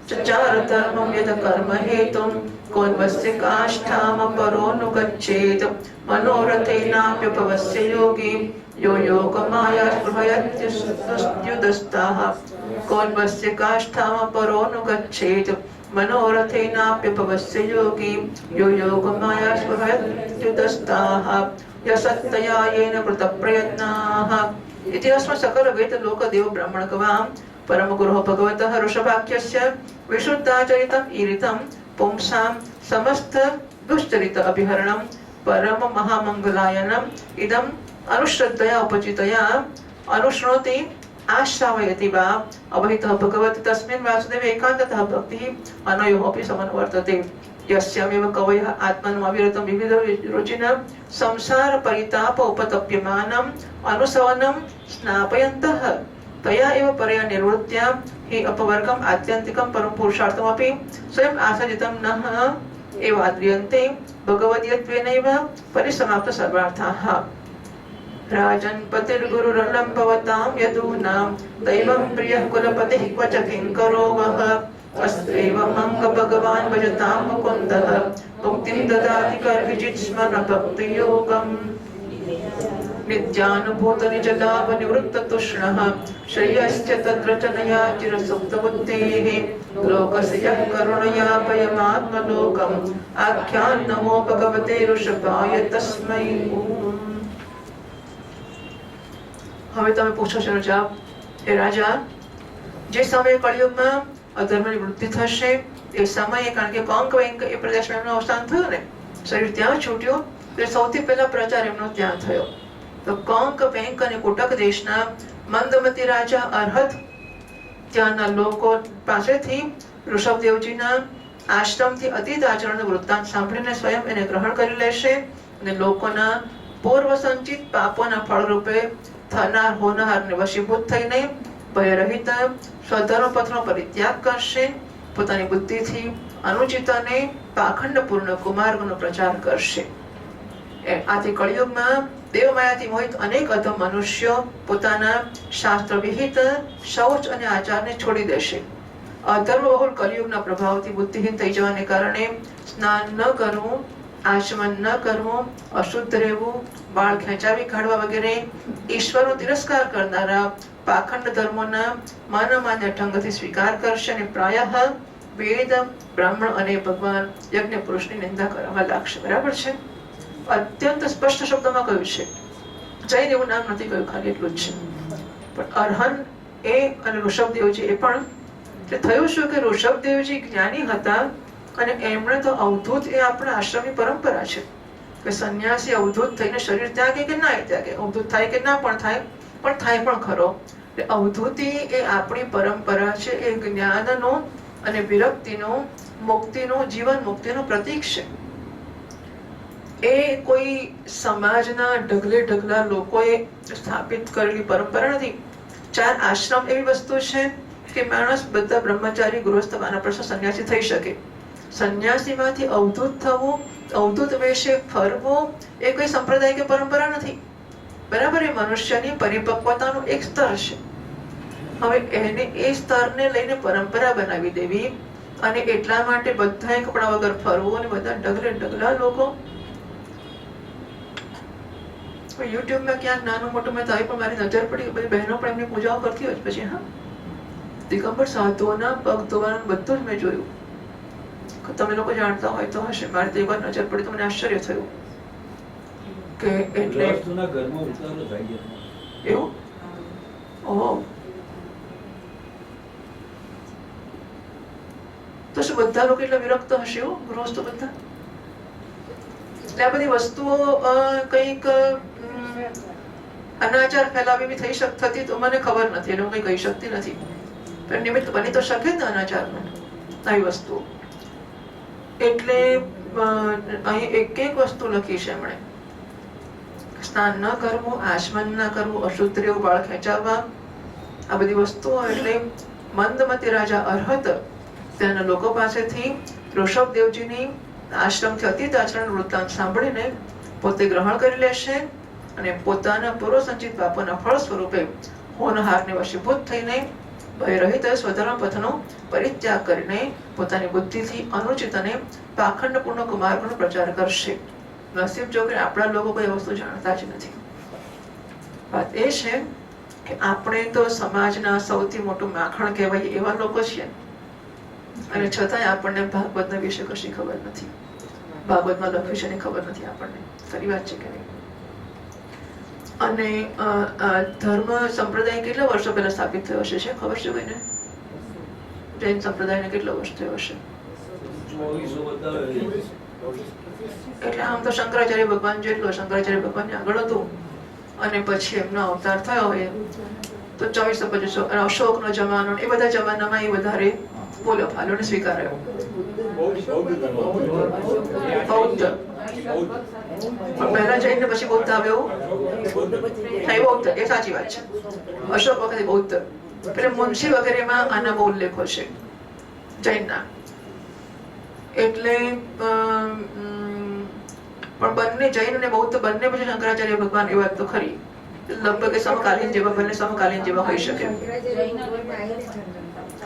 चचार धर्मं यत् कर्म हेतुं कोन्वस्य काष्ठामपरोऽनुगच्छेत् मनोरथेनाप्युपवस्य योगी यो योगमाया स्पृहयत्युदस्ताः कोन्वस्य काष्ठामपरोऽनुगच्छेत् मनोरथेनाप्युपवस्य योगी यो योगमाया स्पृहयत्युदस्ताः यसत्तया येन कृतप्रयत्नाः। इति अस्मत् सकल वेद लोक देव ब्राह्मण गवां परम गुरुः भगवतः ऋषभाख्यस्य विशुद्धाचरितम् ईरितं पुंसां समस्त दुश्चरित अभिहरणं परम महामंगलायनम् इदम् अनुश्रद्धया उपचितया अनुशृणोति आश्रावयति वा अवहितः भगवति तस्मिन् वासुदेवे एकान्ततः भक्तिः अनयोऽपि समन्वर्तते। यस्यामेव कवयः आत्मनम् अविरतं विविध रुचिना संसार परिताप उपतप्यमानम् अनुसवनं स्नापयन्तः तया एव परया निर्वृत्त्या हि अपवर्गम् आत्यन्तिकं परम पुरुषार्थमपि स्वयम् आसादितं नः एव आद्रियन्ते भगवद्यत्वेनैव परिसमाप्त सर्वार्थाः। राजन् पतिर्गुरुरलं भवतां यदूनां दैवं प्रियः कुलपतिः क्व च किङ्करो वः अस्त्वेवमङ्ग भगवान् भजतां मुकुन्दः मुक्तिं ददाति कर्हिचित् स्मरण भक्तियोगम्। नित्यानुभूत निजलाभ निवृत्त तुष्णः श्रेयश्च तद्रचनया चिरसुप्तबुद्धेः लोकस्य यः करुणया भयमात्मलोकम् आख्यान् नमो भगवते ऋषभाय तस्मै। હવે તમે પૂછો છો જવાબ, હે રાજા, જે સમયે કળિયુગમાં અધર્મની વૃદ્ધિ થશે એ સમયે, કારણ કે કંક વેંક એ પ્રદેશમાં એમનું અવસાન થયું ને, શરીર ત્યાં છૂટ્યું, એટલે સૌથી પહેલા પ્રચાર એમનો ત્યાં થયો। તો કંક વેંક અને કુટક દેશના મંદમતી રાજા અર્હત ત્યાંના લોકો પાસેથી ઋષભદેવજીના આશ્રમથી અતીત આચરણનું વૃત્તાંત સાંભળીને સ્વયં એને ગ્રહણ કરી લેશે અને લોકોના પૂર્વ સંચિત પાપોના ફળ રૂપે થનાર હોનહારને વશીભૂત થઈને ભયરહિત સ્વધર્મ પથનો પરિત્યાગ કરશે, પોતાની બુદ્ધિથી અનુચિત અને પાખંડપૂર્ણ કુમાર્ગનો પ્રચાર કરશે। આથી કળિયુગમાં દેવમાયાથી મોહિત અનેક અધમ મનુષ્યો પોતાના શાસ્ત્ર વિહિત શૌચ અને આચારને છોડી દેશે। અધર્મ બહુલ કલિયુગના પ્રભાવથી બુદ્ધિહીન થઈ જવાને કારણે સ્નાન ન કરવું, આચમન ન કરવું, અશુદ્ધ રહેવું, બાળ ખેંચાવી કાઢવા વગેરે ઈશ્વરનો તિરસ્કાર કરનારા પાખંડ ધર્મોના માનમાન્ય ઢંગથી સ્વીકાર કરશે અને પ્રાયઃ વેદ, બ્રાહ્મણ અને ભગવાન યજ્ઞ પુરુષની નિંદા કરવા લાગશે। બરાબર છે? અત્યંત સ્પષ્ટ શબ્દમાં કહ્યું છે, જૈન એવું નામ નથી કહ્યું, ખાલી એટલું જ છે। પણ અર્હન એ અને ઋષભદેવજી એ પણ થયું શું કે ઋષભદેવજી જ્ઞાની હતા અને એમણે તો અવધૂત એ આપણા આશ્રમની પરંપરા છે કે સંન્યાસી અવધૂત થઈને શરીર ત્યાગે કે ના ત્યાગે, અવધૂત થાય કે ના પણ થાય, પણ થાય પણ ખરો। અવધૂતિ એ આપણી પરંપરા છે, એ જ્ઞાનનો અને વિરક્તિનો, મુક્તિનો, જીવન મુક્તિનું પ્રતીક છે। એ કોઈ સમાજના ઢગલે ઢગલા લોકોએ સ્થાપિત કરેલી પરંપરા નથી। 4 આશ્રમ એવી વસ્તુ છે કે માણસ બધા બ્રહ્મચારી ગૃહસ્થ વાનપ્રસ્થ સન્યાસી થઈ શકે। સન્યાસીમાંથી અવધૂત થવું, અવધૂત વેશે ફરવું એ કોઈ સંપ્રદાય કે પરંપરા નથી। બરાબર? એ મનુષ્યની પરિપક્વતાનું એક સ્તર છે। હવે એને એ સ્તરને લઈને પરંપરા બનાવી દેવી અને એટલા માટે બધાએ કપડા વગર ફરવું અને બધા ઢગલે ઢગલા લોકો યુટ્યુબ માં ક્યાંક નાનું મોટું મેં તો મારી નજર પડી, બધી બહેનો પણ એમની પૂજાઓ કરતી હોય। પછી હા, દિગંબર સાધુઓના પગ ધોવાનું બધું જ મેં જોયું। તમે લોકો જાણતા હોય તો હશે, મારી તો એકવાર નજર પડી તો મને આશ્ચર્ય થયું કે એટલે એવું ઓહો, તો શું બધા લોકો એટલા વિરક્ત હશે એવું ગૃહસ્થ બધા? એટલે આ બધી વસ્તુઓ કંઈક અનાચાર ફેલાવી બી થતી તો મને ખબર નથી, એટલે હું કઈ કહી શકતી નથી, પણ નિમિત્ત બની તો શકે ને અનાચારનું, આવી વસ્તુ. એટલે અહીં એક વસ્તુ લખી છે એમણે, સ્નાન ન કરવું, આચમન ન કરવું, અશુદ્ધ રહેવું, વાળ ખેંચાવવા, આ બધી વસ્તુઓ. એટલે મંદમતી રાજા અર્હત ત્યાંના લોકો પાસેથી ઋષભદેવજીની આશ્રમથી અતીત આચરણ વૃત્તાંત સાંભળીને પોતે ગ્રહણ કરી લેશે અને પોતાના પૂર્વ સંચિત પાપોના ફળ સ્વરૂપે હોનહારને વશીભૂત થઈને ભયરહિત સ્વધર્મ પથનો પરિત્યાગ કરીને પોતાની બુદ્ધિથી અનુચિત અને પાખંડપૂર્ણ કુમાર્ગનો પ્રચાર કરશે. નસીબ જો કે આપણા લોકો કોઈ વસ્તુ જાણતા જ નથી. વાત એ છે કે આપણે તો સમાજના સૌથી મોટું માખણ કહેવાય એવા લોકો છીએ, અને છતાંય આપણને ભાગવતના વિશે કશી ખબર નથી. ભાગવતમાં લખ્યું છે એની ખબર નથી આપણને. ખરી વાત છે કે નહીં? અને ધર્મ સંપ્રદાય કેટલા વર્ષો પહેલા સ્થાપિત થયો હશે છે ખબર છે કોઈને? જૈન સંપ્રદાયને કેટલો વર્ષ થયો હશે? એટલે આમ તો શંકરાચાર્ય ભગવાન જેટલો, શંકરાચાર્ય ભગવાનની આગળ હતું, અને પછી એમનો અવતાર થયો હોય તો 2425 અશોકનો જમાનો, એ બધા જમાનામાં એ વધારે બોલો ફાલોને સ્વીકાર્યો. બૌદ્ધ પહેલા જઈને પછી બૌદ્ધ આવ્યો. બૌદ્ધ એ સાચી વાત છે. અશોક વખતે બૌદ્ધ, એટલે મુનશી વગેરેમાં આના બહુ ઉલ્લેખો છે જૈનના. એટલે પણ બંને જૈન અને બૌદ્ધ બંને પછી શંકરાચાર્ય ભગવાન, એ વાત તો ખરી, લગભગ સમકાલીન જેવા, બંને સમકાલીન જેવા હોઈ શકે.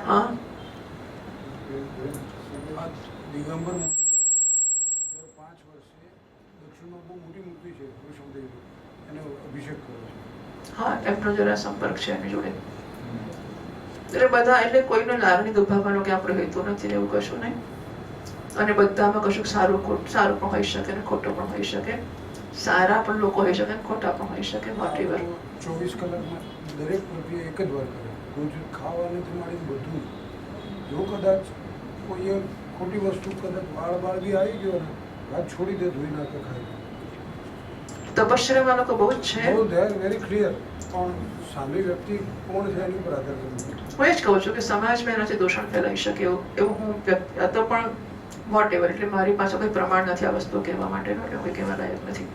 હા, દિગંબર મુનિઓ દર 5 વર્ષે દક્ષિણમાં બહુ મોટી મૂર્તિ છે ઋષભદેવની, એનો અભિષેક કર્યો છે. હા, એમનો જરા સંપર્ક છે એની જોડે. એટલે બધા, એટલે કોઈને લાગણી દુભાવવાનો કે આપણે હેતુ નથી એવું કશું નહીં. અને બધામાં કશું સારું પણ હોઈ શકે ને ખોટું પણ હોઈ શકે. સારા પણ લોકો હોઈ શકે, ખોટા પણ હોઈ શકે. 24 કલાકમાં દરેક પ્રક્રિયા એક જ વાર કરે, રોજ ખાવાથી માંડીને બધું. જો કદાચ કોઈ ખોટી વસ્તુ, કદાચ બાળ બી આવી ગયો ને, વાત છોડી દે, ધોઈ નાખે, ખાઈ. તપશ્ચર્યામાં લોકો બહુ જ છે, વેરી ક્લિયર. પણ સામે વ્યક્તિ કોણ છે એની પર આધાર કરે. હું એ જ કહું છું કે સમાજમાં એનાથી દૂષણ ફેલાઈ શકે એવું હું તો પણ વોટ એવર, એટલે મારી પાસે કોઈ પ્રમાણ નથી આ વસ્તુ કહેવા માટેનું, એટલે કોઈ કહેવા લાયક નથી.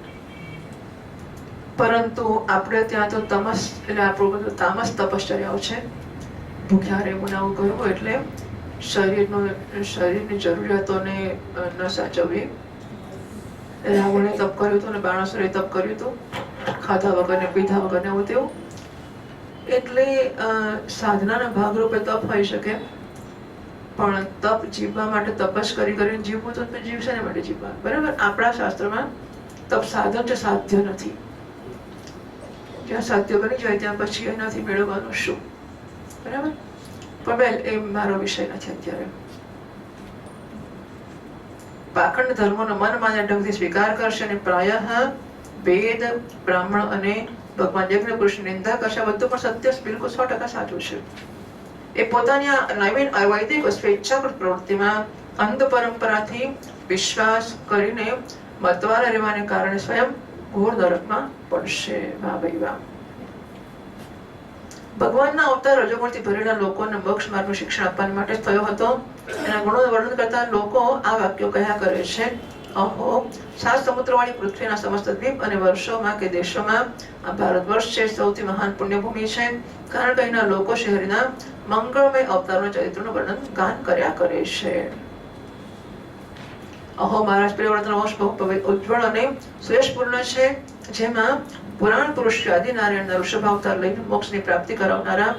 પરંતુ આપણે ત્યાં તો તમસ, એટલે આપણું બધું તામસ તપશ્ચર્યાઓ છે. ભૂખ્યા રહેવું, આવું કરવું, એટલે શરીરની જરૂરિયાતોને ન સાચવવી. રાવણે તપ કર્યું હતું અને બાણાસુરે તપ કર્યું હતું, ખાધા વગર ને પીધા વગર ને એવું તેવું. એટલે સાધનાના ભાગરૂપે તપ હોઈ શકે, પણ તપ જીવવા માટે તપસ કરીને જીવવું તો જીવશે ને માટે જીવવા. બરાબર? આપણા શાસ્ત્રમાં તપ સાધન છે, સાધ્ય નથી. જ્યાં સાધ્ય બની જાય ત્યાં પછી એનાથી મેળવવાનું શું? બરાબર? પણ એ મારો વિષય નથી અત્યારે. પાખંડ ધર્મોનો મન માન્ય ઢંગથી સ્વીકાર કરશે અને પ્રાયઃ વેદ, બ્રાહ્મણ અને ભગવાન યજ્ઞ પુરુષની નિંદા કરશે. બધું પણ સત્ય, બિલકુલ 100% સાચું છે. એ પોતાની નવીન અવૈધિક સ્વેચ્છાકૃત પ્રવૃત્તિમાં અંધ પરંપરાથી વિશ્વાસ કરીને મતવાળા રહેવાને કારણે સ્વયં ઘોર નરકમાં પડશે. વાહ ભાઈ વાહ. ભગવાનના અવતાર રજોગુણથી ભરેલા લોકોને મોક્ષ માર્ગનું શિક્ષણ આપવા માટે થયો હતો. એના ગુણોનું વર્ણન કરતા લોકો આ વાક્યો કહ્યા કરે છે: અહો, 7 સમુદ્રવાળી પૃથ્વીના સમસ્ત દ્વીપ અને વર્ષોમાં કે દેશોમાં આ ભારતવર્ષ છે સૌથી મહાન પુણ્યભૂમિ છે, કારણ કે અહીંના લોકો શહેરના મંગળમય અવતારના ચરિત્રનું વર્ણન ગાન કર્યા કરે છે. અહો, મહારાજ પ્રિયવ્રતનો વંશ બહુ ઉજ્જવળ અને સુયશપૂર્ણ છે, જેમાં પુરાણ પુરુષ આદિનારાયણના ઋષભાવતાર લઈને મોક્ષની પ્રાપ્તિ કરાવનારા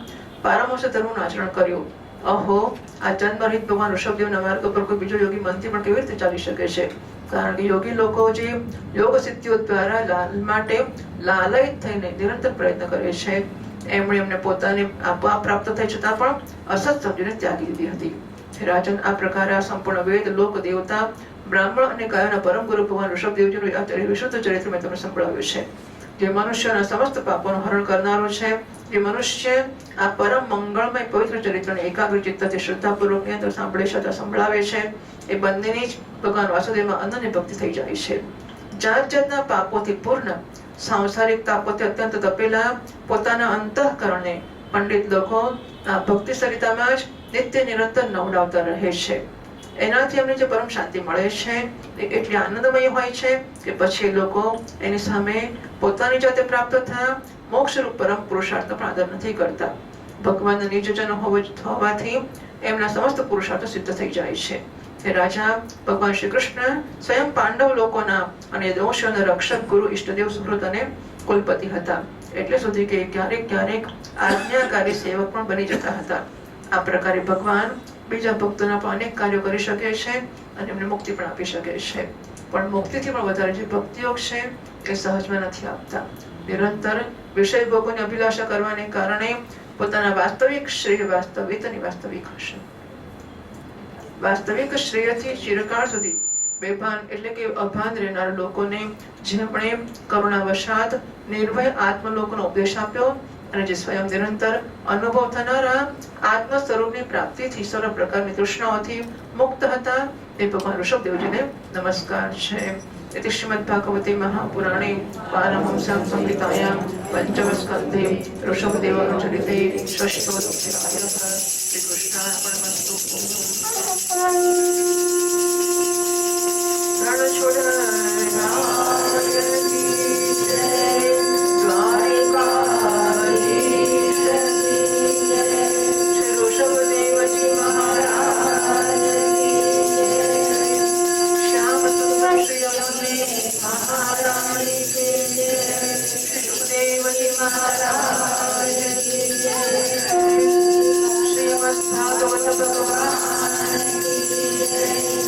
પારમહંસ ધર્મનું આચરણ કર્યું. અહો, આ જન્મરહિત ભગવાન ઋષભદેવના માર્ગ પર કોઈ બીજો યોગી મનથી પણ કેવી રીતે ચાલી શકે છે? કારણ કે યોગી લોકો જે યોગ સિદ્ધિઓ દ્વારા માટે લાલયિત થઈને નિરંતર પ્રયત્ન કરે છે, એમને પોતાને આપોઆપ પ્રાપ્ત થઈ છતાં પણ અસત સમજીને ત્યાગી દીધી હતી. રાજન, આ પ્રકારે આ સંપૂર્ણ વેદ, લોક, દેવતા, બ્રાહ્મણ અને કાયાના પરમ ગુરુ ભગવાન ઋષભદેવજીનું આ વિશુદ્ધ ચરિત્ર મેં તમને સંભળાવ્યું છે, જે મનુષ્યના સમસ્ત પાપોનું હરણ કરનારો છે. જે મનુષ્ય આ પરમ મંગળમય પવિત્ર ચરિત્રને એકાગ્ર ચિત્તથી શ્રદ્ધાપૂર્વકની અંદર સાંભળે છે અથવા સંભળાવે છે, એ બંનેની જ ભગવાન વાસુદેવમાં અનન્ય ભક્તિ થઈ જાય છે. જાત જાતના પાપોથી પૂર્ણ, સાંસારિક તાપોથી અત્યંત તપેલા પોતાના અંતઃકરણને પંડિત લોકો આ ભક્તિ સરિતામાં જ નિત્ય નિરંતર નવડાવતા રહે છે. એનાથી એમને જે પરમ શાંતિ મળે છે એ એટલી આનંદમય હોય છે કે પછી એ લોકો એની સામે પોતાની જાતે પ્રાપ્ત થયા મોક્ષરૂપ પરમ પુરુષાર્થ પણ આદર નથી કરતા. ભગવાનના નિજજન હોવાથી એમના સમસ્ત પુરુષાર્થો સિદ્ધ થઈ જાય છે. એ રાજા ભગવાન શ્રી કૃષ્ણ સ્વયં પાંડવ લોકોના અને દોષોના રક્ષક, ગુરુ, ઈષ્ટદેવ, સુહૃદ અને કુલપતિ હતા. એટલે સુધી કે ક્યારેક ક્યારેક આજ્ઞાકારી સેવક પણ બની જતા હતા. આ પ્રકારે ભગવાન બીજા ભક્તોના પણ અનેક કાર્યો કરી શકે છે અને એમને મુક્તિ પણ આપી શકે છે. પણ મુક્તિથી પણ વધારે જે ભક્તિયોગ છે એ સહજમાં નથી આપતા. નિરંતર વિષય ભોગોની અભિલાષા કરવાને કારણે પોતાના વાસ્તવિક શ્રેય વાસ્તવિકતાની વાસ્તવિક હશે. વાસ્તવિક શ્રેયથી ચિરકાળ સુધી બેભાન એટલે કે અભાન રહેનાર લોકોને જેમણે કરુણાવશાત નિર્ભય આત્મલોકનો ઉપદેશ આપ્યો અને જે સ્વયં નિરંતર અનુભવ થનારા આત્મ સ્વરૂપની પ્રાપ્તિથી સર્વ પ્રકારની તૃષ્ણાઓથી મુક્ત હતા એ ભગવાન ઋષભદેવજીને નમસ્કાર છે. इति श्रीमद्भागवते महापुराणे पारमहंस्यां संहितायां पंचमस्कन्धे ऋषभदेवचरिते षष्ठोऽध्यायः श्रीकृष्णार्पणमस्तु. श्रीमद्भागवत भगवान की जय.